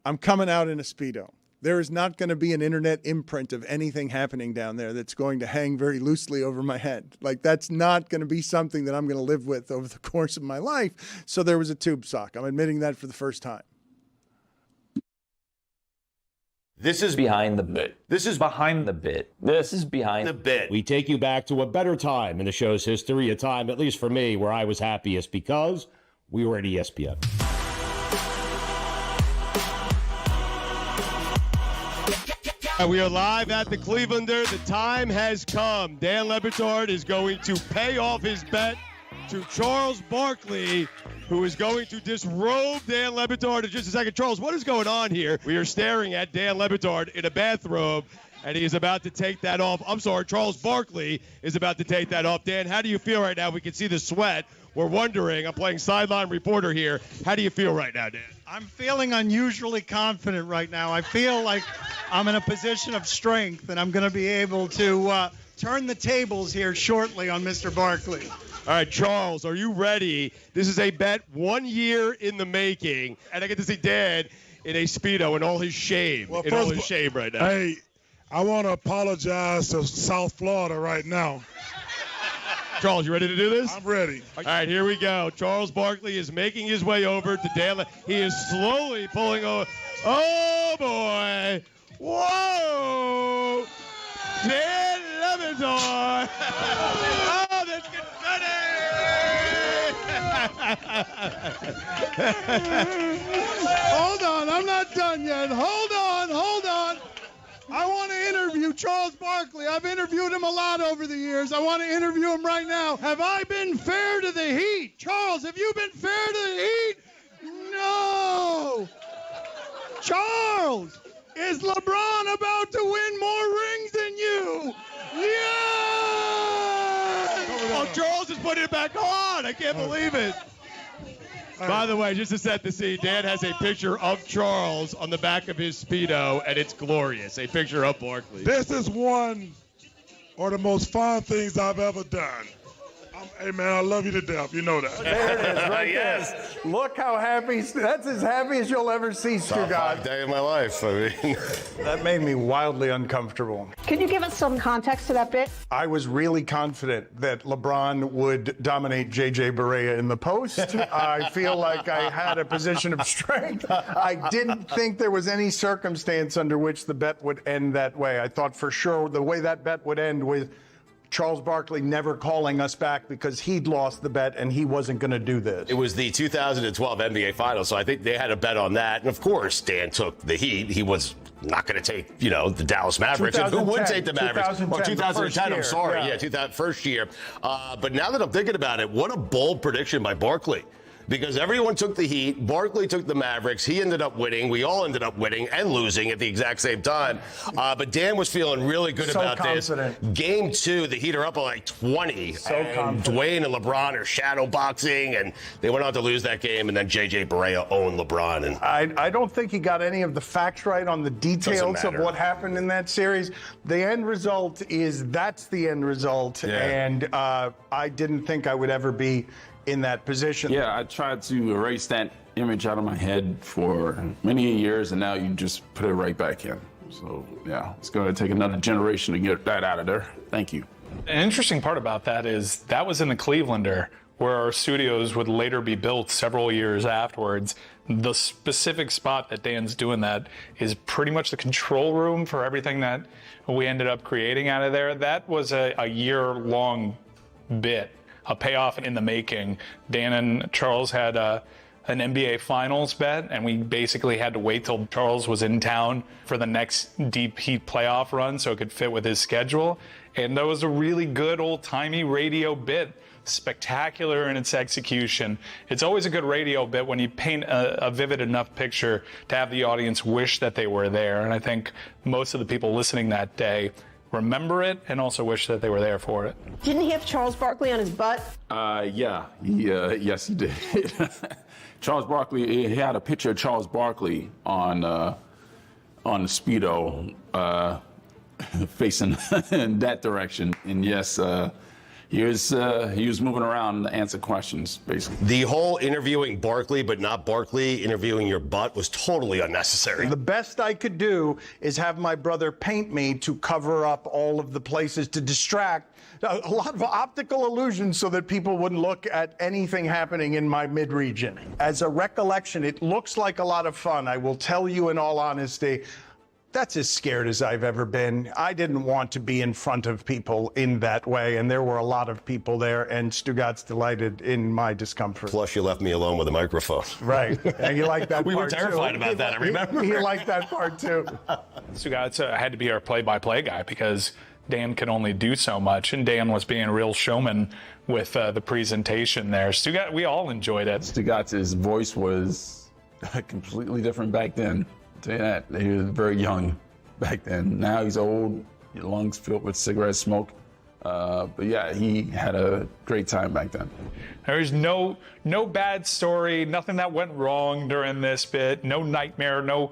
I'm coming out in a Speedo. There is not going to be an internet imprint of anything happening down there that's going to hang very loosely over my head. Like, that's not going to be something that I'm going to live with over the course of my life. So there was a tube sock. I'm admitting that for the first time. This is Behind the Bit. This is Behind the Bit. This is Behind the Bit. We take you back to a better time in the show's history, a time, at least for me, where I was happiest because we were at ESPN. We are live at the Clevelander. The time has come. Dan Le Batard is going to pay off his bet to Charles Barkley, who is going to disrobe Dan Le Batard in just a second. Charles, what is going on here? We are staring at Dan Le Batard in a bathrobe, and he is about to take that off. I'm sorry, Charles Barkley is about to take that off. Dan, how do you feel right now? We can see the sweat. We're wondering. I'm playing sideline reporter here. How do you feel right now, Dan? I'm feeling unusually confident right now. I feel like I'm in a position of strength, and I'm going to be able to turn the tables here shortly on Mr. Barkley. All right, Charles, are you ready? This is a bet 1 year in the making, and I get to see Dan in a Speedo in all his shame. Well, in all first his shame right now. Hey, I want to apologize to South Florida right now. Charles, you ready to do this? I'm ready. All right, here we go. Charles Barkley is making his way over to Dan. He is slowly pulling over. Oh, boy. Whoa. Dan Le Batard. Oh, that's Hold on, I'm not done yet. Hold on. I want to interview Charles Barkley. I've interviewed him a lot over the years. I want to interview him right now. Have I been fair to the Heat? Charles, have you been fair to the Heat? No. Charles, is LeBron about to win more rings than you? Yeah! Oh, Charles is putting it back on. I can't believe it. By the way, just to set the scene, Dan has a picture of Charles on the back of his Speedo, and it's glorious. A picture of Barkley. This is one of the most fun things I've ever done. Hey, man, I love you to death. You know that. There it is, right Yes. there. Look how happy. That's as happy as you'll ever see Stugotz. Day of my life. I mean, that made me wildly uncomfortable. Can you give us some context to that bit? I was really confident that LeBron would dominate J.J. Barea in the post. I feel like I had a position of strength. I didn't think there was any circumstance under which the bet would end that way. I thought for sure the way that bet would end with Charles Barkley never calling us back because he'd lost the bet and he wasn't going to do this. It was the 2012 NBA Finals, so I think they had a bet on that. And of course, Dan took the Heat. He was not going to take, the Dallas Mavericks. And who would take the Mavericks? 2010, I'm sorry. Yeah, first year. But now that I'm thinking about it, what a bold prediction by Barkley. Because everyone took the Heat, Barkley took the Mavericks, he ended up winning, we all ended up winning and losing at the exact same time. But Dan was feeling really good about confident. this. Game 2, the Heat are up by like 20. Confident. Dwayne and LeBron are shadow boxing, and they went on to lose that game, and then J.J. Barea owned LeBron. And I don't think he got any of the facts right on the details of what happened in that series. The end result is that's the end result, and I didn't think I would ever be in that position. Yeah, I tried to erase that image out of my head for many years, and now you just put it right back in. So, yeah, it's going to take another generation to get that out of there. Thank you. An interesting part about that is that was in the Clevelander, where our studios would later be built several years afterwards. The specific spot that Dan's doing that is pretty much the control room for everything that we ended up creating out of there. That was a year-long bit. A payoff in the making. Dan and Charles had an NBA Finals bet, and we basically had to wait till Charles was in town for the next Deep Heat playoff run so it could fit with his schedule. And that was a really good old-timey radio bit. Spectacular in its execution. It's always a good radio bit when you paint a vivid enough picture to have the audience wish that they were there. And I think most of the people listening that day remember it and also wish that they were there for it. Didn't he have Charles Barkley on his butt? Yes, he did. Charles Barkley, he had a picture of Charles Barkley on the Speedo facing in that direction. And yes, he was moving around to answer questions, basically. the whole interviewing Barkley, but not Barkley, interviewing your butt was totally unnecessary. The best I could do is have my brother paint me to cover up all of the places to distract a lot of optical illusions so that people wouldn't look at anything happening in my mid-region. As a recollection, it looks like a lot of fun. I will tell you in all honesty, that's as scared as I've ever been. I didn't want to be in front of people in that way, and there were a lot of people there, and Stugotz delighted in my discomfort. Plus, you left me alone with a microphone. Right, and you liked that We were part, terrified too. about that, I remember. He liked that part, too. Stugotz had to be our play-by-play guy because Dan could only do so much, and Dan was being a real showman with the presentation there. Stugotz, we all enjoyed it. Stugotz's voice was completely different back then. I'll tell you that. He was very young back then. Now he's old, your lungs filled with cigarette smoke. But yeah, he had a great time back then. There's no bad story, nothing that went wrong during this bit, no nightmare, no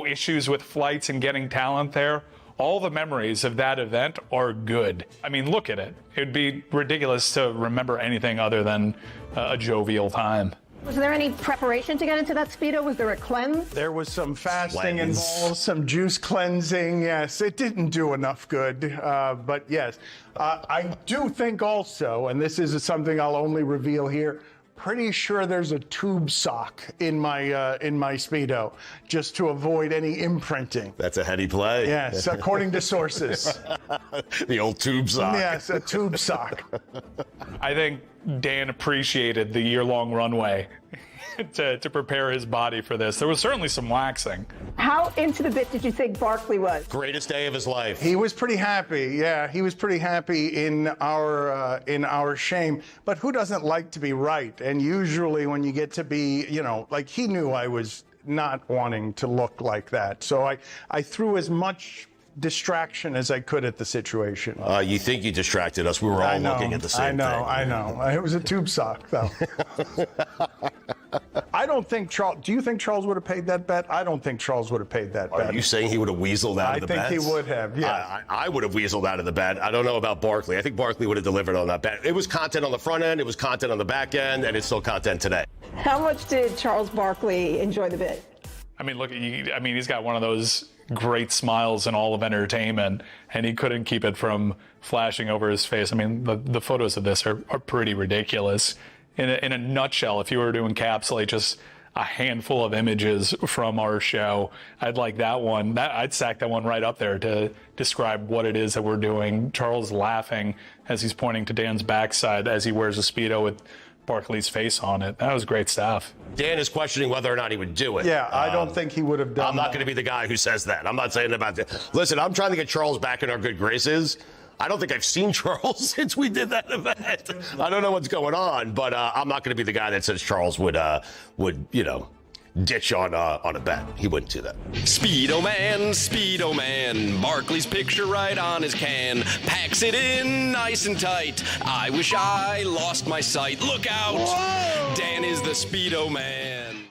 issues with flights and getting talent there. All the memories of that event are good. I mean, look at it. It'd be ridiculous to remember anything other than a jovial time. Was there any preparation to get into that Speedo? Was there a cleanse? There was some fasting involved, some juice cleansing. Yes, it didn't do enough good, but yes. I do think also, and this is something I'll only reveal here, pretty sure there's a tube sock in my Speedo, just to avoid any imprinting. That's a heady play. Yes, according to sources. The old tube sock. Yes, a tube sock. I think Dan appreciated the year-long runway. to prepare his body for this. There was certainly some waxing. How into the bit did you think Barkley was? Greatest day of his life. He was pretty happy. Yeah, he was pretty happy in our shame. But who doesn't like to be right? And usually when you get to be, like he knew I was not wanting to look like that. So I threw as much distraction as I could at the situation. You think you distracted us. We were all looking at the same thing. I know. It was a tube sock, though. I don't think Charles... Do you think Charles would have paid that bet? I don't think Charles would have paid that bet. Are you saying he would have weaseled out of the bet? I think he would have, yeah. I would have weaseled out of the bet. I don't know about Barkley. I think Barkley would have delivered on that bet. It was content on the front end, it was content on the back end, and it's still content today. How much did Charles Barkley enjoy the bit? I mean, look, he's got one of those great smiles in all of entertainment, and he couldn't keep it from flashing over his face. I mean, the photos of this are pretty ridiculous. In a nutshell, if you were to encapsulate just a handful of images from our show, I'd like that one. I'd stack that one right up there to describe what it is that we're doing. Charles laughing as he's pointing to Dan's backside as he wears a Speedo with Barkley's face on it. That was great stuff. Dan is questioning whether or not he would do it. Yeah, I don't think he would have done I'm not going to be the guy who says that. I'm not saying about that. Listen, I'm trying to get Charles back in our good graces. I don't think I've seen Charles since we did that event. I don't know what's going on, but I'm not going to be the guy that says Charles would ditch on a bet. He wouldn't do that. Speedo Man, Barkley's picture right on his can, packs it in nice and tight. I wish I lost my sight. Look out! Whoa! Dan is the Speedo Man.